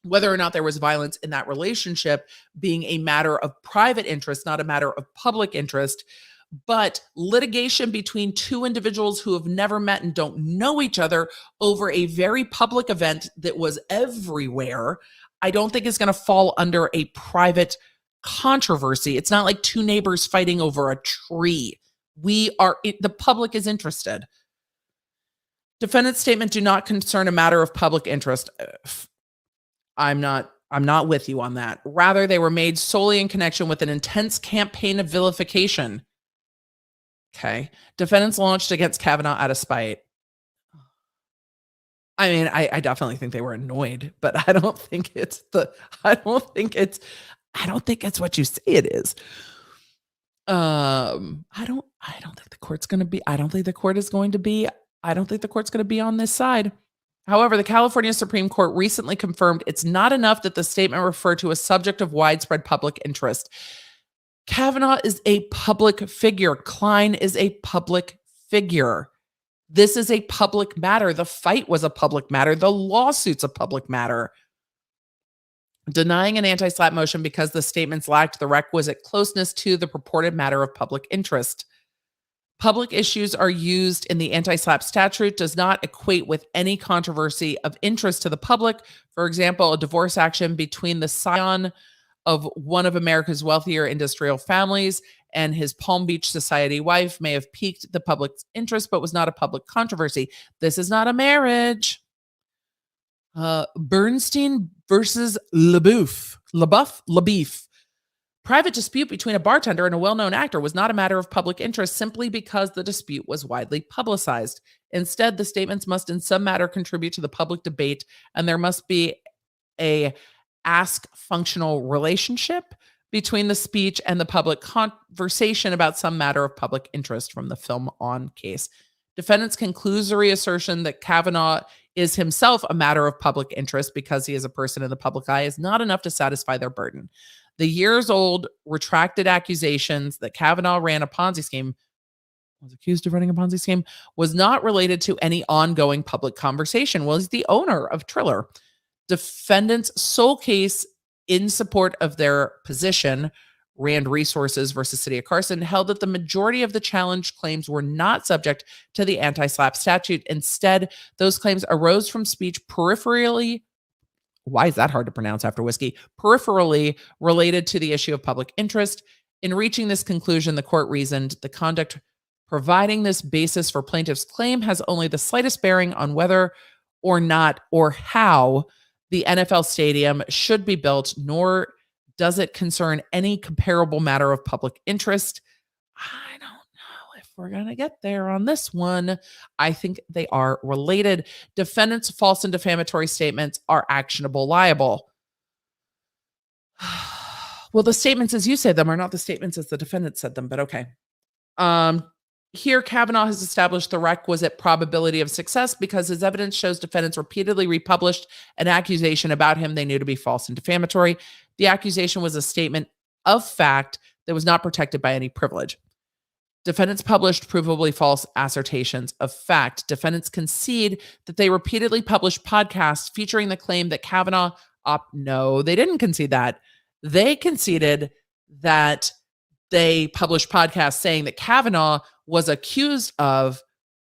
was violence in that relationship being a matter of private interest, not a matter of public interest. But litigation between two individuals who have never met and don't know each other over a very public event that was everywhere, I don't think is going to fall under a private controversy. It's not like two neighbors fighting over a tree. The public is interested. Defendant's statement do not concern a matter of public interest. I'm not with you on that. Rather, they were made solely in connection with an intense campaign of vilification. Okay. Defendants launched against Kavanaugh out of spite. I mean, I definitely think they were annoyed, but I don't think it's what you say it is. I don't think the court's going to be on this side. However, the California Supreme Court recently confirmed it's not enough that the statement referred to a subject of widespread public interest. Kavanaugh is a public figure. Klein is a public figure. This is a public matter. The fight was a public matter. The lawsuit's a public matter. Denying an anti-SLAPP motion because the statements lacked the requisite closeness to the purported matter of public interest. Public issues are used in the anti-SLAPP statute does not equate with any controversy of interest to the public. For example, a divorce action between the scion of one of America's wealthier industrial families and his Palm Beach society wife may have piqued the public's interest, but was not a public controversy. This is not a marriage. Bernstein versus LaBeouf. Private dispute between a bartender and a well-known actor was not a matter of public interest simply because the dispute was widely publicized. Instead, the statements must in some matter contribute to the public debate, and there must be a functional relationship between the speech and the public conversation about some matter of public interest from the Film On case. Defendant's conclusory assertion that Kavanaugh is himself a matter of public interest because he is a person in the public eye is not enough to satisfy their burden. The years-old retracted accusations that Kavanaugh was accused of running a Ponzi scheme, was not related to any ongoing public conversation. Well, he's the owner of Triller. Defendant's sole case in support of their position, Rand Resources versus City of Carson, held that the majority of the challenged claims were not subject to the anti-SLAPP statute. Instead, those claims arose from speech peripherally, why is that hard to pronounce after whiskey? Peripherally related to the issue of public interest. In reaching this conclusion, the court reasoned the conduct providing this basis for plaintiff's claim has only the slightest bearing on whether or not or how the NFL stadium should be built, nor does it concern any comparable matter of public interest. I don't know if we're going to get there on this one. I think they are related. Defendants' false and defamatory statements are actionable liable. Well, the statements as you say them are not the statements as the defendant said them, but okay. Here, Kavanaugh has established the requisite probability of success because his evidence shows defendants repeatedly republished an accusation about him they knew to be false and defamatory. The accusation was a statement of fact that was not protected by any privilege. Defendants published provably false assertions of fact. Defendants concede that they repeatedly published podcasts featuring the claim that Kavanaugh no, they didn't concede that. They conceded that they published podcasts saying that Kavanaugh was accused of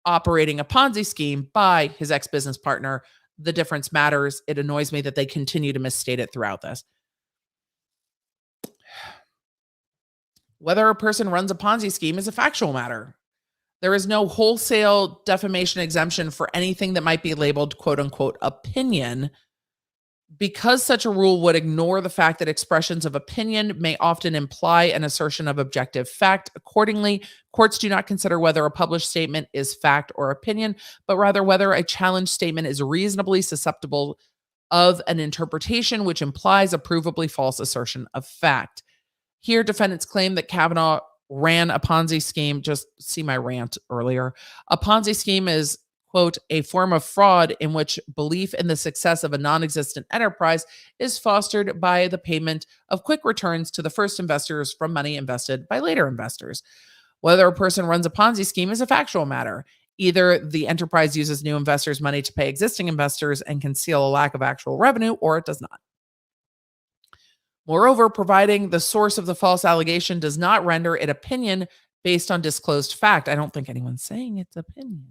operating a Ponzi scheme by his ex-business partner. The difference matters. It annoys me that they continue to misstate it throughout this. Whether a person runs a Ponzi scheme is a factual matter. There is no wholesale defamation exemption for anything that might be labeled quote unquote opinion, because such a rule would ignore the fact that expressions of opinion may often imply an assertion of objective fact. Accordingly, courts do not consider whether a published statement is fact or opinion, but rather whether a challenged statement is reasonably susceptible of an interpretation which implies a provably false assertion of fact. Here, defendants claim that Kavanaugh ran a Ponzi scheme. Just see my rant earlier. A Ponzi scheme is, quote, a form of fraud in which belief in the success of a non-existent enterprise is fostered by the payment of quick returns to the first investors from money invested by later investors. Whether a person runs a Ponzi scheme is a factual matter. Either the enterprise uses new investors' money to pay existing investors and conceal a lack of actual revenue, or it does not. Moreover, providing the source of the false allegation does not render it opinion based on disclosed fact. I don't think anyone's saying it's opinion.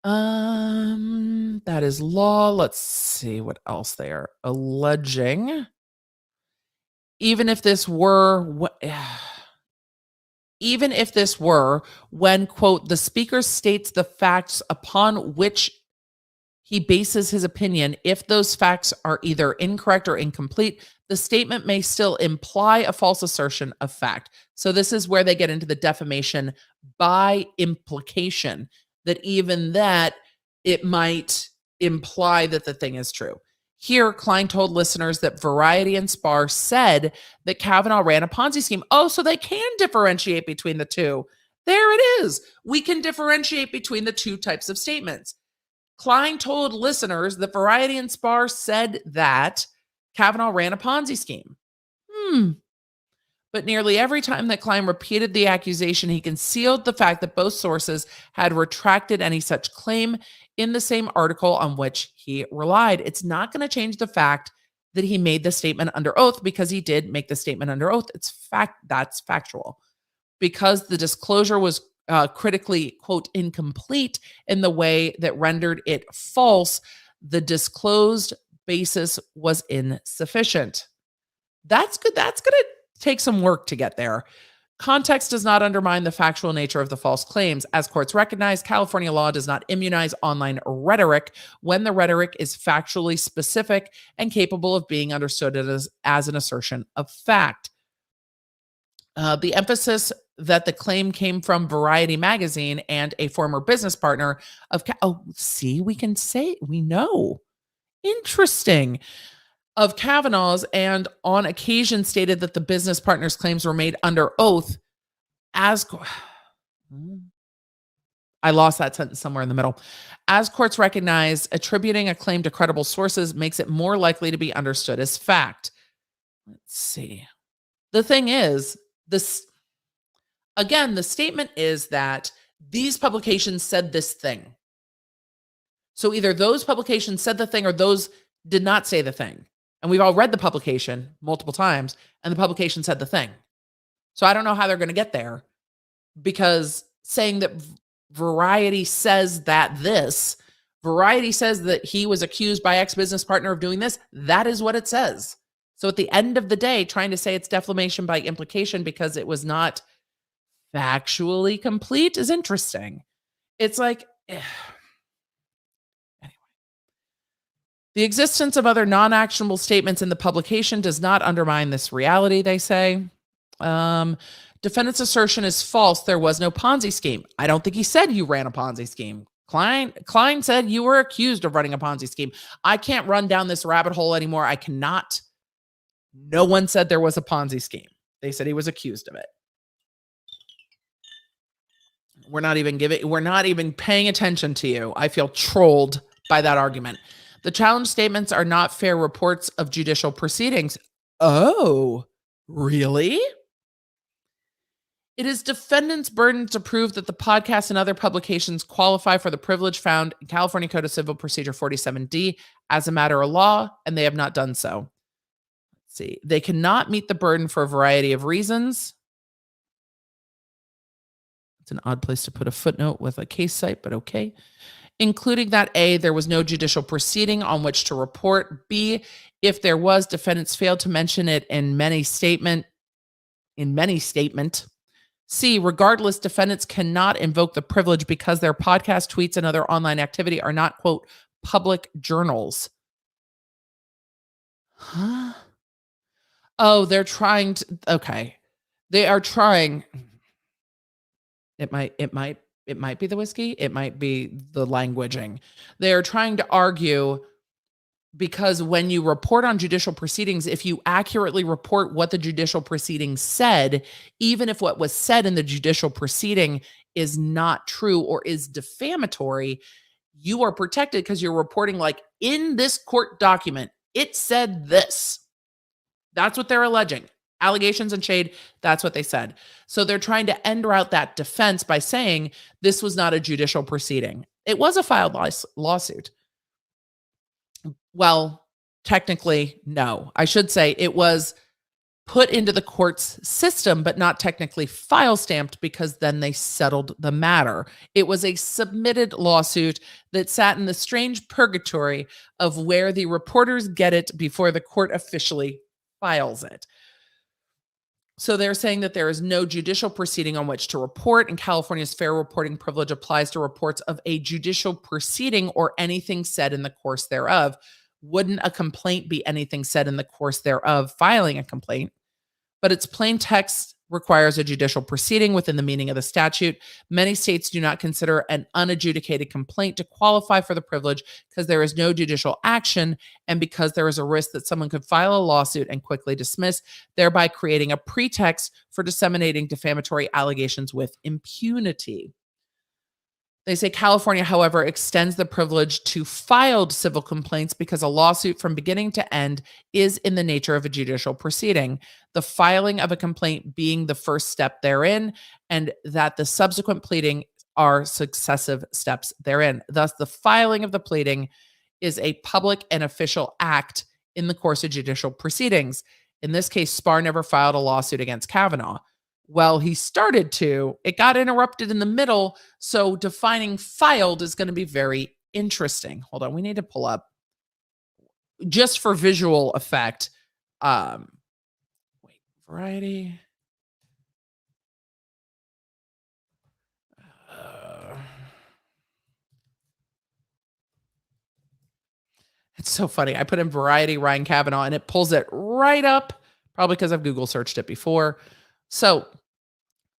That is law. Let's see what else they are alleging. Even if this were when, quote, the speaker states the facts upon which he bases his opinion, if those facts are either incorrect or incomplete, the statement may still imply a false assertion of fact. So this is where they get into the defamation by implication, that even that it might imply that the thing is true. Here, Klein told listeners that Variety and Spar said that Kavanaugh ran a Ponzi scheme. Oh, so they can differentiate between the two. There it is. We can differentiate between the two types of statements. Klein told listeners that Variety and Spar said that Kavanaugh ran a Ponzi scheme. But nearly every time that Klein repeated the accusation, he concealed the fact that both sources had retracted any such claim in the same article on which he relied. It's not going to change the fact that he made the statement under oath, because he did make the statement under oath. That's factual. Because the disclosure was critically, quote, incomplete in the way that rendered it false, the disclosed basis was insufficient. That's good. That's going to take some work to get there. Context does not undermine the factual nature of the false claims. As courts recognize, California law does not immunize online rhetoric when the rhetoric is factually specific and capable of being understood as an assertion of fact. The emphasis that the claim came from Variety magazine and a former business partner of we can say we know. Interesting. Of Kavanaugh's, and on occasion stated that the business partner's claims were made under oath. I lost that sentence somewhere in the middle. As courts recognize, attributing a claim to credible sources makes it more likely to be understood as fact. Let's see. The thing is, the statement is that these publications said this thing. So either those publications said the thing or those did not say the thing. And we've all read the publication multiple times, and the publication said the thing. So I don't know how they're going to get there, because saying that Variety says that Variety says that he was accused by ex-business partner of doing this, that is what it says. So at the end of the day, trying to say it's defamation by implication because it was not factually complete is interesting. It's like, the existence of other non-actionable statements in the publication does not undermine this reality, they say. Defendant's assertion is false. There was no Ponzi scheme. I don't think he said you ran a Ponzi scheme. Klein said you were accused of running a Ponzi scheme. I can't run down this rabbit hole anymore. I cannot. No one said there was a Ponzi scheme. They said he was accused of it. We're not even paying attention to you. I feel trolled by that argument. The challenge statements are not fair reports of judicial proceedings. Oh, really? It is defendant's burden to prove that the podcast and other publications qualify for the privilege found in California Code of Civil Procedure 47D as a matter of law, and they have not done so. Let's see. They cannot meet the burden for a variety of reasons. It's an odd place to put a footnote with a case site, but okay. Including that A, there was no judicial proceeding on which to report. B, if there was, defendants failed to mention it in many statement. C, regardless, defendants cannot invoke the privilege because their podcast, tweets, and other online activity are not, quote, public journals. Huh? Oh, they're trying to, okay. They are trying. It might be the whiskey. It might be the languaging. They're trying to argue, because when you report on judicial proceedings, if you accurately report what the judicial proceeding said, even if what was said in the judicial proceeding is not true or is defamatory, you are protected because you're reporting, like, in this court document, it said this. That's what they're alleging. Allegations and shade, that's what they said. So they're trying to end out that defense by saying this was not a judicial proceeding. It was a filed lawsuit. Well, technically, no. I should say it was put into the court's system, but not technically file stamped, because then they settled the matter. It was a submitted lawsuit that sat in the strange purgatory of where the reporters get it before the court officially files it. So they're saying that there is no judicial proceeding on which to report, and California's fair reporting privilege applies to reports of a judicial proceeding or anything said in the course thereof. Wouldn't a complaint be anything said in the course thereof, filing a complaint? But its plain text requires a judicial proceeding within the meaning of the statute. Many states do not consider an unadjudicated complaint to qualify for the privilege because there is no judicial action and because there is a risk that someone could file a lawsuit and quickly dismiss, thereby creating a pretext for disseminating defamatory allegations with impunity. They say California, however, extends the privilege to filed civil complaints because a lawsuit from beginning to end is in the nature of a judicial proceeding, the filing of a complaint being the first step therein, and that the subsequent pleading are successive steps therein. Thus, the filing of the pleading is a public and official act in the course of judicial proceedings. In this case, Spahr never filed a lawsuit against Kavanaugh. Well, he started to. It got interrupted in the middle, so defining filed is going to be very interesting. Hold on, we need to pull up, just for visual effect. Variety. It's so funny. I put in Variety Ryan Kavanaugh, and it pulls it right up, probably because I've Google searched it before. So,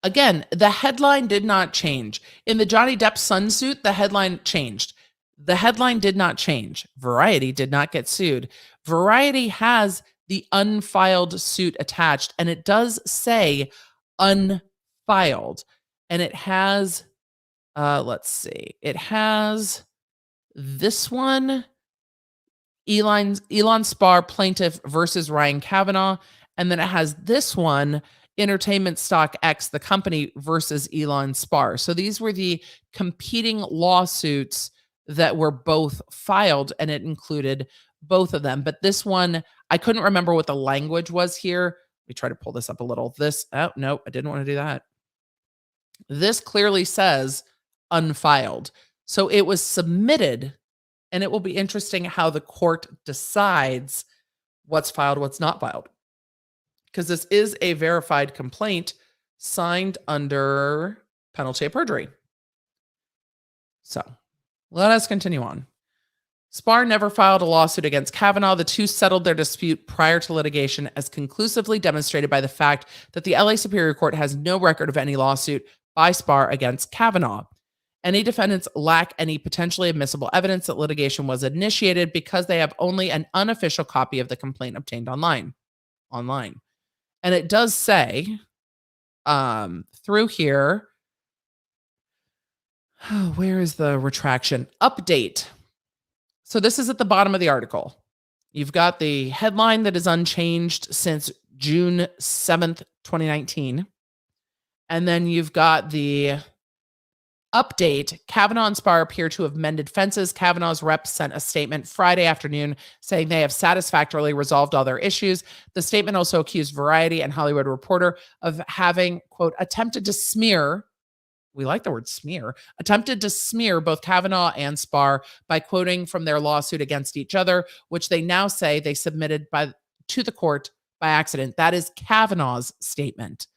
again, the headline did not change. In the Johnny Depp Sun suit, the headline changed. The headline did not change. Variety did not get sued. Variety has the unfiled suit attached, and it does say unfiled. And it has, let's see, it has this one, Elon Spahr plaintiff versus Ryan Kavanaugh. And then it has this one, Entertainment Stock X, the company versus Elon Spahr. So these were the competing lawsuits that were both filed, and it included both of them. But this one, I couldn't remember what the language was here. Let me try to pull this up a little. Oh, no, I didn't want to do that. This clearly says unfiled. So it was submitted, and it will be interesting how the court decides what's filed, what's not filed, because this is a verified complaint signed under penalty of perjury. So let us continue on. Spahr never filed a lawsuit against Kavanaugh. The two settled their dispute prior to litigation, as conclusively demonstrated by the fact that the LA Superior Court has no record of any lawsuit by Spahr against Kavanaugh. Any defendants lack any potentially admissible evidence that litigation was initiated because they have only an unofficial copy of the complaint obtained online. And it does say through here, where is the retraction? Update. So this is at the bottom of the article. You've got the headline that is unchanged since June 7th, 2019. And then you've got the update. Kavanaugh and Spahr appear to have mended fences. Kavanaugh's rep sent a statement Friday afternoon saying they have satisfactorily resolved all their issues. The statement also accused Variety and Hollywood Reporter of having, quote, attempted to smear, we like the word smear, attempted to smear both Kavanaugh and Spahr by quoting from their lawsuit against each other, which they now say they submitted to the court by accident. That is Kavanaugh's statement.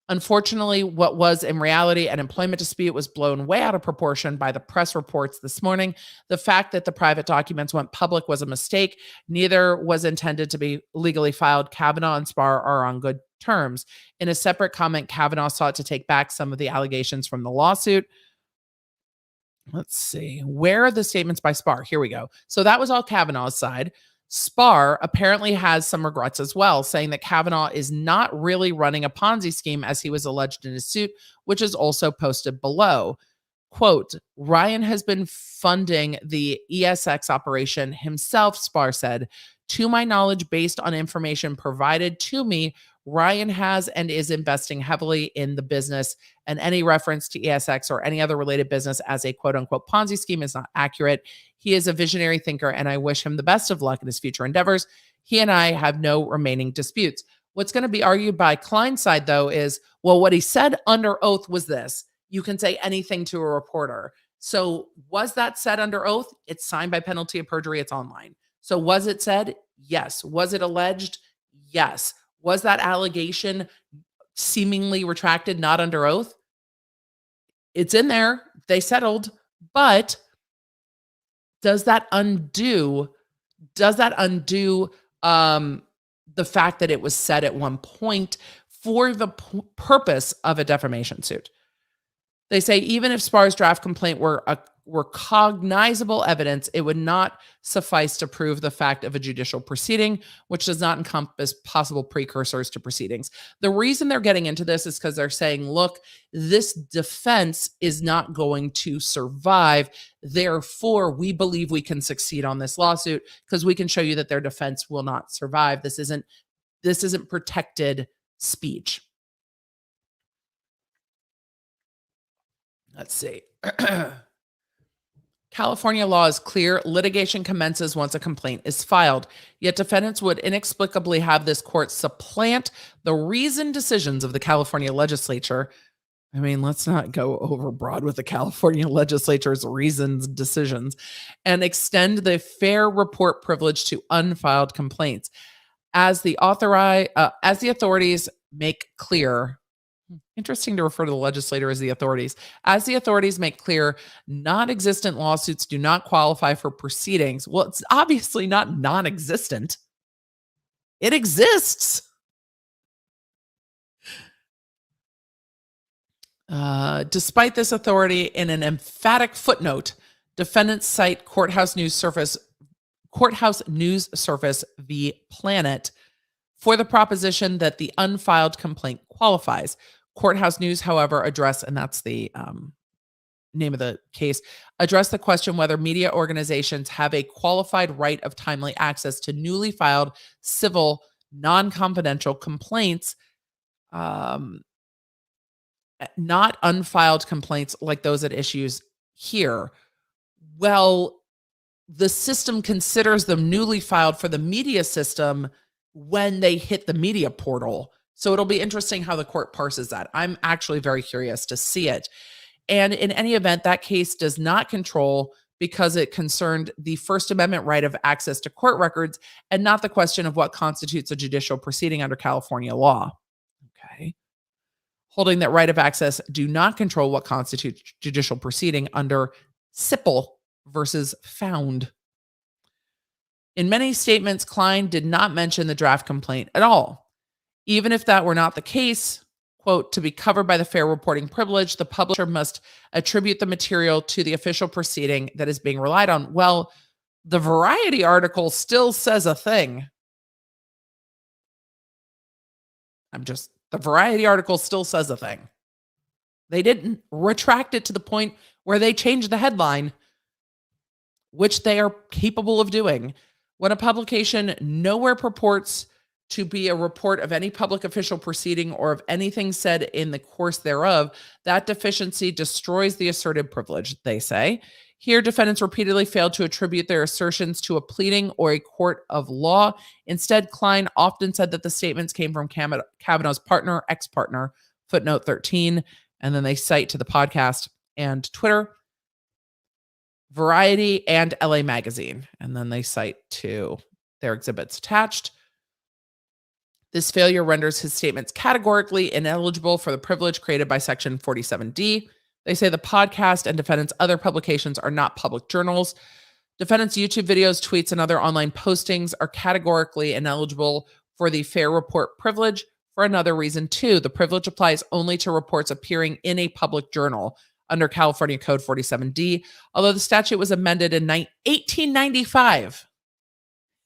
Unfortunately, what was in reality an employment dispute was blown way out of proportion by the press reports this morning. The fact that the private documents went public was a mistake. Neither was intended to be legally filed. Kavanaugh and Spahr are on good terms. In a separate comment, Kavanaugh sought to take back some of the allegations from the lawsuit. Let's see. Where are the statements by Spahr? Here we go. So that was all Kavanaugh's side. Spar apparently has some regrets as well, saying that Kavanaugh is not really running a Ponzi scheme as he was alleged in his suit, which is also posted below. Quote, Ryan has been funding the ESX operation himself, Spar said. To my knowledge, based on information provided to me, Ryan has and is investing heavily in the business, and any reference to ESX or any other related business as a quote unquote Ponzi scheme is not accurate. He is a visionary thinker, and I wish him the best of luck in his future endeavors. He and I have no remaining disputes. What's going to be argued by Klein's side, though, is, well, what he said under oath was this. You can say anything to a reporter. So was that said under oath? It's signed by penalty of perjury. It's online. So was it said? Yes. Was it alleged? Yes. Was that allegation seemingly retracted, not under oath? It's in there. They settled. But does that undo the fact that it was said at one point for the purpose of a defamation suit? They say even if Spar's draft complaint were cognizable evidence, it would not suffice to prove the fact of a judicial proceeding, which does not encompass possible precursors to proceedings. The reason they're getting into this is because they're saying, look, this defense is not going to survive. Therefore, we believe we can succeed on this lawsuit because we can show you that their defense will not survive. This isn't protected speech. Let's see. California law is clear. Litigation commences once a complaint is filed. Yet defendants would inexplicably have this court supplant the reasoned decisions of the California legislature. I mean, let's not go overbroad with the California legislature's reasoned decisions and extend the fair report privilege to unfiled complaints. As the authorities make clear, interesting to refer to the legislator as the authorities. As the authorities make clear, non-existent lawsuits do not qualify for proceedings. Well, it's obviously not non-existent. It exists. Despite this authority, in an emphatic footnote, defendants cite Courthouse News Service v. Planet for the proposition that the unfiled complaint qualifies. Courthouse News, however, and that's the name of the case, address the question whether media organizations have a qualified right of timely access to newly filed civil, non-confidential complaints, not unfiled complaints like those at issues here. Well, the system considers them newly filed for the media system when they hit the media portal. So it'll be interesting how the court parses that. I'm actually very curious to see it. And in any event, that case does not control because it concerned the First Amendment right of access to court records and not the question of what constitutes a judicial proceeding under California law. Okay. Holding that right of access do not control what constitutes judicial proceeding under Sipple versus Found. In many statements, Klein did not mention the draft complaint at all. Even if that were not the case, quote, to be covered by the fair reporting privilege, the publisher must attribute the material to the official proceeding that is being relied on. Well, the Variety article still says a thing. The Variety article still says a thing. They didn't retract it to the point where they changed the headline, which they are capable of doing. When a publication nowhere purports to be a report of any public official proceeding or of anything said in the course thereof, that deficiency destroys the asserted privilege, they say. Here, defendants repeatedly failed to attribute their assertions to a pleading or a court of law. Instead, Klein often said that the statements came from Kavanaugh's ex-partner, footnote 13, and then they cite to the podcast and Twitter, Variety, and LA Magazine, and then they cite to their exhibits attached. This failure renders his statements categorically ineligible for the privilege created by Section 47D. They say the podcast and defendants' other publications are not public journals. Defendants' YouTube videos, tweets, and other online postings are categorically ineligible for the fair report privilege. For another reason, too, the privilege applies only to reports appearing in a public journal under California Code 47D, although the statute was amended in 1895.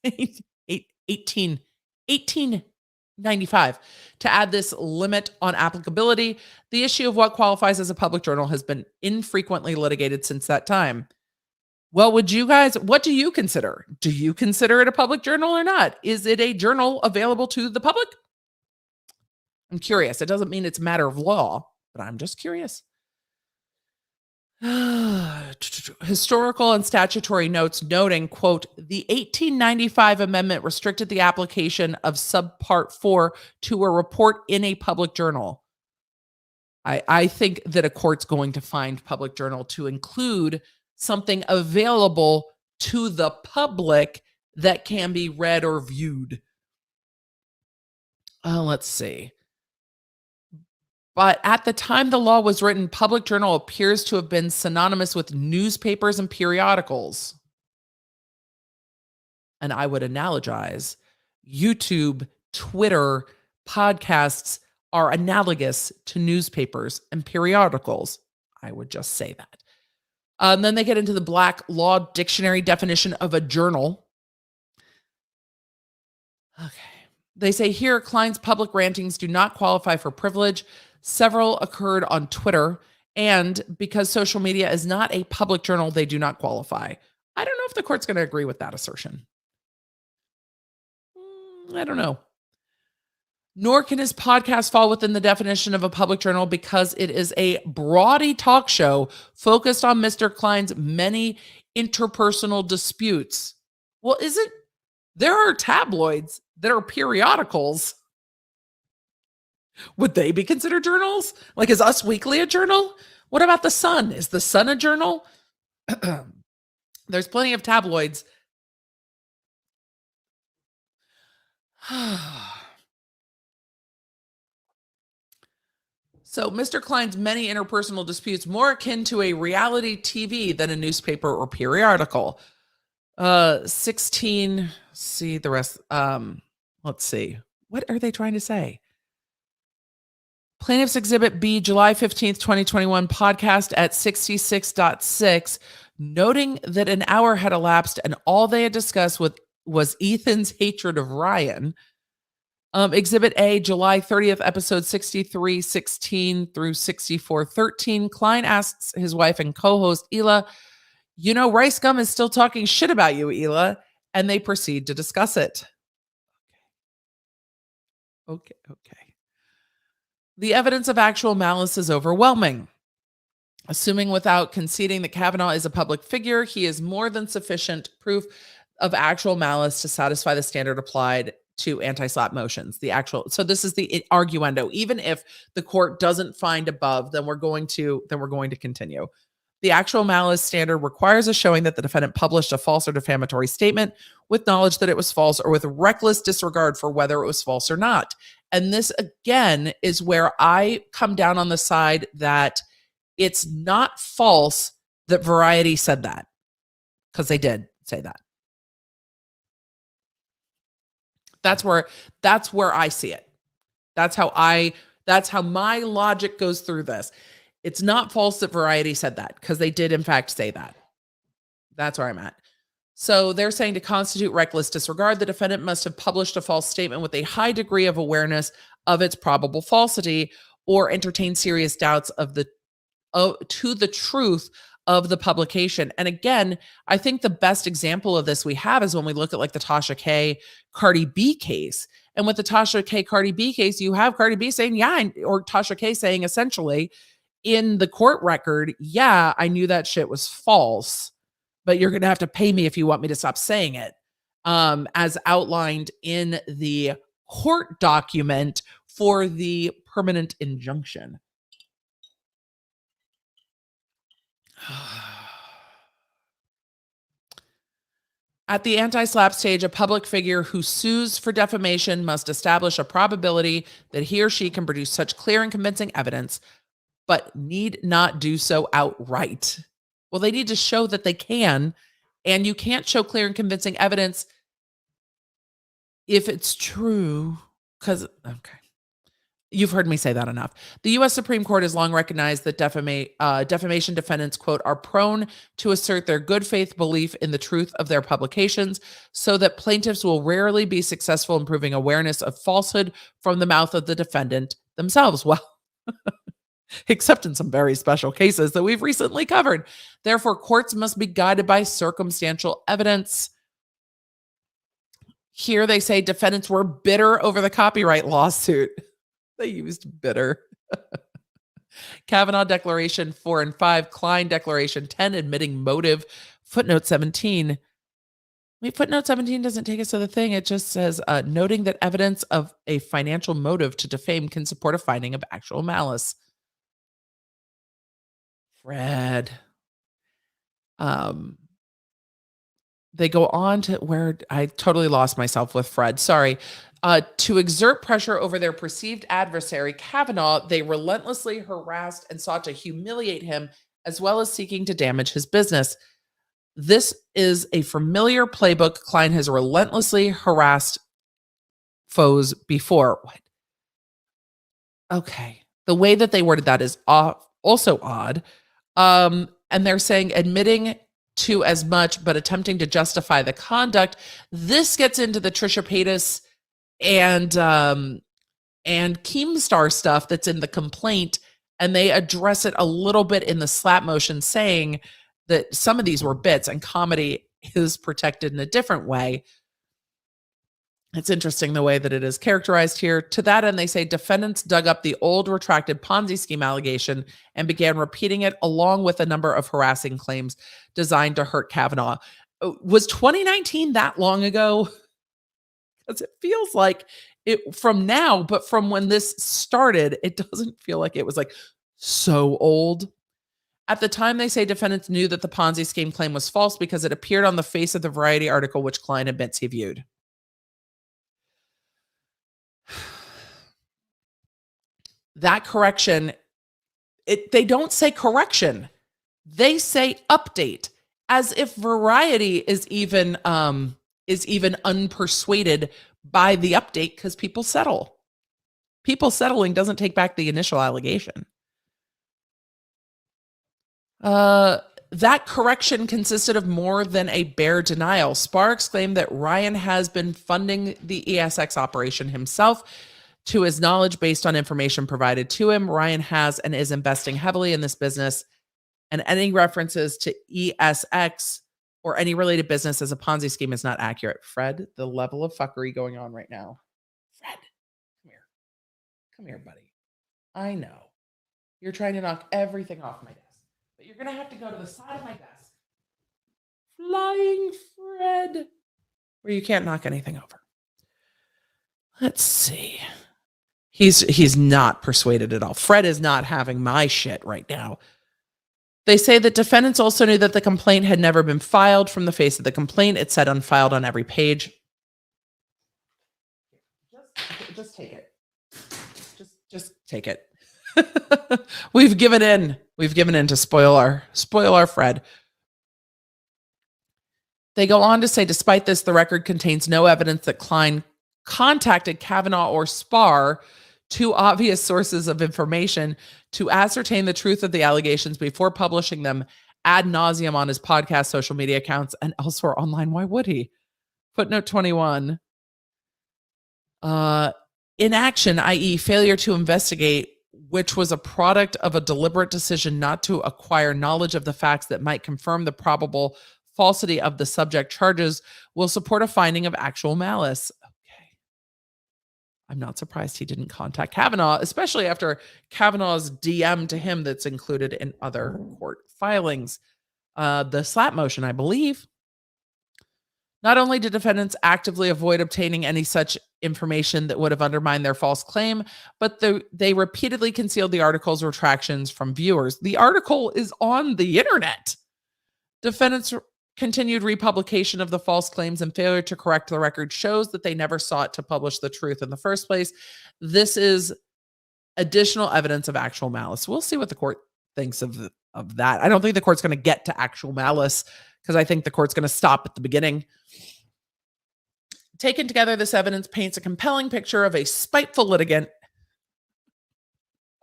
1895 to add this limit on applicability. The issue of what qualifies as a public journal has been infrequently litigated since that time. Well, what do you consider? Do you consider it a public journal or not? Is it a journal available to the public? I'm curious. It doesn't mean it's a matter of law, but I'm just curious. Historical and statutory notes noting, quote, the 1895 amendment restricted the application of subpart 4 to a report in a public journal. I think that a court's going to find public journal to include something available to the public that can be read or viewed. Let's see. But at the time the law was written, public journal appears to have been synonymous with newspapers and periodicals. And I would analogize. YouTube, Twitter, podcasts are analogous to newspapers and periodicals. I would just say that. Then they get into the Black Law Dictionary definition of a journal. Okay. They say here, Klein's public rantings do not qualify for privilege. Several occurred on Twitter, and because social media is not a public journal, they do not qualify. I don't know if the court's going to agree with that assertion. I don't know. Nor can his podcast fall within the definition of a public journal because it is a broady talk show focused on Mr. Klein's many interpersonal disputes. Well, there are tabloids that are periodicals. Would they be considered journals? Like, is Us Weekly a journal? What about The Sun? Is The Sun a journal? There's plenty of tabloids. So Mr. Klein's many interpersonal disputes more akin to a reality TV than a newspaper or periodical. 16, see the rest. Let's see. What are they trying to say? Plaintiff's Exhibit B, July 15th, 2021 podcast at 66.6, noting that an hour had elapsed and all they had discussed was Ethan's hatred of Ryan. Exhibit A, July 30th, episode 63:16 through 64:13. Klein asks his wife and co-host, Ela, Rice Gum is still talking shit about you, Ela, and they proceed to discuss it. Okay. The evidence of actual malice is overwhelming. Assuming without conceding that Kavanaugh is a public figure, he is more than sufficient proof of actual malice to satisfy the standard applied to anti-slap motions. So this is the arguendo. Even if the court doesn't find above, then we're going to continue. The actual malice standard requires a showing that the defendant published a false or defamatory statement with knowledge that it was false or with reckless disregard for whether it was false or not. And this, again, is where I come down on the side that it's not false that Variety said that, because they did say that. That's where I see it. That's how my logic goes through this. It's not false that Variety said that, because they did in fact say that. That's where I'm at. So they're saying to constitute reckless disregard, the defendant must have published a false statement with a high degree of awareness of its probable falsity or entertain serious doubts to the truth of the publication. And again, I think the best example of this we have is when we look at like the Tasha K. Cardi B case. And with the Tasha K. Cardi B case, you have Cardi B saying, or Tasha K. saying essentially in the court record, I knew that shit was false, but you're going to have to pay me if you want me to stop saying it, as outlined in the court document for the permanent injunction. At the anti-slap stage, a public figure who sues for defamation must establish a probability that he or she can produce such clear and convincing evidence, but need not do so outright. Well, they need to show that they can, and you can't show clear and convincing evidence if it's true. You've heard me say that enough. The U.S. Supreme Court has long recognized that defamation defendants, quote, are prone to assert their good faith belief in the truth of their publications, so that plaintiffs will rarely be successful in proving awareness of falsehood from the mouth of the defendant themselves. Well, except in some very special cases that we've recently covered. Therefore, courts must be guided by circumstantial evidence. Here they say defendants were bitter over the copyright lawsuit. They used bitter. Kavanaugh Declaration 4 and 5, Klein Declaration 10, admitting motive. Footnote 17. Wait, footnote 17 doesn't take us to the thing. It just says, noting that evidence of a financial motive to defame can support a finding of actual malice. Fred. They go on to where I totally lost myself with Fred. Sorry. To exert pressure over their perceived adversary, Kavanaugh, they relentlessly harassed and sought to humiliate him, as well as seeking to damage his business. This is a familiar playbook. Klein has relentlessly harassed foes before. What? Okay. The way that they worded that is also odd. And they're saying admitting to as much, but attempting to justify the conduct. This gets into the Trisha Paytas and Keemstar stuff that's in the complaint, and they address it a little bit in the slap motion, saying that some of these were bits and comedy is protected in a different way. It's interesting the way that it is characterized here. To that end, they say defendants dug up the old retracted Ponzi scheme allegation and began repeating it, along with a number of harassing claims designed to hurt Kavanaugh. Was 2019 that long ago? Because it feels like it from now, but from when this started, it doesn't feel like it was like so old. At the time, they say defendants knew that the Ponzi scheme claim was false because it appeared on the face of the Variety article, which Klein admits he viewed. That correction, they don't say correction. They say update, as if Variety is even unpersuaded by the update because people settle. People settling doesn't take back the initial allegation. That correction consisted of more than a bare denial. Sparks claimed that Ryan has been funding the ESX operation himself. To his knowledge, based on information provided to him, Ryan has and is investing heavily in this business, and any references to ESX or any related business as a Ponzi scheme is not accurate. Fred, the level of fuckery going on right now. Fred, come here. Come here, buddy. I know. You're trying to knock everything off my desk, but you're going to have to go to the side of my desk. Flying Fred. Where you can't knock anything over. Let's see. He's not persuaded at all. Fred is not having my shit right now. They say that defendants also knew that the complaint had never been filed. From the face of the complaint, it said unfiled on every page. Just take it. Just take it. We've given in. We've given in to spoil our Fred. They go on to say, despite this, the record contains no evidence that Klein contacted Kavanaugh or Spar, two obvious sources of information, to ascertain the truth of the allegations before publishing them ad nauseum on his podcast, social media accounts, and elsewhere online. Why would he? Footnote 21. Inaction, i.e. failure to investigate, which was a product of a deliberate decision not to acquire knowledge of the facts that might confirm the probable falsity of the subject charges, will support a finding of actual malice. I'm not surprised he didn't contact Kavanaugh, especially after Kavanaugh's DM to him that's included in other court filings. The slap motion, I believe. Not only did defendants actively avoid obtaining any such information that would have undermined their false claim, but they repeatedly concealed the article's retractions from viewers. The article is on the internet. Defendants' continued republication of the false claims and failure to correct the record shows that they never sought to publish the truth in the first place. This is additional evidence of actual malice. We'll see what the court thinks of that. I don't think the court's going to get to actual malice because I think the court's going to stop at the beginning. Taken together, this evidence paints a compelling picture of a spiteful litigant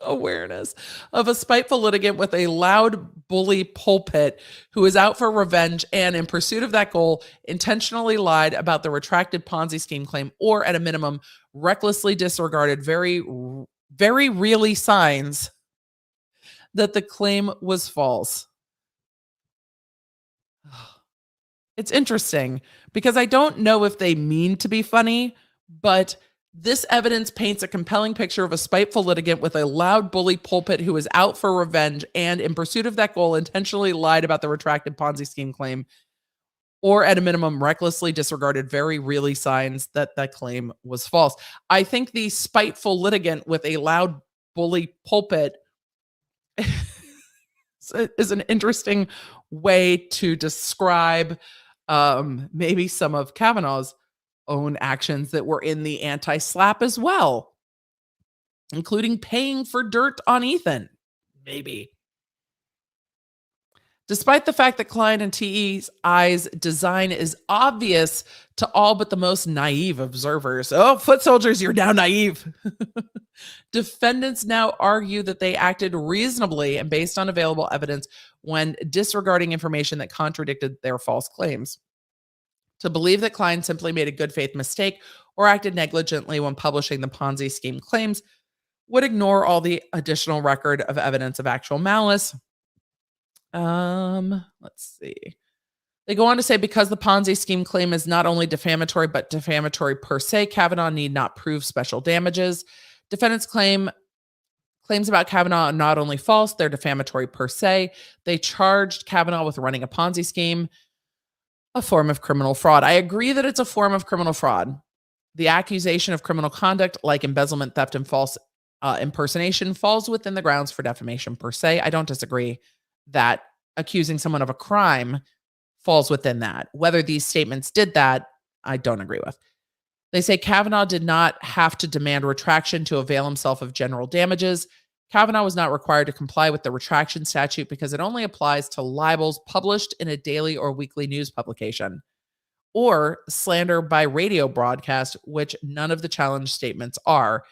awareness of a spiteful litigant with a loud bully pulpit who is out for revenge and, in pursuit of that goal, intentionally lied about the retracted Ponzi scheme claim, or at a minimum, recklessly disregarded very really signs that the claim was false. It's interesting because I don't know if they mean to be funny, but this evidence paints a compelling picture of a spiteful litigant with a loud bully pulpit who is out for revenge and, in pursuit of that goal, intentionally lied about the retracted Ponzi scheme claim, or at a minimum, recklessly disregarded very really signs that that claim was false. I think the spiteful litigant with a loud bully pulpit is an interesting way to describe maybe some of Kavanaugh's own actions that were in the anti-slap as well, including paying for dirt on Ethan, maybe. Despite the fact that Klein and T.E.'s eyes design is obvious to all but the most naive observers. Oh, foot soldiers, you're now naive. Defendants now argue that they acted reasonably and based on available evidence when disregarding information that contradicted their false claims. To believe that Klein simply made a good faith mistake or acted negligently when publishing the Ponzi scheme claims would ignore all the additional record of evidence of actual malice. Let's see. They go on to say, because the Ponzi scheme claim is not only defamatory, but defamatory per se, Kavanaugh need not prove special damages. Defendants' claims about Kavanaugh are not only false, they're defamatory per se. They charged Kavanaugh with running a Ponzi scheme, a form of criminal fraud. I agree that it's a form of criminal fraud. The accusation of criminal conduct, like embezzlement, theft, and false impersonation, falls within the grounds for defamation per se. I don't disagree that accusing someone of a crime falls within that. Whether these statements did that, I don't agree with. They say Kavanaugh did not have to demand retraction to avail himself of general damages. Kavanaugh was not required to comply with the retraction statute because it only applies to libels published in a daily or weekly news publication, or slander by radio broadcast, which none of the challenge statements are.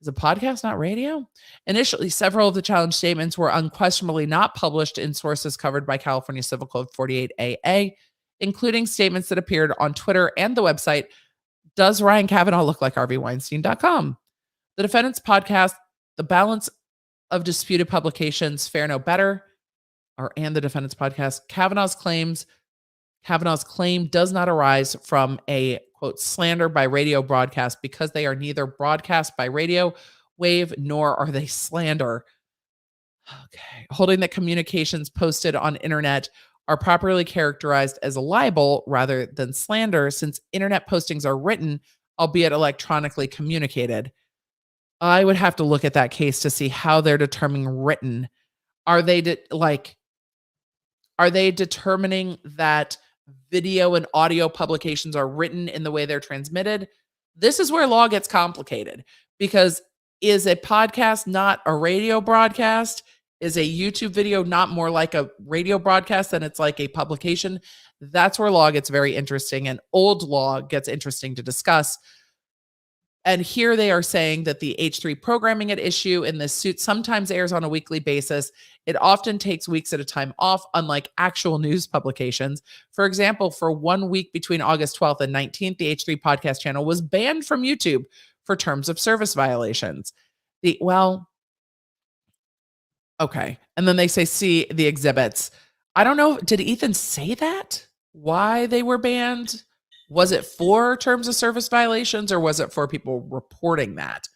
Is a podcast not radio? Initially, several of the challenge statements were unquestionably not published in sources covered by California Civil Code 48AA, including statements that appeared on Twitter and the website, Does Ryan Kavanaugh Look Like HarveyWeinstein.com? The defendant's podcast, The Balance of Disputed Publications, Fair No Better, and the defendant's podcast, Kavanaugh's claim does not arise from a, quote, slander by radio broadcast because they are neither broadcast by radio wave nor are they slander. Okay. Holding that communications posted on internet are properly characterized as a libel rather than slander, since internet postings are written, albeit electronically communicated. I would have to look at that case to see how they're determining written. Are they determining that video and audio publications are written in the way they're transmitted? This is where law gets complicated, because is a podcast not a radio broadcast? Is a YouTube video not more like a radio broadcast than it's like a publication? That's where law gets very interesting, and old law gets interesting to discuss. And here they are saying that the H3 programming at issue in this suit sometimes airs on a weekly basis. It often takes weeks at a time off, unlike actual news publications. For example, for 1 week between August 12th and 19th, the H3 podcast channel was banned from YouTube for terms of service violations. Okay. And then they say, see the exhibits. I don't know. Did Ethan say that? Why they were banned? Was it for terms of service violations, or was it for people reporting that?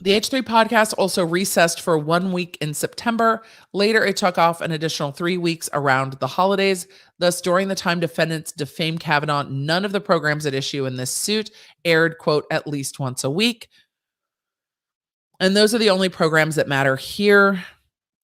The H3 podcast also recessed for 1 week in September. Later, it took off an additional 3 weeks around the holidays. Thus, during the time defendants defamed Kavanaugh, none of the programs at issue in this suit aired, quote, at least once a week. And those are the only programs that matter here.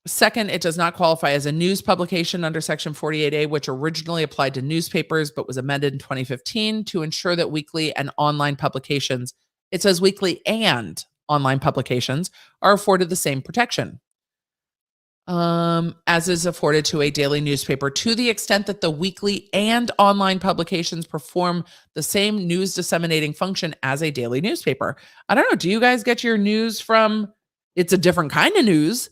Second, it does not qualify as a news publication under Section 48A, which originally applied to newspapers but was amended in 2015 to ensure that weekly and online publications, it says weekly and online publications, are afforded the same protection. as is afforded to a daily newspaper, to the extent that the weekly and online publications perform the same news disseminating function as a daily newspaper. I don't know. Do you guys get your news from? It's a different kind of news,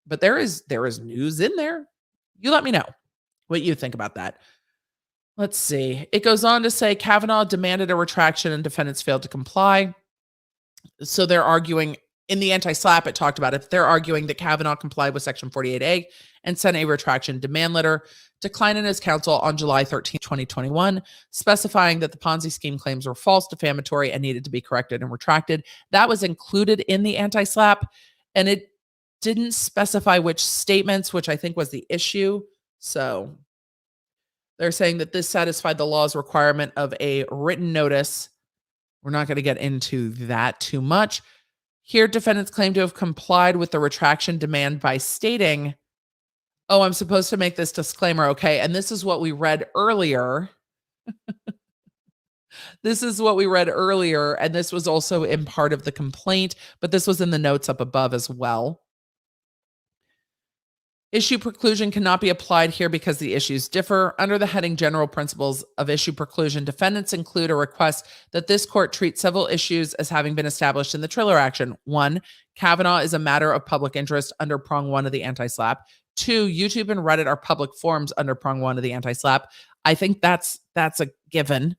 but there is news in there. You let me know what you think about that. Let's see. It goes on to say Kavanaugh demanded a retraction and defendants failed to comply. So they're arguing in the anti-SLAPP, it talked about it. They're arguing that Kavanaugh complied with Section 48A and sent a retraction demand letter to Klein and his counsel on July 13, 2021, specifying that the Ponzi scheme claims were false, defamatory, and needed to be corrected and retracted. That was included in the anti-SLAPP, and it didn't specify which statements, which I think was the issue. So they're saying that this satisfied the law's requirement of a written notice. We're not going to get into that too much. Here, defendants claim to have complied with the retraction demand by stating, oh, I'm supposed to make this disclaimer, okay? And this is what we read earlier. This is what we read earlier, and this was also in part of the complaint, but this was in the notes up above as well. Issue preclusion cannot be applied here because the issues differ. Under the heading General Principles of Issue Preclusion, defendants include a request that this court treat several issues as having been established in the Triller action. 1, Kavanaugh is a matter of public interest under prong 1 of the anti-SLAPP. 2, YouTube and Reddit are public forums under prong 1 of the anti-SLAPP. I think that's a given.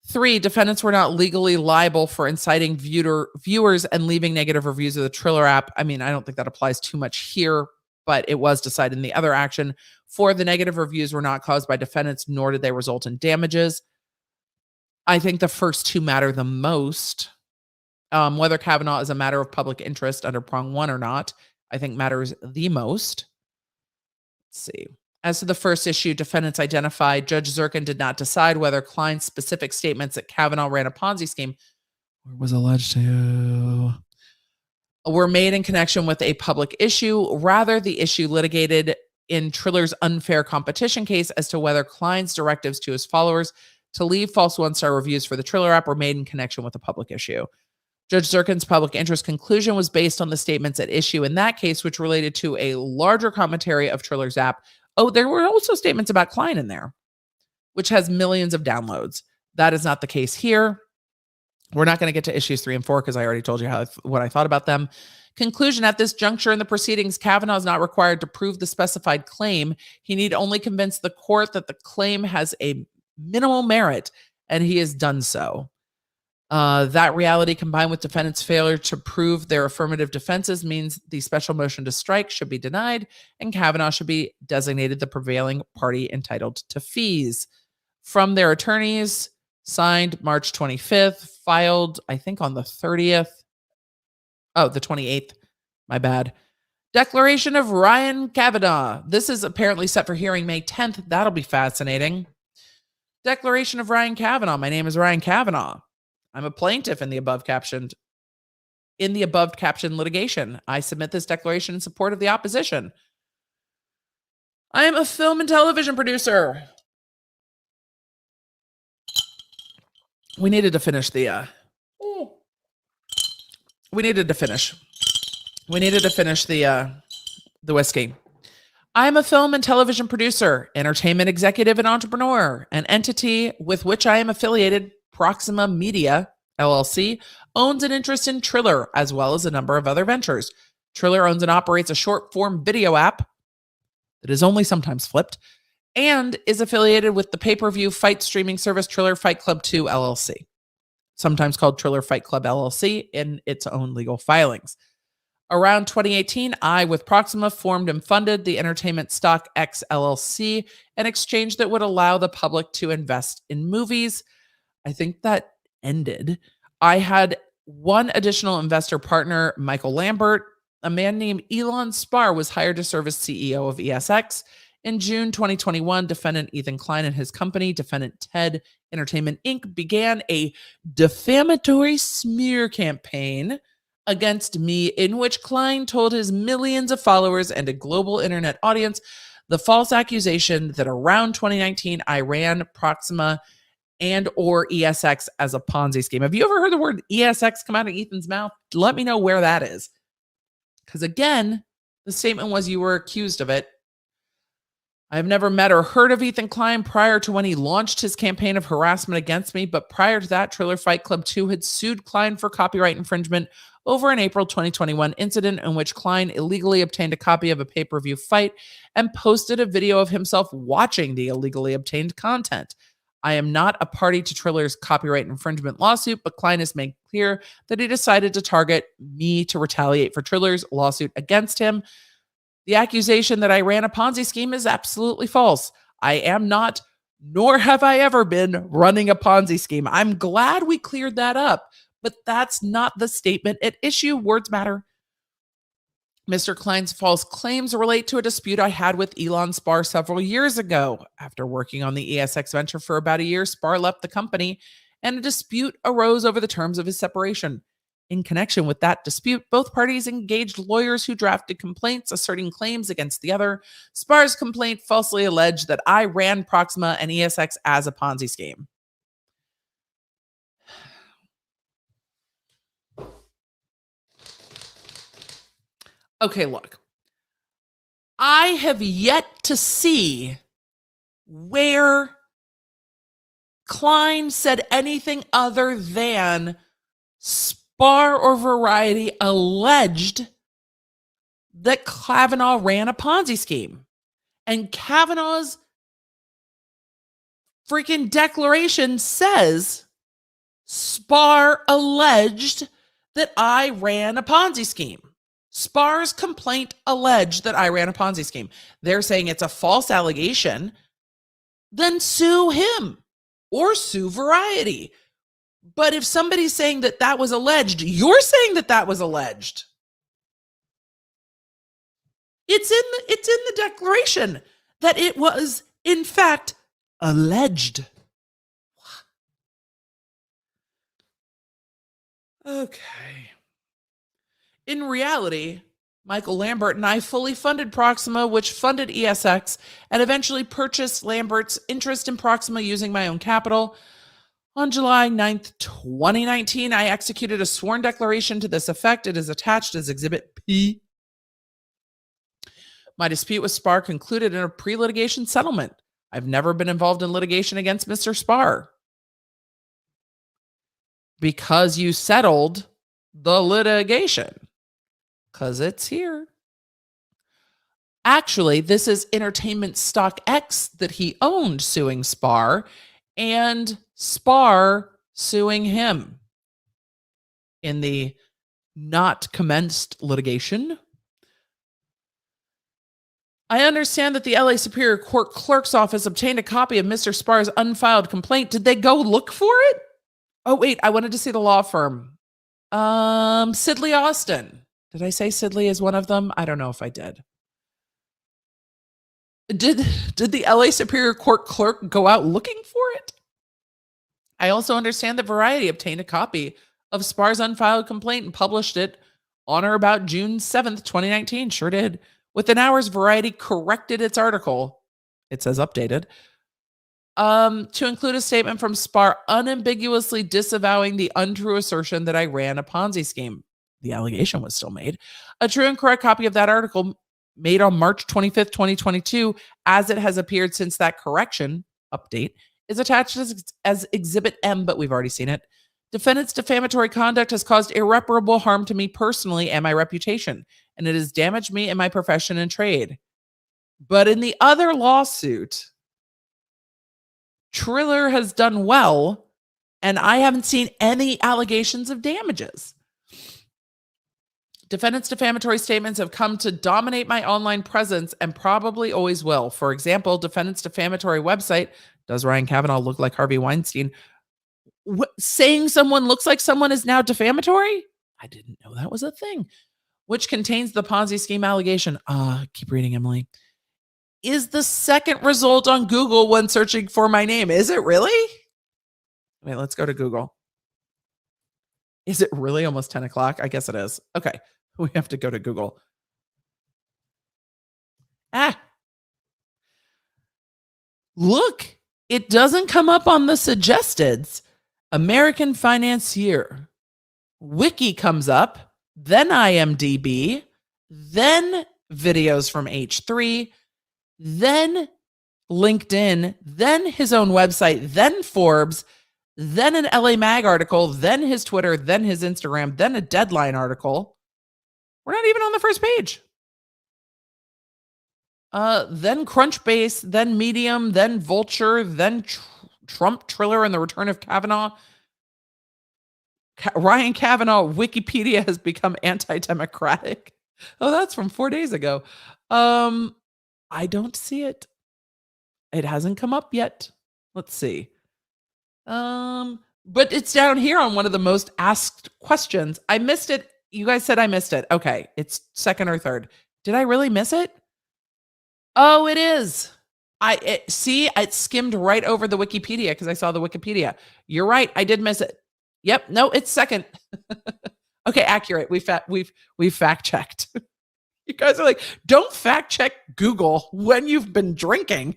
3, defendants were not legally liable for inciting viewers and leaving negative reviews of the Triller app. I mean, I don't think that applies too much here, but it was decided in the other action. 4, the negative reviews were not caused by defendants, nor did they result in damages. I think the first two matter the most. Whether Kavanaugh is a matter of public interest under prong 1 or not, I think matters the most. Let's see. As to the first issue, defendants identified Judge Zirkin did not decide whether Klein's specific statements that Kavanaugh ran a Ponzi scheme or was alleged to were made in connection with a public issue. Rather, the issue litigated in Triller's unfair competition case as to whether Klein's directives to his followers to leave false one-star reviews for the Triller app were made in connection with a public issue. Judge Zirkin's public interest conclusion was based on the statements at issue in that case, which related to a larger commentary of Triller's app. Oh, there were also statements about Klein in there, which has millions of downloads. That is not the case here. We're not going to get to issues 3 and 4 because I already told you what I thought about them. Conclusion: at this juncture in the proceedings, Kavanaugh is not required to prove the specified claim. He need only convince the court that the claim has a minimal merit, and he has done so. That reality, combined with defendants' failure to prove their affirmative defenses, means the special motion to strike should be denied, and Kavanaugh should be designated the prevailing party entitled to fees. From their attorneys, signed March 25th, filed, I think, on the 30th. Oh, the 28th. My bad. Declaration of Ryan Kavanaugh. This is apparently set for hearing May 10th. That'll be fascinating. Declaration of Ryan Kavanaugh. My name is Ryan Kavanaugh. I'm a plaintiff in the above captioned litigation. I submit this declaration in support of the opposition. I am a film and television producer. We needed to finish the whiskey. I'm a film and television producer, entertainment executive, and entrepreneur. An entity with which I am affiliated, Proxima Media, LLC, owns an interest in Triller, as well as a number of other ventures. Triller owns and operates a short-form video app that is only sometimes flipped, and is affiliated with the pay-per-view fight streaming service Triller Fight Club 2, LLC, sometimes called Triller Fight Club, LLC, in its own legal filings. Around 2018, I, with Proxima, formed and funded the Entertainment Stock X LLC, an exchange that would allow the public to invest in movies. I think that ended. I had one additional investor partner, Michael Lambert. A man named Elon Spar was hired to serve as CEO of ESX. In June 2021, defendant Ethan Klein and his company, defendant TED Entertainment Inc., began a defamatory smear campaign against me, in which Klein told his millions of followers and a global internet audience the false accusation that around 2019 I ran Proxima and or ESX as a Ponzi scheme. Have you ever heard the word ESX come out of Ethan's mouth? Let me know where that is. Because again, The statement was, you were accused of it. I have never met or heard of Ethan Klein prior to when he launched his campaign of harassment against me, but prior to that, Trailer Fight Club 2 had sued Klein for copyright infringement over an April 2021 incident in which Klein illegally obtained a copy of a pay-per-view fight and posted a video of himself watching the illegally obtained content. I am not a party to Triller's copyright infringement lawsuit, but Klein has made clear that he decided to target me to retaliate for Triller's lawsuit against him. The accusation that I ran a Ponzi scheme is absolutely false. I am not, nor have I ever been, running a Ponzi scheme. I'm glad we cleared that up, but that's not the statement at issue. Words matter. Mr. Klein's false claims relate to a dispute I had with Elon Spar several years ago. After working on the ESX venture for about a year, Spar left the company, and a dispute arose over the terms of his separation. In connection with that dispute, both parties engaged lawyers who drafted complaints asserting claims against the other. Spar's complaint falsely alleged that I ran Proxima and ESX as a Ponzi scheme. Okay, look. I have yet to see where Klein said anything other than Spar or Variety alleged that Kavanaugh ran a Ponzi scheme. And Kavanaugh's freaking declaration says Spar alleged that I ran a Ponzi scheme. Spar's complaint alleged that I ran a Ponzi scheme. They're saying it's a false allegation. Then sue him or sue Variety. But if somebody's saying that that was alleged, you're saying that that was alleged. It's in the declaration that it was, in fact, alleged. Okay. In reality, Michael Lambert and I fully funded Proxima, which funded ESX, and eventually purchased Lambert's interest in Proxima using my own capital. On July 9th, 2019, I executed a sworn declaration to this effect. It is attached as Exhibit P. My dispute with Spar concluded in a pre-litigation settlement. I've never been involved in litigation against Mr. Spar. Because you settled the litigation. Because it's here. Actually, this is Entertainment Stock X that he owned suing Spar, and Spar suing him in the not commenced litigation. I understand that the LA Superior Court Clerk's Office obtained a copy of Mr. Spar's unfiled complaint. Did they go look for it? Oh, wait, I wanted to see the law firm. Sidley Austin. Did I say Sidley is one of them? I don't know if I did. Did the LA Superior Court clerk go out looking for it? I also understand that Variety obtained a copy of Spar's unfiled complaint and published it on or about June 7th, 2019. Sure did. Within hours, Variety corrected its article. It says updated. To include a statement from Spar unambiguously disavowing the untrue assertion that I ran a Ponzi scheme. The allegation was still made. A true and correct copy of that article made on March 25th, 2022, as it has appeared since that correction update, is attached as Exhibit M, but we've already seen it. Defendant's defamatory conduct has caused irreparable harm to me personally and my reputation, and it has damaged me in my profession and trade. But in the other lawsuit, Triller has done well, and I haven't seen any allegations of damages. Defendant's defamatory statements have come to dominate my online presence and probably always will. For example, defendant's defamatory website, does Ryan Kavanaugh look like Harvey Weinstein? Saying someone looks like someone is now defamatory? I didn't know that was a thing. Which contains the Ponzi scheme allegation. Keep reading, Emily. Is the second result on Google when searching for my name. Is it really? Wait, let's go to Google. Is it really almost 10 o'clock? I guess it is. Okay. We have to go to Google. Look, it doesn't come up on the suggesteds. American Financier. Wiki comes up, then IMDb, then videos from H3, then LinkedIn, then his own website, then Forbes, then an LA Mag article, then his Twitter, then his Instagram, then a Deadline article. We're not even on the first page. Then Crunchbase, then Medium, then Vulture, then Trump Triller and the Return of Kavanaugh. Ryan Kavanaugh, Wikipedia has become anti-democratic. Oh, that's from 4 days ago. I don't see it. It hasn't come up yet. Let's see. But it's down here on one of the most asked questions. I missed it. You guys said I missed it. Okay, it's second or third. Did I really miss it? Oh, it is. I skimmed right over the Wikipedia because I saw the Wikipedia. You're right. I did miss it. Yep. No, it's second. Okay, accurate. We've fact checked. You guys are like, don't fact check Google when you've been drinking.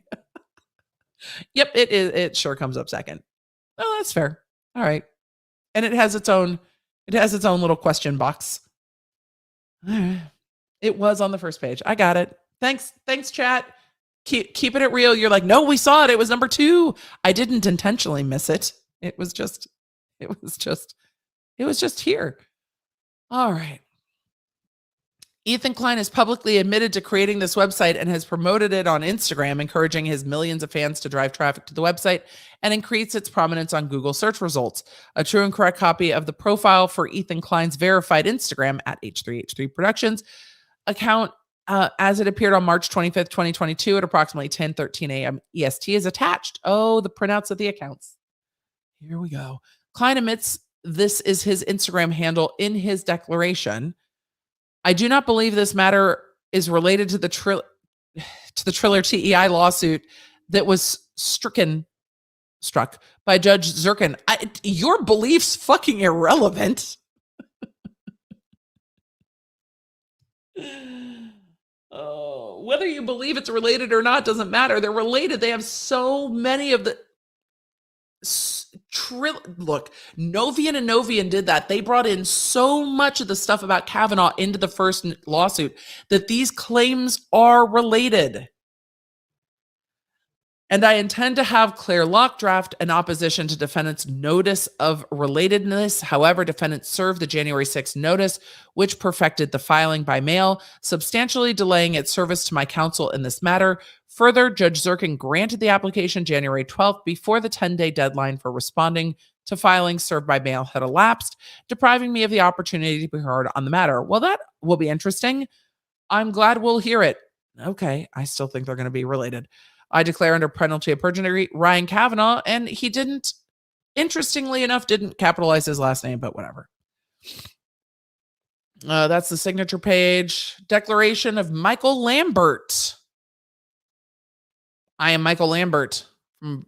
Yep, it is. It sure comes up second. Oh, that's fair. All right. And it has its own little question box. All right. It was on the first page. I got it. Thanks, chat. Keeping it real. You're like, no, we saw it. It was number 2. I didn't intentionally miss it. It was just here. All right. Ethan Klein has publicly admitted to creating this website and has promoted it on Instagram, encouraging his millions of fans to drive traffic to the website and increase its prominence on Google search results. A true and correct copy of the profile for Ethan Klein's verified Instagram at H3H3 Productions account, as it appeared on March 25th, 2022 at approximately 10:13 a.m. EST is attached. Oh, the printouts of the accounts. Here we go. Klein admits this is his Instagram handle in his declaration. I do not believe this matter is related to the Triller TEI lawsuit that was struck by Judge Zirkin. Your belief's fucking irrelevant. Whether you believe it's related or not doesn't matter. They're related. They have so many of the look, Novian and Novian did that. They brought in so much of the stuff about Kavanaugh into the first lawsuit that these claims are related. And I intend to have Claire Locke draft an opposition to defendant's notice of relatedness. However, defendants served the January 6th notice, which perfected the filing by mail, substantially delaying its service to my counsel in this matter. Further, Judge Zirkin granted the application January 12th before the 10-day deadline for responding to filings served by mail had elapsed, depriving me of the opportunity to be heard on the matter. Well, that will be interesting. I'm glad we'll hear it. Okay, I still think they're going to be related. I declare under penalty of perjury Ryan Kavanaugh, and he didn't, interestingly enough, didn't capitalize his last name, but whatever. That's the signature page. Declaration of Michael Lambert. I am Michael Lambert from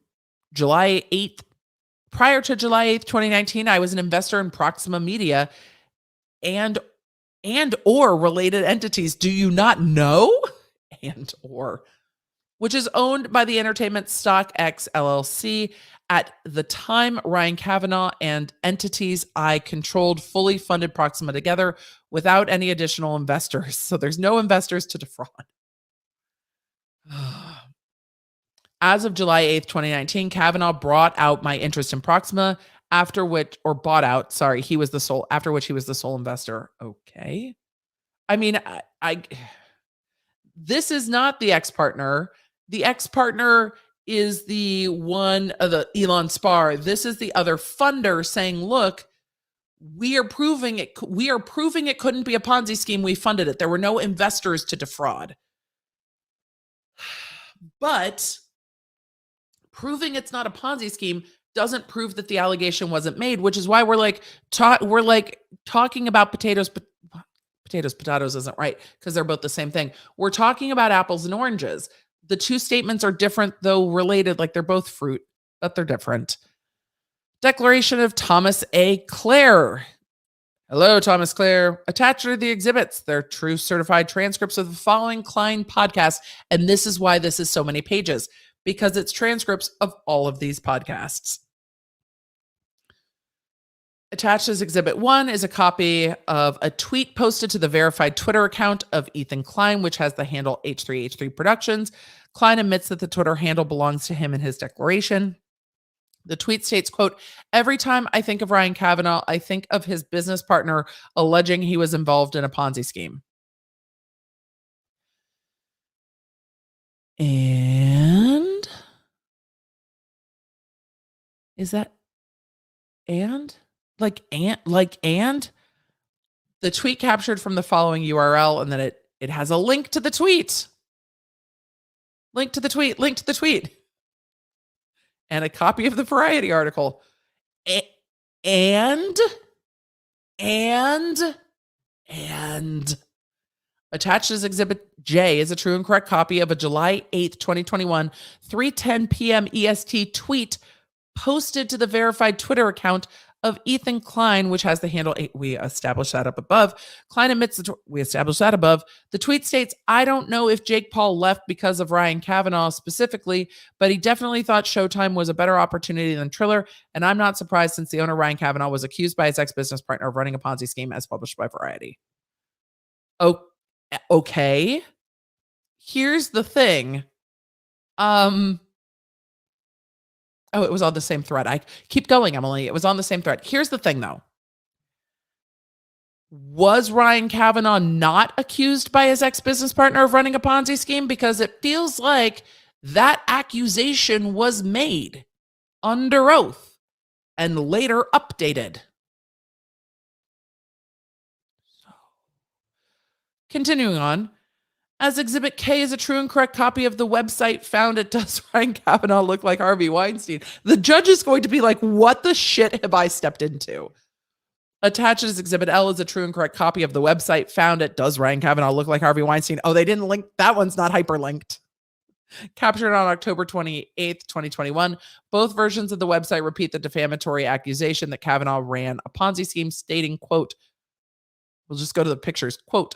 July 8th. Prior to July 8th, 2019, I was an investor in Proxima Media and or related entities. Do you not know? And or. Which is owned by the Entertainment Stock X LLC. At the time, Ryan Kavanaugh and entities I controlled fully funded Proxima together without any additional investors. So there's no investors to defraud. As of July 8th, 2019, Kavanaugh bought out my interest in Proxima, after which he was the sole investor. Okay. I mean, this is not the ex-partner. The ex-partner is the one of the Elon Spar. This is the other funder saying, look, we are proving it couldn't be a Ponzi scheme. We funded it. There were no investors to defraud. But proving it's not a Ponzi scheme doesn't prove that the allegation wasn't made, which is why we're talking about potatoes isn't right because they're both the same thing. We're talking about apples and oranges. The two statements are different, though related, like they're both fruit, but they're different. Declaration of Thomas A. Clare. Hello, Thomas Clare. Attached are the exhibits. They're true certified transcripts of the following Klein podcast. And this is why this is so many pages, because it's transcripts of all of these podcasts. Attached as Exhibit 1 is a copy of a tweet posted to the verified Twitter account of Ethan Klein, which has the handle H3H3 Productions. Klein admits that the Twitter handle belongs to him in his declaration. The tweet states, quote, "Every time I think of Ryan Kavanaugh, I think of his business partner alleging he was involved in a Ponzi scheme." And is that and? And the tweet captured from the following URL, and then it has a link to the tweet. Link to the tweet. And a copy of the Variety article. And attached as Exhibit J is a true and correct copy of a July 8th, 2021, 3:10 p.m. EST tweet posted to the verified Twitter account of Ethan Klein, which has the handle, we established that up above. Klein admits, we established that above. The tweet states, "I don't know if Jake Paul left because of Ryan Kavanaugh specifically, but he definitely thought Showtime was a better opportunity than Triller, and I'm not surprised since the owner Ryan Kavanaugh was accused by his ex-business partner of running a Ponzi scheme as published by Variety." Oh, okay. Here's the thing. Oh, it was on the same thread. I keep going, Emily. It was on the same thread. Here's the thing, though. Was Ryan Kavanaugh not accused by his ex-business partner of running a Ponzi scheme? Because it feels like that accusation was made under oath and later updated. Continuing on. As Exhibit K is a true and correct copy of the website found at Does Ryan Kavanaugh Look Like Harvey Weinstein? The judge is going to be like, what the shit have I stepped into? Attached as Exhibit L is a true and correct copy of the website found at Does Ryan Kavanaugh Look Like Harvey Weinstein? Oh, they didn't link. That one's not hyperlinked. Captured on October 28th, 2021. Both versions of the website repeat the defamatory accusation that Kavanaugh ran a Ponzi scheme, stating, quote, we'll just go to the pictures, quote,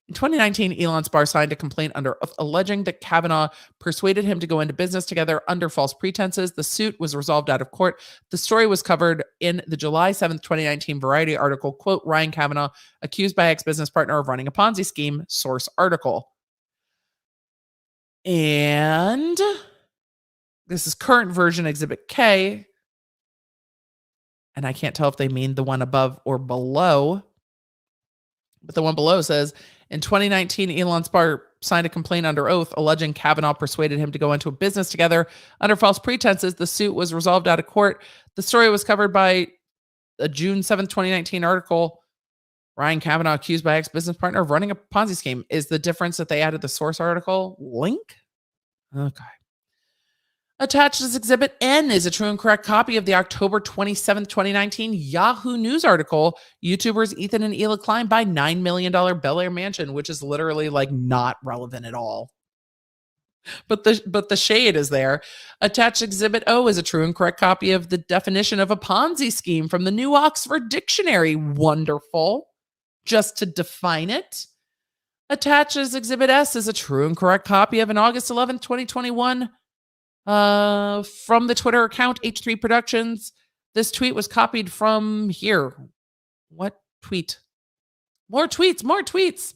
"In 2019, Elon Spar signed a complaint under oath alleging that Kavanaugh persuaded him to go into business together under false pretenses. The suit was resolved out of court. The story was covered in the July 7th, 2019 Variety article, quote, Ryan Kavanaugh accused by ex-business partner of running a Ponzi scheme, source article." And this is current version Exhibit K. And I can't tell if they mean the one above or below. But the one below says, in 2019, Elon Spar signed a complaint under oath alleging Kavanaugh persuaded him to go into a business together under false pretenses. The suit was resolved out of court. The story was covered by a June 7th, 2019 article. Ryan Kavanaugh accused by ex-business partner of running a Ponzi scheme. Is the difference that they added the source article link? Okay. Attached as Exhibit N is a true and correct copy of the October 27th, 2019 Yahoo News article, YouTubers Ethan and Ela Klein buy $9 million Bel Air mansion, which is literally like not relevant at all. But the shade is there. Attached Exhibit O is a true and correct copy of the definition of a Ponzi scheme from the New Oxford Dictionary. Wonderful. Just to define it. Attached as Exhibit S is a true and correct copy of an August 11th, 2021 from the Twitter account H3 Productions. This tweet was copied from here. What tweet? More tweets.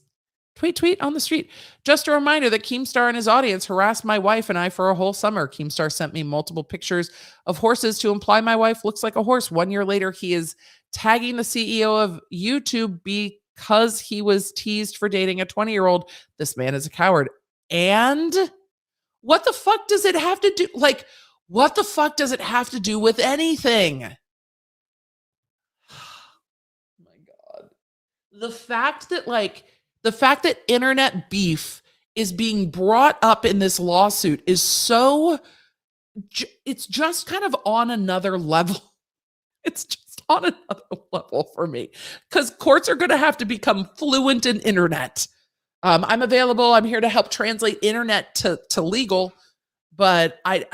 Tweet on the street. Just a reminder that Keemstar and his audience harassed my wife and I for a whole summer. Keemstar sent me multiple pictures of horses to imply my wife looks like a horse. 1 year later, he is tagging the CEO of YouTube because he was teased for dating a 20-year-old. This man is a coward. And what the fuck does it have to do? Like, what the fuck does it have to do with anything? Oh my God. The fact that internet beef is being brought up in this lawsuit is it's just kind of on another level. It's just on another level for me because courts are going to have to become fluent in internet. I'm available. I'm here to help translate internet to legal, but okay.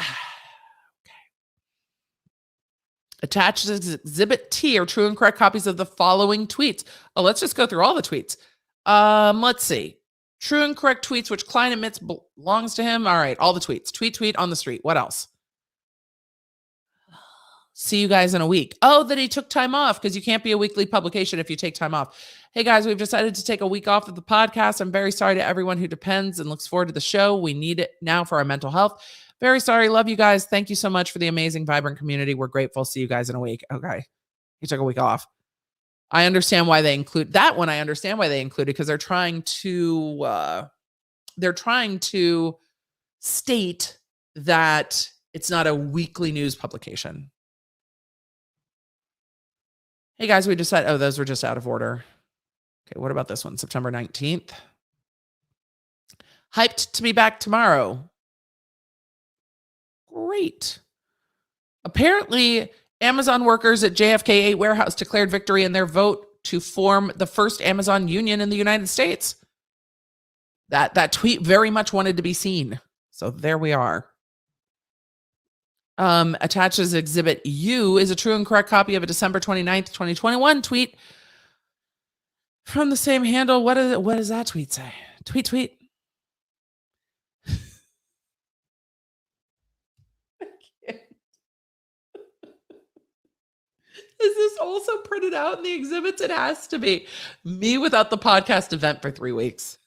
Attached as Exhibit T are true and correct copies of the following tweets. Oh, let's just go through all the tweets. Let's see. True and correct tweets, which Klein admits belongs to him. All right, all the tweets. Tweet on the street. What else? See you guys in a week. Oh, that he took time off because you can't be a weekly publication if you take time off. Hey guys, we've decided to take a week off of the podcast. I'm very sorry to everyone who depends and looks forward to the show. We need it now for our mental health. Very sorry. Love you guys. Thank you so much for the amazing, vibrant community. We're grateful. See you guys in a week. Okay. He took a week off. I understand why they include that one. I understand why they include it because they're trying to state that it's not a weekly news publication. Hey guys, we decided, oh, those were just out of order. Okay, what about this one? September 19th. Hyped to be back tomorrow. Great. Apparently, Amazon workers at JFK 8 warehouse declared victory in their vote to form the first Amazon union in the United States. That tweet very much wanted to be seen. So there we are. Attached as Exhibit U is a true and correct copy of a December 29th, 2021 tweet from the same handle. What does that tweet say? Tweet. Is this also printed out in the exhibits? It has to be. Me without the podcast event for 3 weeks.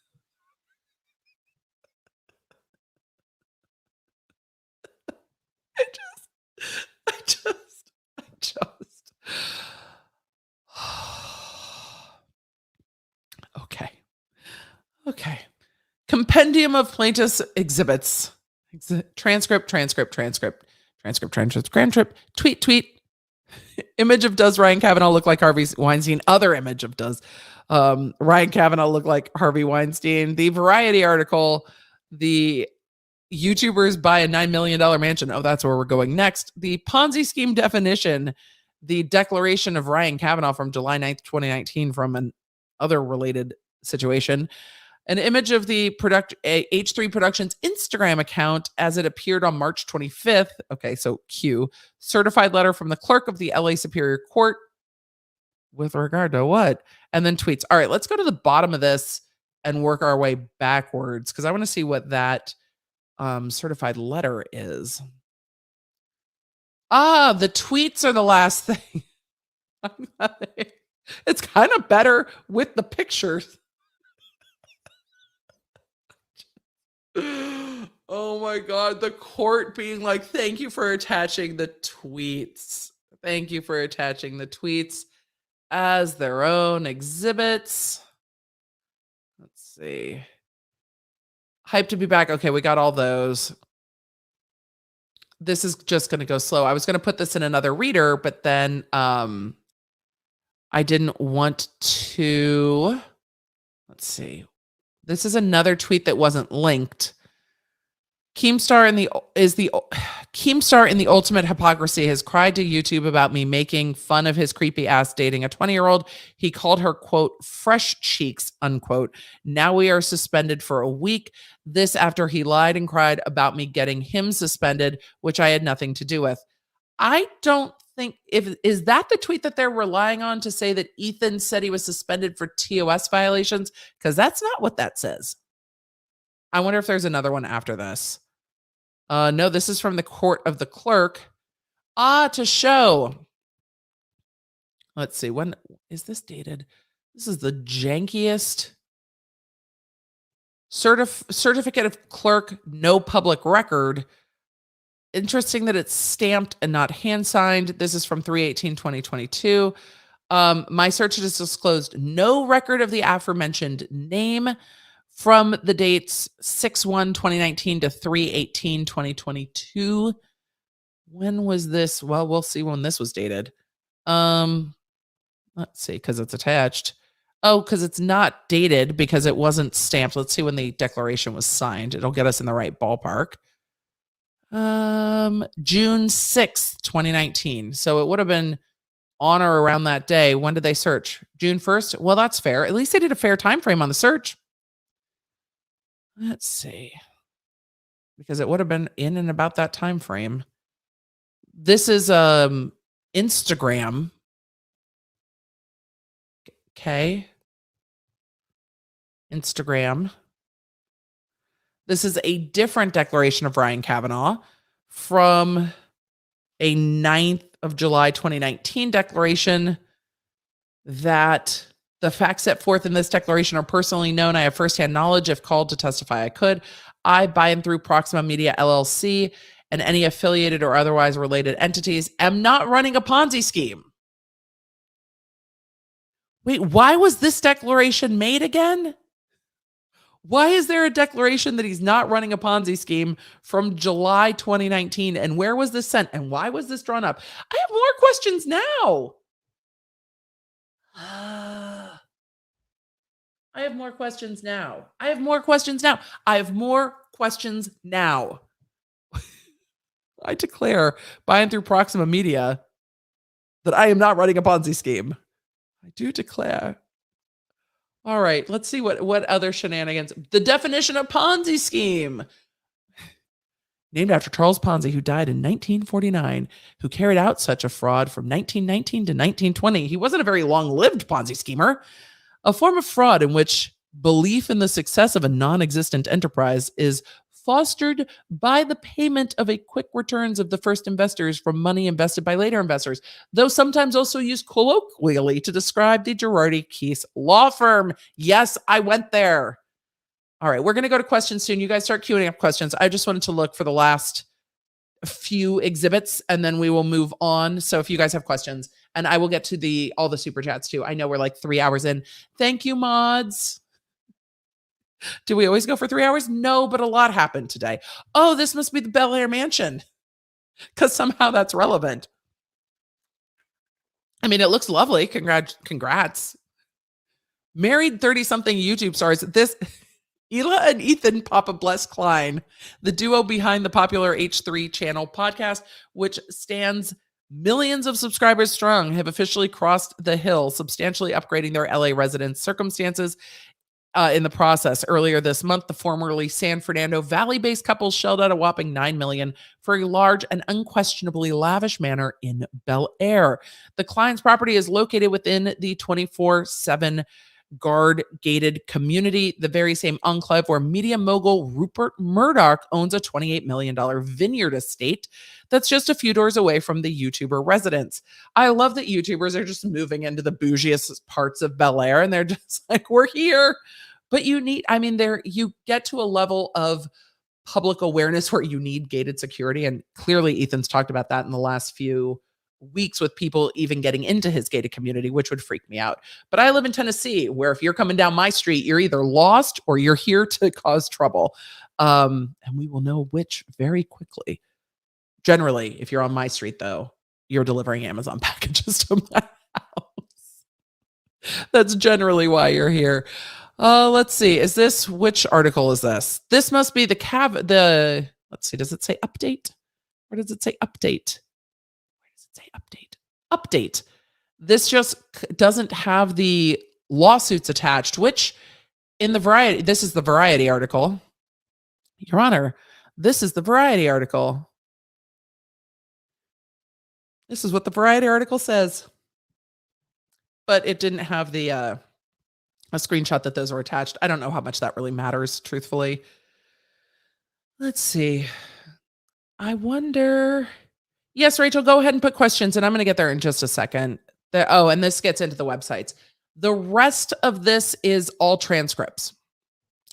I just. Okay. Compendium of plaintiffs' exhibits. Transcript. Tweet. Image of does Ryan Kavanaugh look like Harvey Weinstein? Other image of does Ryan Kavanaugh look like Harvey Weinstein? The Variety article, the YouTubers buy a $9 million mansion. Oh, that's where we're going next. The Ponzi scheme definition, the declaration of Ryan Kavanaugh from July 9th, 2019 from an other related situation. An image of the H3 Productions Instagram account as it appeared on March 25th. Okay, so Q. Certified letter from the clerk of the LA Superior Court with regard to what? And then tweets. All right, let's go to the bottom of this and work our way backwards because I want to see what that certified letter is. The tweets are the last thing. It's kind of better with the pictures. Oh my God, the court being like, thank you for attaching the tweets. Thank you for attaching the tweets as their own exhibits. Let's see. Hyped to be back. Okay, we got all those. This is just going to go slow. I was going to put this in another reader, but then I didn't want to. Let's see. This is another tweet that wasn't linked. Keemstar in the ultimate hypocrisy has cried to YouTube about me making fun of his creepy ass dating a 20-year-old. He called her, quote, fresh cheeks, unquote. Now we are suspended for a week. This after he lied and cried about me getting him suspended, which I had nothing to do with. I don't think is that the tweet that they're relying on to say that Ethan said he was suspended for TOS violations? Because that's not what that says. I wonder if there's another one after this. No, this is from the court of the clerk. To show. Let's see. When is this dated? This is the jankiest certificate of clerk, no public record. Interesting that it's stamped and not hand signed. This is from 3/18/2022. My search has disclosed no record of the aforementioned name from the dates 6/1/2019 to 3/18/2022. When was this? Well, we'll see when this was dated. Let's see, because it's attached. Oh, because it's not dated because it wasn't stamped. Let's see when the declaration was signed. It'll get us in the right ballpark. June 6th, 2019. So it would have been on or around that day. When did they search? June 1st? Well, that's fair. At least they did a fair time frame on the search. Let's see. Because it would have been in and about that time frame. This is Instagram. Okay. Instagram. This is a different declaration of Ryan Kavanaugh from a 9th of July 2019 declaration that the facts set forth in this declaration are personally known. I have firsthand knowledge. If called to testify, I could. I, by and through Proxima Media LLC and any affiliated or otherwise related entities, am not running a Ponzi scheme. Wait, why was this declaration made again? Why is there a declaration that he's not running a Ponzi scheme from July 2019? And where was this sent? And why was this drawn up? I have more questions now. I have more questions now. I have more questions now. I have more questions now. I declare by and through Proxima Media that I am not running a Ponzi scheme. I do declare. All right, let's see what other shenanigans. The definition of Ponzi scheme. Named after Charles Ponzi, who died in 1949, who carried out such a fraud from 1919 to 1920. He wasn't a very long-lived Ponzi schemer. A form of fraud in which belief in the success of a non-existent enterprise is fostered by the payment of a quick returns of the first investors from money invested by later investors, though sometimes also used colloquially to describe the Girardi Keese law firm. Yes, I went there. All right, we're going to go to questions soon. You guys start queuing up questions. I just wanted to look for the last few exhibits and then we will move on. So if you guys have questions, and I will get to all the super chats too. I know we're like 3 hours in. Thank you, mods. Do we always go for 3 hours? No, but a lot happened today. Oh, this must be the Bel Air mansion because somehow that's relevant. I mean, it looks lovely. Congrats. Married 30-something YouTube stars. This Ela and Ethan Papa Bless Klein, the duo behind the popular H3 channel podcast, which stands millions of subscribers strong, have officially crossed the hill, substantially upgrading their LA residence circumstances. In the process, earlier this month, the formerly San Fernando Valley-based couple shelled out a whopping $9 million for a large and unquestionably lavish manor in Bel Air. The Klein's property is located within the 24/7 guard-gated community, the very same enclave where media mogul Rupert Murdoch owns a $28 million vineyard estate that's just a few doors away from the YouTuber residence. I love that YouTubers are just moving into the bougiest parts of Bel Air, and they're just like, we're here. But you get to a level of public awareness where you need gated security. And clearly Ethan's talked about that in the last few weeks with people even getting into his gated community, which would freak me out. But I live in Tennessee, where if you're coming down my street, you're either lost or you're here to cause trouble. And we will know which very quickly. Generally, if you're on my street, though, you're delivering Amazon packages to my house. That's generally why you're here. Let's see. Which article is this? This must be let's see. Does it say update? Or does it say update? Where does it say update? Update. This just doesn't have the lawsuits attached, which this is the Variety article. Your Honor, this is the Variety article. This is what the Variety article says. But it didn't have a screenshot that those are attached. I don't know how much that really matters, truthfully. Let's see. I wonder. Yes, Rachel, go ahead and put questions, and I'm going to get there in just a second. And this gets into the websites. The rest of this is all transcripts.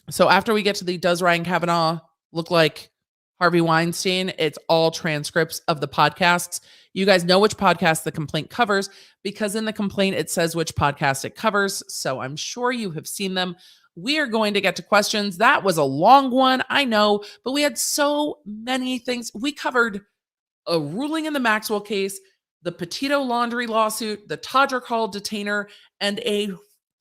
So after we get to does Ryan Kavanaugh look like Harvey Weinstein, it's all transcripts of the podcasts. You guys know which podcast the complaint covers because in the complaint, it says which podcast it covers. So I'm sure you have seen them. We are going to get to questions. That was a long one, I know, but we had so many things. We covered a ruling in the Maxwell case, the Petito Laundrie lawsuit, the Todrick Hall detainer, and a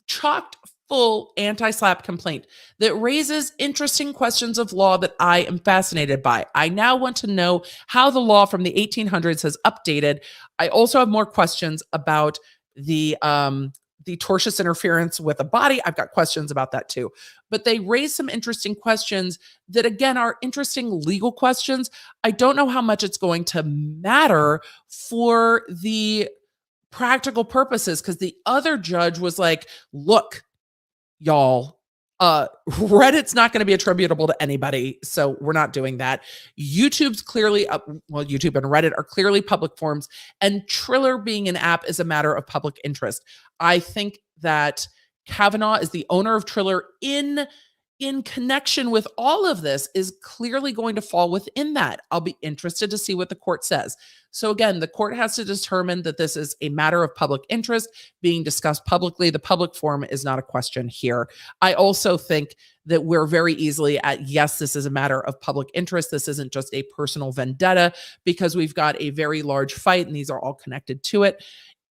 chocked full anti-SLAPP complaint that raises interesting questions of law that I am fascinated by. I now want to know how the law from the 1800s has updated. I also have more questions about the tortious interference with a body. I've got questions about that too. But they raise some interesting questions that, again, are interesting legal questions. I don't know how much it's going to matter for the practical purposes because the other judge was like, look, y'all, Reddit's not going to be attributable to anybody, so we're not doing that. YouTube's clearly YouTube and Reddit are clearly public forums, and Triller being an app is a matter of public interest. I think that Kavanaugh is the owner of Triller in connection with all of this is clearly going to fall within that. I'll be interested to see what the court says. So again, the court has to determine that this is a matter of public interest being discussed publicly. The public forum is not a question here. I also think that we're very easily at, yes, this is a matter of public interest. This isn't just a personal vendetta, because we've got a very large fight and these are all connected to it.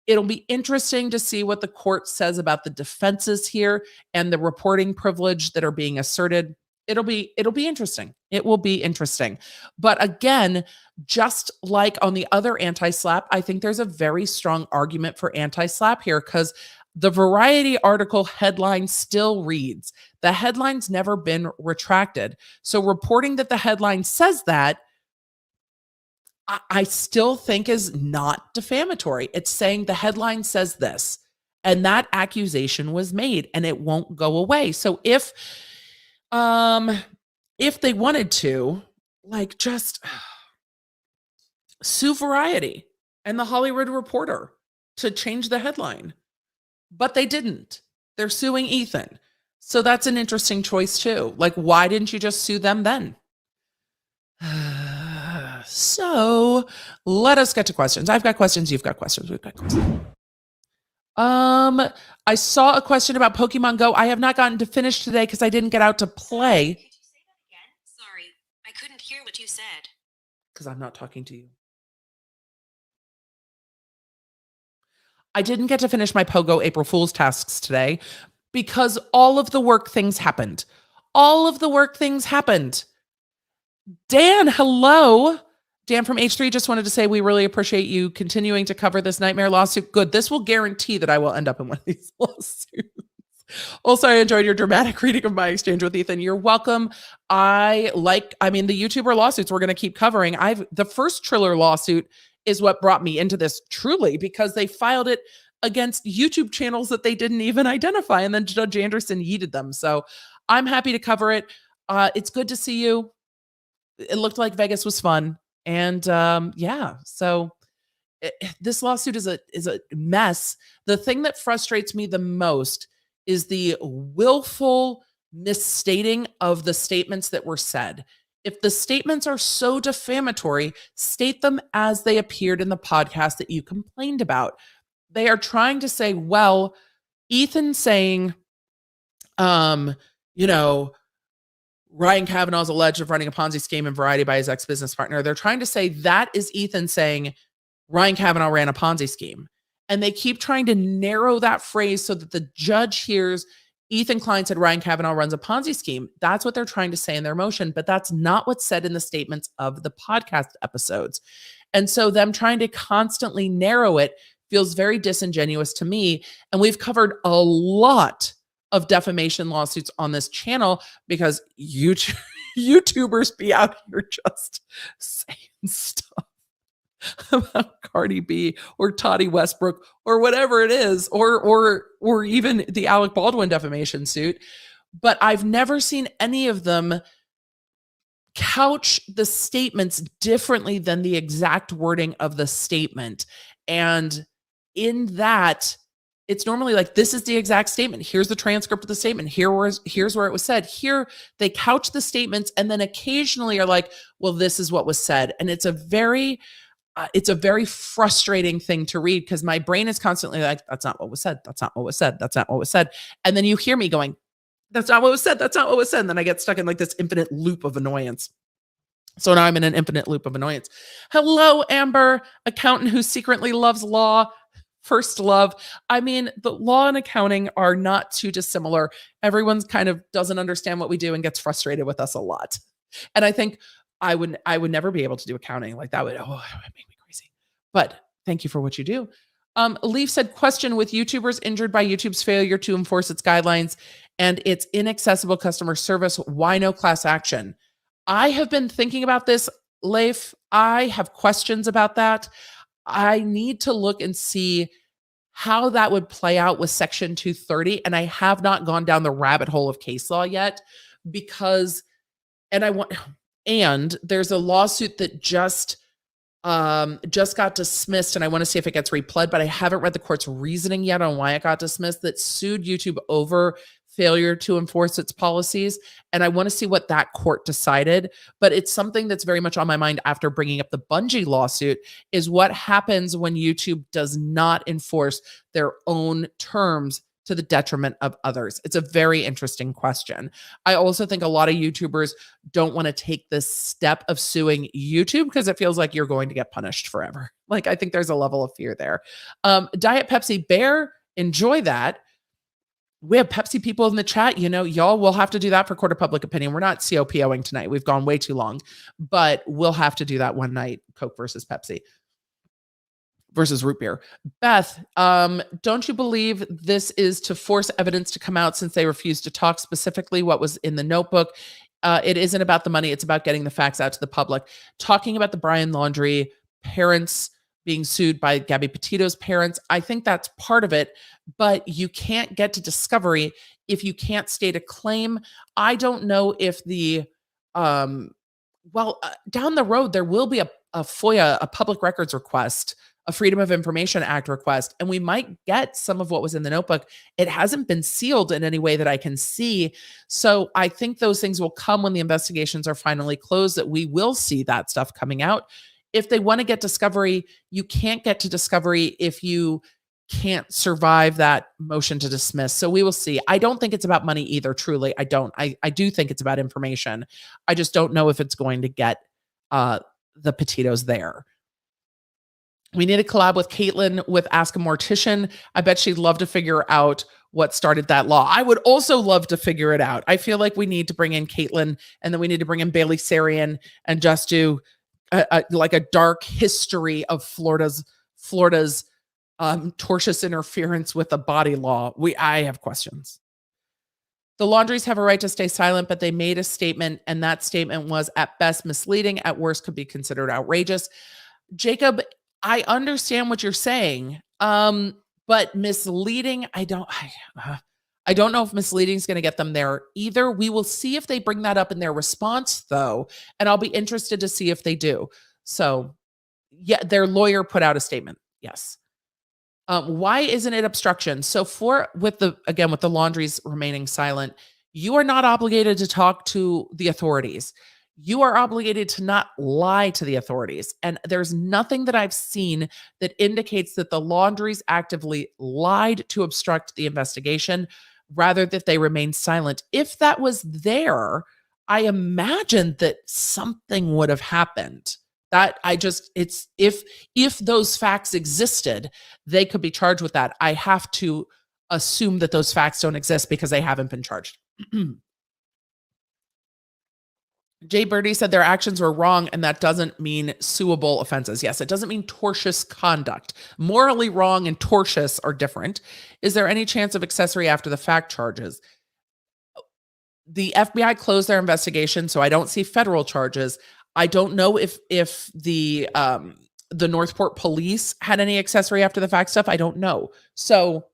It'll be interesting to see what the court says about the defenses here and the reporting privilege that are being asserted. It'll be interesting. It will be interesting. But again, just like on the other anti-slap, I think there's a very strong argument for anti-slap here, because the Variety article headline still reads, the headline's never been retracted. So reporting that the headline says that, I still think is not defamatory. It's saying the headline says this, and that accusation was made and it won't go away. So if they wanted to, like, just sue Variety and the Hollywood Reporter to change the headline, but they didn't. They're suing Ethan. So that's an interesting choice too. Like, why didn't you just sue them then? So let us get to questions. I've got questions. You've got questions. We've got questions. I saw a question about Pokemon Go. I have not gotten to finish today because I didn't get out to play. Could you say that again? Sorry, I couldn't hear what you said. Because I'm not talking to you. I didn't get to finish my Pogo April Fool's tasks today because all of the work things happened. All of the work things happened. Dan, hello. Dan from H3 just wanted to say we really appreciate you continuing to cover this nightmare lawsuit. Good. This will guarantee that I will end up in one of these lawsuits. Also, I enjoyed your dramatic reading of my exchange with Ethan. You're welcome. The YouTuber lawsuits we're going to keep covering. The first Triller lawsuit is what brought me into this truly, because they filed it against YouTube channels that they didn't even identify. And then Judge Anderson yeeted them. So I'm happy to cover it. It's good to see you. It looked like Vegas was fun. And so this lawsuit is a mess. The thing that frustrates me the most is the willful misstating of the statements that were said. If the statements are so defamatory, state them as they appeared in the podcast that you complained about. They are trying to say, well, Ethan saying, Ryan Kavanaugh is alleged of running a Ponzi scheme in Variety by his ex-business partner. They're trying to say that is Ethan saying Ryan Kavanaugh ran a Ponzi scheme. And they keep trying to narrow that phrase so that the judge hears Ethan Klein said Ryan Kavanaugh runs a Ponzi scheme. That's what they're trying to say in their motion, but that's not what's said in the statements of the podcast episodes. And so them trying to constantly narrow it feels very disingenuous to me. And we've covered a lot of defamation lawsuits on this channel because YouTubers be out here just saying stuff about Cardi B or Toddy Westbrook or whatever it is, or even the Alec Baldwin defamation suit. But I've never seen any of them couch the statements differently than the exact wording of the statement. And in that, it's normally like, this is the exact statement. Here's the transcript of the statement. Here's where it was said. Here, they couch the statements and then occasionally are like, well, this is what was said. And it's a very frustrating thing to read because my brain is constantly like, that's not what was said. That's not what was said. That's not what was said. And then you hear me going, that's not what was said. That's not what was said. And then I get stuck in like this infinite loop of annoyance. So now I'm in an infinite loop of annoyance. Hello, Amber, accountant who secretly loves law. First love. I mean, the law and accounting are not too dissimilar. Everyone's kind of doesn't understand what we do and gets frustrated with us a lot. And I think I would never be able to do accounting. Like that would make me crazy. But thank you for what you do. Leaf said, question, with YouTubers injured by YouTube's failure to enforce its guidelines and its inaccessible customer service, why no class action? I have been thinking about this, Leif. I have questions about that. I need to look and see how that would play out with Section 230. And I have not gone down the rabbit hole of case law yet because, and there's a lawsuit that just got dismissed, and I want to see if it gets repled, but I haven't read the court's reasoning yet on why it got dismissed, that sued YouTube over failure to enforce its policies. And I want to see what that court decided. But it's something that's very much on my mind after bringing up the Bungie lawsuit, is what happens when YouTube does not enforce their own terms to the detriment of others. It's a very interesting question. I also think a lot of YouTubers don't want to take this step of suing YouTube because it feels like you're going to get punished forever. Like, I think there's a level of fear there. Diet Pepsi Bear, enjoy that. We have Pepsi people in the chat. Y'all will have to do that for court of public opinion. We're not COPOing tonight. We've gone way too long, but we'll have to do that one night. Coke versus Pepsi versus root beer. Beth, don't you believe this is to force evidence to come out since they refused to talk specifically what was in the notebook? It isn't about the money. It's about getting the facts out to the public. Talking about the Brian Laundrie parents being sued by Gabby Petito's parents, I think that's part of it, but you can't get to discovery if you can't state a claim. I don't know if down the road, there will be a FOIA, a public records request, a Freedom of Information Act request, and we might get some of what was in the notebook. It hasn't been sealed in any way that I can see. So I think those things will come when the investigations are finally closed, that we will see that stuff coming out. If they want to get discovery, you can't get to discovery if you can't survive that motion to dismiss. So we will see. I don't think it's about money either, truly. I don't. I do think it's about information. I just don't know if it's going to get the Petitos there. We need a collab with Caitlin with Ask a Mortician. I bet she'd love to figure out what started that law. I would also love to figure it out. I feel like we need to bring in Caitlin, and then we need to bring in Bailey Sarian and just do like a dark history of Florida's tortious interference with the body law. I have questions. The Laundries have a right to stay silent, but they made a statement, and that statement was at best misleading, at worst could be considered outrageous. Jacob, I understand what you're saying, but misleading, I don't know if misleading is going to get them there either. We will see if they bring that up in their response, though, and I'll be interested to see if they do. So, yeah, their lawyer put out a statement. Yes. Why isn't it obstruction? So with the Laundries remaining silent, you are not obligated to talk to the authorities. You are obligated to not lie to the authorities. And there's nothing that I've seen that indicates that the Laundries actively lied to obstruct the investigation, rather that they remained silent. If that was there, I imagine that something would have happened. If those facts existed, they could be charged with that. I have to assume that those facts don't exist because they haven't been charged. Jay Birdie said their actions were wrong, and that doesn't mean suable offenses. Yes, it doesn't mean tortious conduct. Morally wrong and tortious are different. Is there any chance of accessory after the fact charges? The FBI closed their investigation, so I don't see federal charges. I don't know if the Northport police had any accessory after the fact stuff. I don't know. So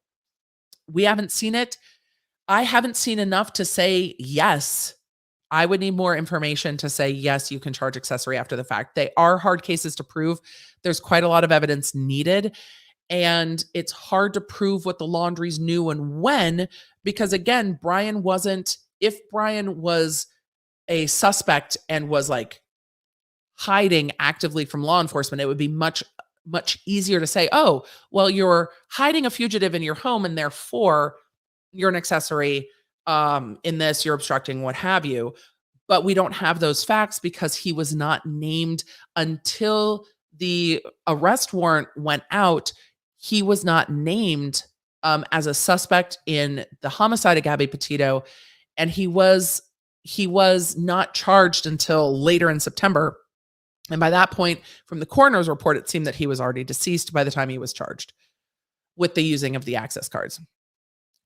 we haven't seen it. I haven't seen enough to say yes. I would need more information to say, yes, you can charge accessory after the fact. They are hard cases to prove. There's quite a lot of evidence needed. And it's hard to prove what the Laundries knew and when, because again, if Brian was a suspect and was like hiding actively from law enforcement, it would be much, much easier to say, oh, well, you're hiding a fugitive in your home and therefore you're an accessory in this, you're obstructing, what have you. But we don't have those facts because he was not named until the arrest warrant went out. He was not named as a suspect in the homicide of Gabby Petito, and he was not charged until later in September. And by that point, from the coroner's report, it seemed that he was already deceased by the time he was charged with the using of the access cards.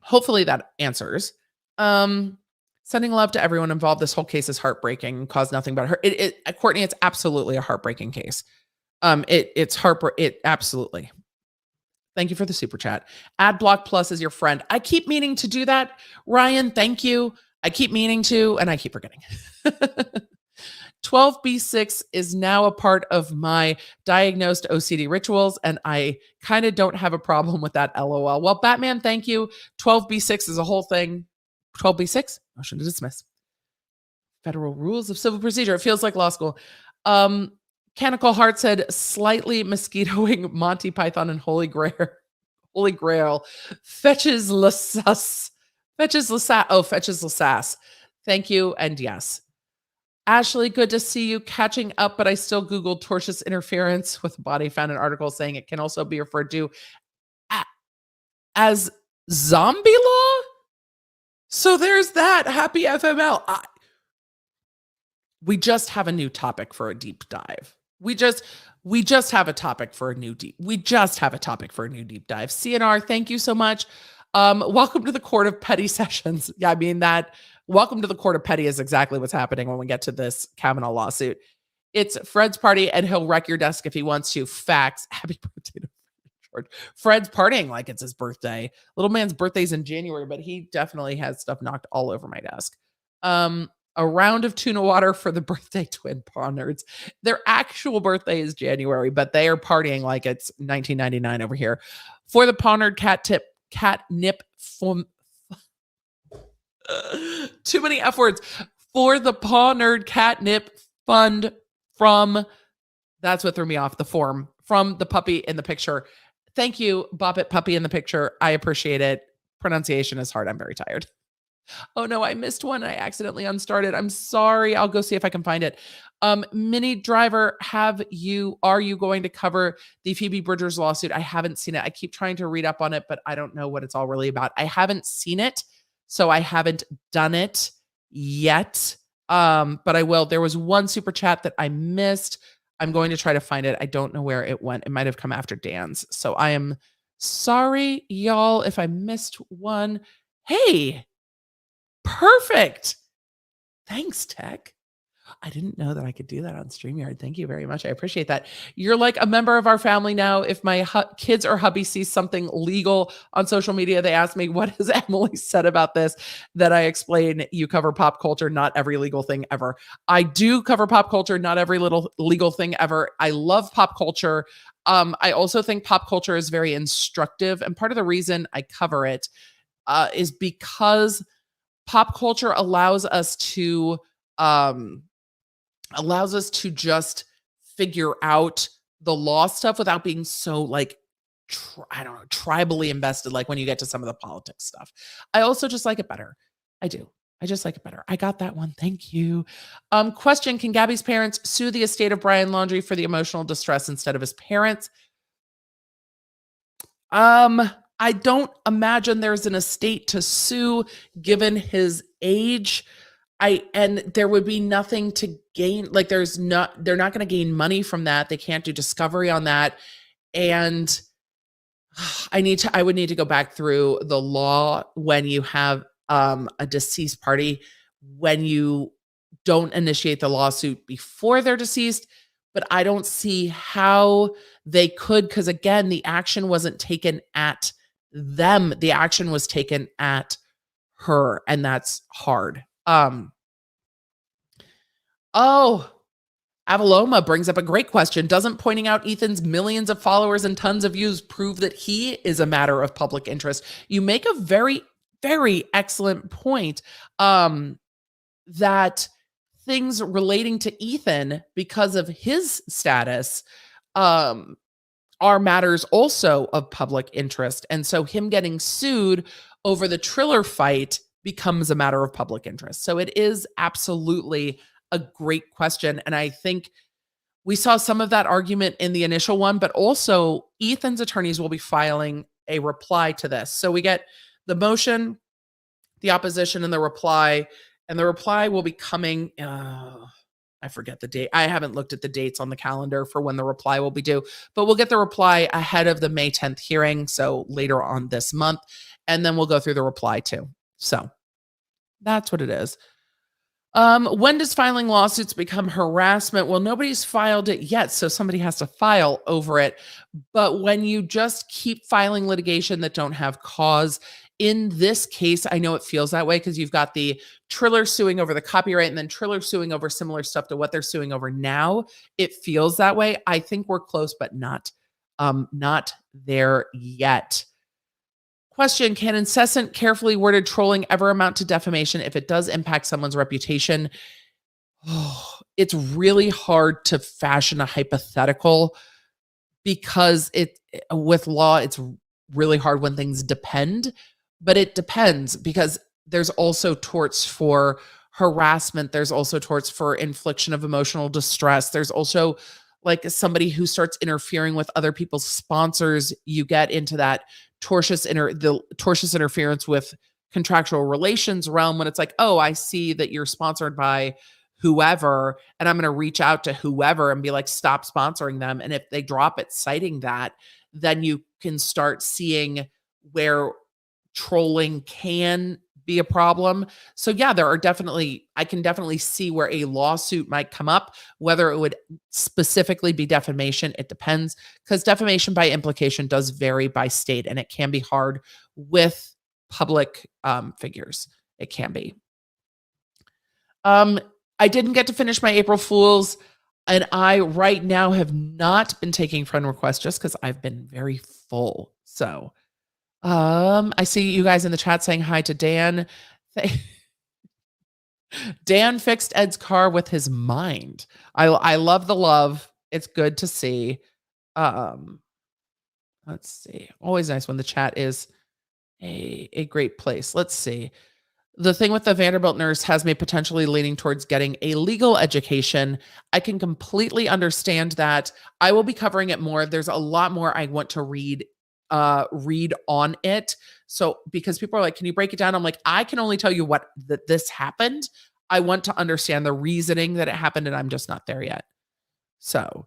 Hopefully that answers. Sending love to everyone involved. This whole case is heartbreaking. Caused nothing but hurt. Courtney, it's absolutely a heartbreaking case. It absolutely. Thank you for the super chat. Adblock Plus is your friend. I keep meaning to do that, Ryan. Thank you. I keep meaning to, and I keep forgetting. 12B6 is now a part of my diagnosed OCD rituals, and I kind of don't have a problem with that, LOL. Well, Batman, thank you. 12B6 is a whole thing. 12B6, motion to dismiss. Federal Rules of Civil Procedure. It feels like law school. Canical Heart said, slightly mosquitoing Monty Python and Holy Grail. Fetches Lasass. Fetches Lasass. Thank you, and yes. Ashley, good to see you. Catching up, but I still Googled tortious interference with body, found an article saying it can also be referred to as zombie law. So there's that. Happy FML. We just have a new topic for a deep dive. We just have a topic for a new deep dive. CNR, thank you so much. Welcome to the Court of Petty Sessions. Yeah, I mean that. Welcome to the Court of Petty is exactly what's happening when we get to this Kavanaugh lawsuit. It's Fred's party, and he'll wreck your desk if he wants to. Facts. Happy birthday to George. Fred's partying like it's his birthday. Little man's birthday's in January, but he definitely has stuff knocked all over my desk. A round of tuna water for the birthday twin paw nerds. Their actual birthday is January, but they are partying like it's 1999 over here. For the paw nerd catnip from too many F words. For the paw nerd catnip fund from, that's what threw me off, the form from the puppy in the picture. Thank you, Bop It Puppy in the picture. I appreciate it. Pronunciation is hard. I'm very tired. Oh no, I missed one. I accidentally unstarted. I'm sorry. I'll go see if I can find it. Mini Driver, are you going to cover the Phoebe Bridgers lawsuit? I haven't seen it. I keep trying to read up on it, but I don't know what it's all really about. I haven't seen it, so I haven't done it yet. But I will. There was one super chat that I missed. I'm going to try to find it. I don't know where it went. It might have come after Dan's. So I am sorry, y'all, if I missed one. Hey, perfect. Thanks, Tech. I didn't know that I could do that on StreamYard. Thank you very much. I appreciate that. You're like a member of our family now. If my kids or hubby sees something legal on social media, they ask me, what has Emily said about this? That I explain, you cover pop culture, not every legal thing ever. I do cover pop culture, not every little legal thing ever. I love pop culture. I also think pop culture is very instructive. And part of the reason I cover it is because pop culture allows us to just figure out the law stuff without being so like, tribally invested. Like when you get to some of the politics stuff, I also just like it better. I do. I just like it better. I got that one. Thank you. Question. Can Gabby's parents sue the estate of Brian Laundrie for the emotional distress instead of his parents? I don't imagine there's an estate to sue given his age. And there would be nothing to gain. Like they're not going to gain money from that. They can't do discovery on that. And I would need to go back through the law when you have a deceased party, when you don't initiate the lawsuit before they're deceased. But I don't see how they could, because again, the action wasn't taken at them. The action was taken at her, and that's hard. Avaloma brings up a great question. Doesn't pointing out Ethan's millions of followers and tons of views prove that he is a matter of public interest? You make a very, very excellent point, that things relating to Ethan because of his status are matters also of public interest. And so him getting sued over the Triller fight becomes a matter of public interest. So it is absolutely a great question. And I think we saw some of that argument in the initial one, but also Ethan's attorneys will be filing a reply to this. So we get the motion, the opposition, and the reply. And the reply will be coming, I forget the date. I haven't looked at the dates on the calendar for when the reply will be due, but we'll get the reply ahead of the May 10th hearing. So later on this month, and then we'll go through the reply too. So that's what it is. When does filing lawsuits become harassment? Well, nobody's filed it yet, so somebody has to file over it. But when you just keep filing litigation that don't have cause, in this case, I know it feels that way because you've got the Triller suing over the copyright and then Triller suing over similar stuff to what they're suing over now. It feels that way. I think we're close, but not there yet. Question, can incessant, carefully worded trolling ever amount to defamation if it does impact someone's reputation? Oh, it's really hard to fashion a hypothetical because with law, it's really hard when things depend, but it depends because there's also torts for harassment. There's also torts for infliction of emotional distress. There's also like somebody who starts interfering with other people's sponsors. You get into that the tortious interference with contractual relations realm when it's like, oh, I see that you're sponsored by whoever, and I'm going to reach out to whoever and be like, stop sponsoring them. And if they drop it citing that, then you can start seeing where trolling can be a problem. So yeah, I can definitely see where a lawsuit might come up. Whether it would specifically be defamation, it depends, because defamation by implication does vary by state, and it can be hard with public figures. It can be. I didn't get to finish my April Fools, and I right now have not been taking friend requests just because I've been very full. So I see you guys in the chat saying hi to Dan. Dan fixed Ed's car with his mind. I love the love. It's good to see. Let's see. Always nice when the chat is a great place. Let's see. The thing with the Vanderbilt nurse has me potentially leaning towards getting a legal education. I can completely understand that. I will be covering it more. There's a lot more I want to read on it. So because people are like, can you break it down? I'm like, I can only tell you that this happened. I want to understand the reasoning that it happened, and I'm just not there yet. So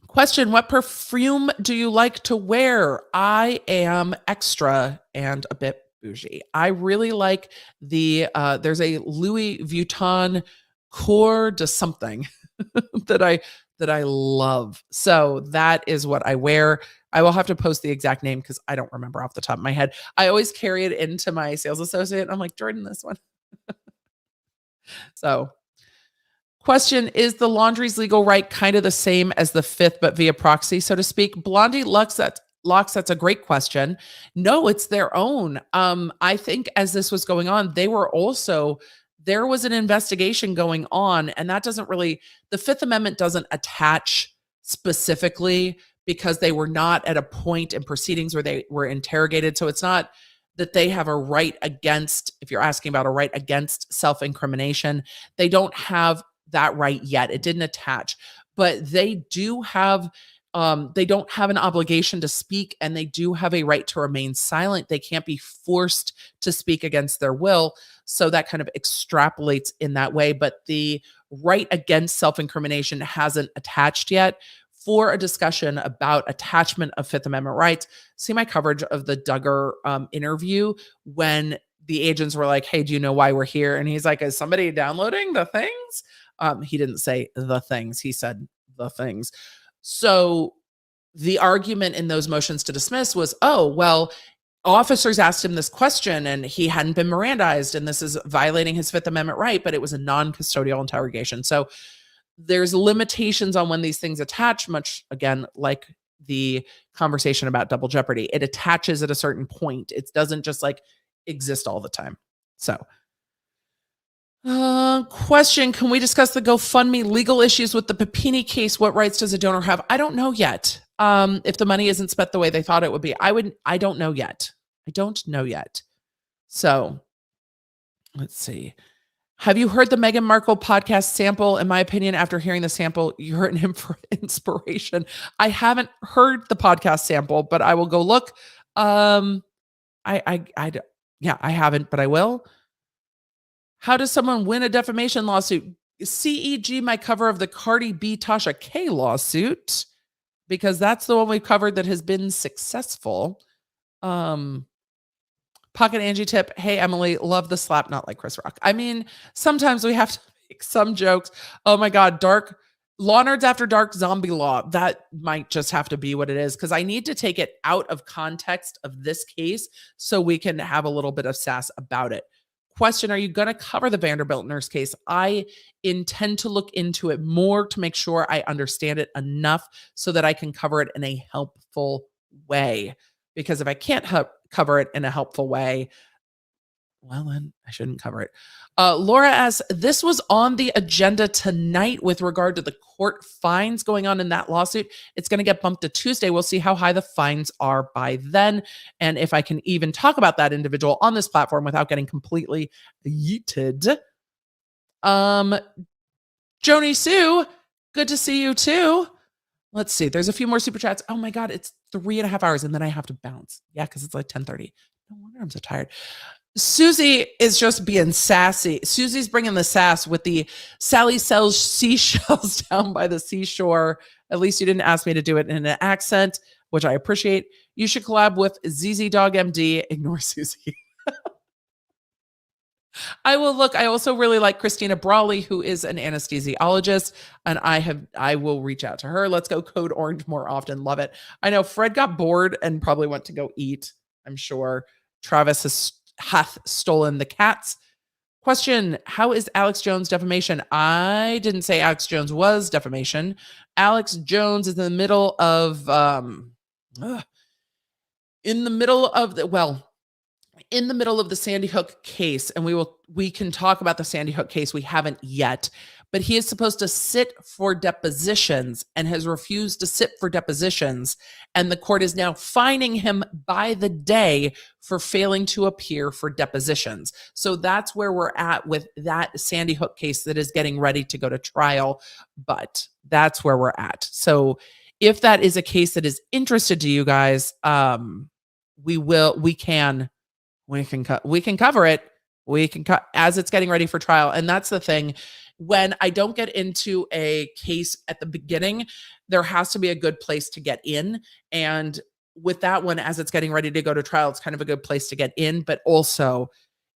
question, what perfume do you like to wear? I am extra and a bit bougie. I really like there's a Louis Vuitton Coeur de something that I love. So that is what I wear. I will have to post the exact name because I don't remember off the top of my head. I always carry it into my sales associate. And I'm like, Jordan, this one. So question, is the Laundrie's legal right kind of the same as the Fifth, but via proxy, so to speak? Blondie Lux, that's a great question. No, it's their own. I think as this was going on, there was an investigation going on, and that the Fifth Amendment doesn't attach specifically because they were not at a point in proceedings where they were interrogated. So it's not that they have a right against, if you're asking about a right against self-incrimination, they don't have that right yet. It didn't attach, but they do have they don't have an obligation to speak, and they do have a right to remain silent. They can't be forced to speak against their will. So that kind of extrapolates in that way. But the right against self-incrimination hasn't attached yet. For a discussion about attachment of Fifth Amendment rights, see my coverage of the Duggar interview when the agents were like, hey, do you know why we're here? And he's like, is somebody downloading the things? He didn't say the things. He said the things. So the argument in those motions to dismiss was, oh, well, officers asked him this question and he hadn't been Mirandized, and this is violating his Fifth Amendment right, but it was a non-custodial interrogation. So there's limitations on when these things attach, much again, like the conversation about double jeopardy. It attaches at a certain point. It doesn't just like exist all the time. So question, can we discuss the GoFundMe legal issues with the Papini case? What rights does a donor have? I don't know yet. If the money isn't spent the way they thought it would be, I don't know yet. So let's see. Have you heard the Meghan Markle podcast sample? In my opinion, after hearing the sample, you heard him for inspiration. I haven't heard the podcast sample, but I will go look. I haven't, but I will. How does someone win a defamation lawsuit? CEG, my cover of the Cardi B Tasha K lawsuit, because that's the one we've covered that has been successful. Pocket Angie tip. Hey, Emily, love the slap, not like Chris Rock. I mean, sometimes we have to make some jokes. Oh my God, Law Nerds After Dark Zombie Law. That might just have to be what it is because I need to take it out of context of this case so we can have a little bit of sass about it. Question, are you going to cover the Vanderbilt nurse case? I intend to look into it more to make sure I understand it enough so that I can cover it in a helpful way. Because if I can't cover it in a helpful way, well, then I shouldn't cover it. Laura asks, this was on the agenda tonight with regard to the court fines going on in that lawsuit. It's going to get bumped to Tuesday. We'll see how high the fines are by then. And if I can even talk about that individual on this platform without getting completely yeeted. Joni Sue, good to see you too. Let's see. There's a few more super chats. Oh my God, it's 3.5 hours and then I have to bounce. Yeah, because it's like 10:30. No wonder I'm so tired. Susie is just being sassy. Susie's bringing the sass with the Sally sells seashells down by the seashore. At least you didn't ask me to do it in an accent, which I appreciate. You should collab with ZZ Dog MD. Ignore Susie. I will look. I also really like Christina Brawley, who is an anesthesiologist, and I will reach out to her. Let's go Code Orange more often. Love it. I know Fred got bored and probably went to go eat. I'm sure Travis hath stolen the cats. Question, how is Alex Jones defamation? I didn't say Alex Jones was defamation. Alex Jones is in the middle of the Sandy Hook case, and we can talk about the Sandy Hook case. We haven't yet, but he is supposed to sit for depositions and has refused to sit for depositions. And the court is now fining him by the day for failing to appear for depositions. So that's where we're at with that Sandy Hook case that is getting ready to go to trial. But that's where we're at. So if that is a case that is interested to you guys, we can cover it. We can cut as it's getting ready for trial. And that's the thing. When I don't get into a case at the beginning, there has to be a good place to get in. And with that one, as it's getting ready to go to trial, it's kind of a good place to get in. But also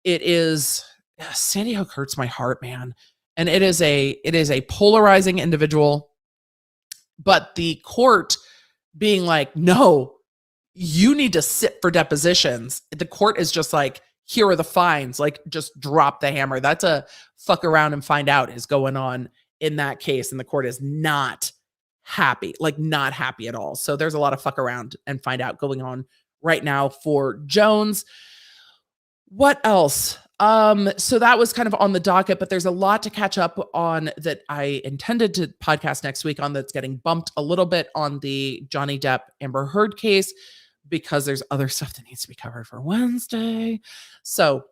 Sandy Hook hurts my heart, man. And it is a polarizing individual, but the court being like, no, you need to sit for depositions. The court is just like, here are the fines, like just drop the hammer. That's a fuck around and find out is going on in that case. And the court is not happy, like not happy at all. So there's a lot of fuck around and find out going on right now for Jones. What else? So that was kind of on the docket, but there's a lot to catch up on that I intended to podcast next week on that's getting bumped a little bit on the Johnny Depp Amber Heard case, because there's other stuff that needs to be covered for Wednesday. So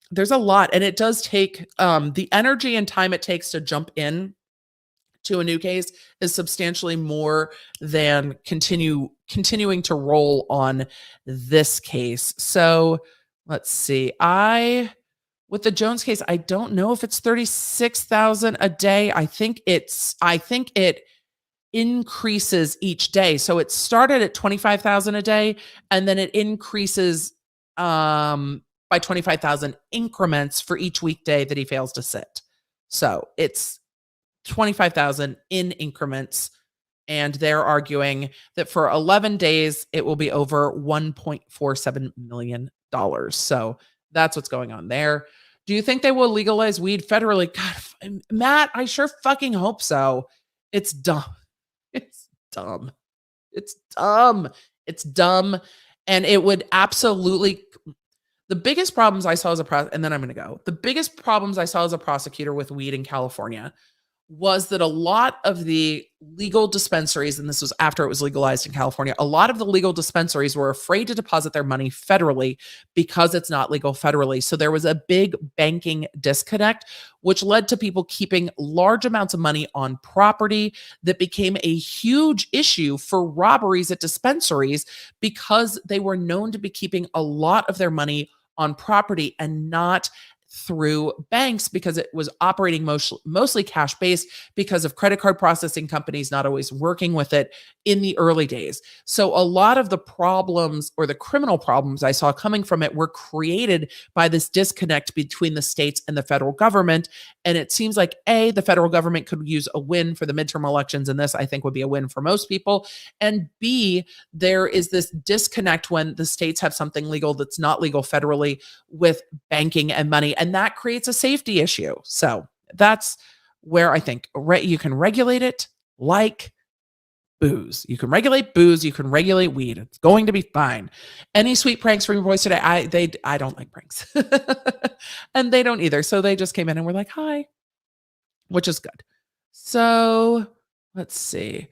there's a lot, and it does take the energy and time it takes to jump in to a new case is substantially more than continuing to roll on this case. So let's see. With the Jones case, I don't know if it's $36,000 a day. I think it increases each day. So it started at $25,000 a day, and then it increases by 25,000 increments for each weekday that he fails to sit. So it's 25,000 in increments, and they're arguing that for 11 days it will be over $1.47 million. So that's what's going on there. Do you think they will legalize weed federally? God, Matt, I sure fucking hope so. It's dumb. It's dumb. It's dumb. It's dumb. And it would absolutely, the biggest problems I saw as the biggest problems I saw as a prosecutor with weed in California was that a lot of the legal dispensaries, and this was after it was legalized in California, a lot of the legal dispensaries were afraid to deposit their money federally because it's not legal federally. So there was a big banking disconnect, which led to people keeping large amounts of money on property that became a huge issue for robberies at dispensaries because they were known to be keeping a lot of their money on property and not through banks because it was operating mostly cash-based because of credit card processing companies not always working with it in the early days. So a lot of the problems or the criminal problems I saw coming from it were created by this disconnect between the states and the federal government. And it seems like A, the federal government could use a win for the midterm elections, and this I think would be a win for most people. And B, there is this disconnect when the states have something legal that's not legal federally with banking and money, and that creates a safety issue. So that's where I think you can regulate it like booze. You can regulate booze. You can regulate weed. It's going to be fine. Any sweet pranks from your boys today? I don't like pranks, and they don't either. So they just came in and were like, "Hi," which is good. So let's see.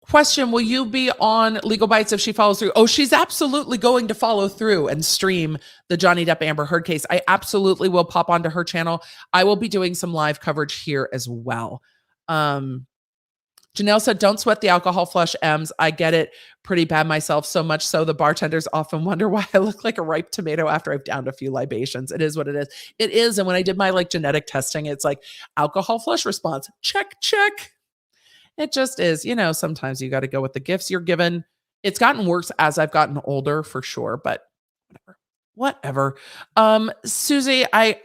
Question, will you be on Legal Bites if she follows through? Oh, she's absolutely going to follow through and stream the Johnny Depp Amber Heard case. I absolutely will pop onto her channel. I will be doing some live coverage here as well. Janelle said, don't sweat the alcohol flush, Ems. I get it pretty bad myself, so much so the bartenders often wonder why I look like a ripe tomato after I've downed a few libations. It is what it is. It is. And when I did my genetic testing, it's like alcohol flush response. Check. It just is, sometimes you got to go with the gifts you're given. It's gotten worse as I've gotten older for sure, but whatever. Susie, I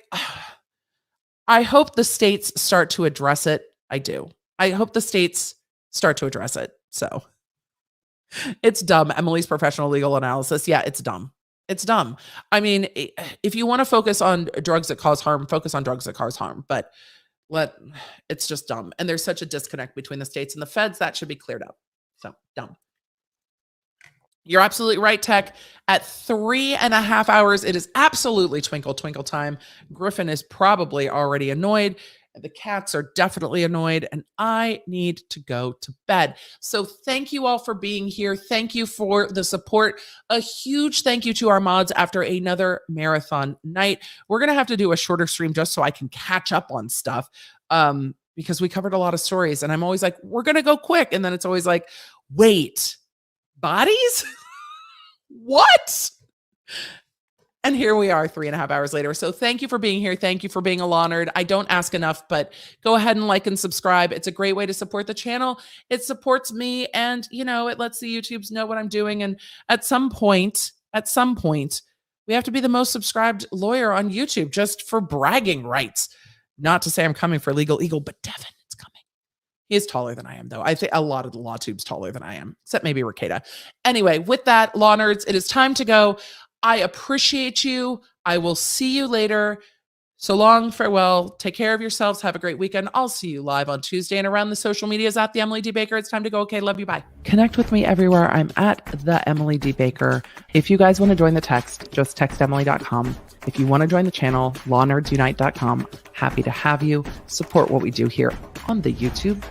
hope the states start to address it. I do. I hope the states start to address it. So it's dumb. Emily's professional legal analysis. Yeah, it's dumb. It's dumb. I mean, if you want to focus on drugs that cause harm, focus on drugs that cause harm, but it's just dumb. And there's such a disconnect between the states and the feds that should be cleared up. So dumb. You're absolutely right, Tech. At 3.5 hours, it is absolutely twinkle time. Griffin is probably already annoyed. The cats are definitely annoyed, and I need to go to bed. So thank you all for being here. Thank you for the support. A huge thank you to our mods after another marathon night. We're going to have to do a shorter stream just so I can catch up on stuff because we covered a lot of stories, and I'm always like, we're going to go quick. And then it's always like, wait, bodies? What? And here we are 3.5 hours later. So thank you for being here. Thank you for being a Law Nerd. I don't ask enough, but go ahead and like and subscribe. It's a great way to support the channel. It supports me, and it lets the YouTubes know what I'm doing. And at some point, we have to be the most subscribed lawyer on YouTube just for bragging rights. Not to say I'm coming for Legal Eagle, but Devin is coming. He is taller than I am, though. I think a lot of the law tube's taller than I am, except maybe Rakeda. Anyway, with that, Law Nerds, it is time to go. I appreciate you. I will see you later. So long, farewell. Take care of yourselves. Have a great weekend. I'll see you live on Tuesday and around the social medias at the Emily D. Baker. It's time to go. Okay, love you. Bye. Connect with me everywhere. I'm at the Emily D. Baker. If you guys want to join the text, just text Emily.com. If you want to join the channel, lawnerdsunite.com. Happy to have you. Support what we do here on the YouTube.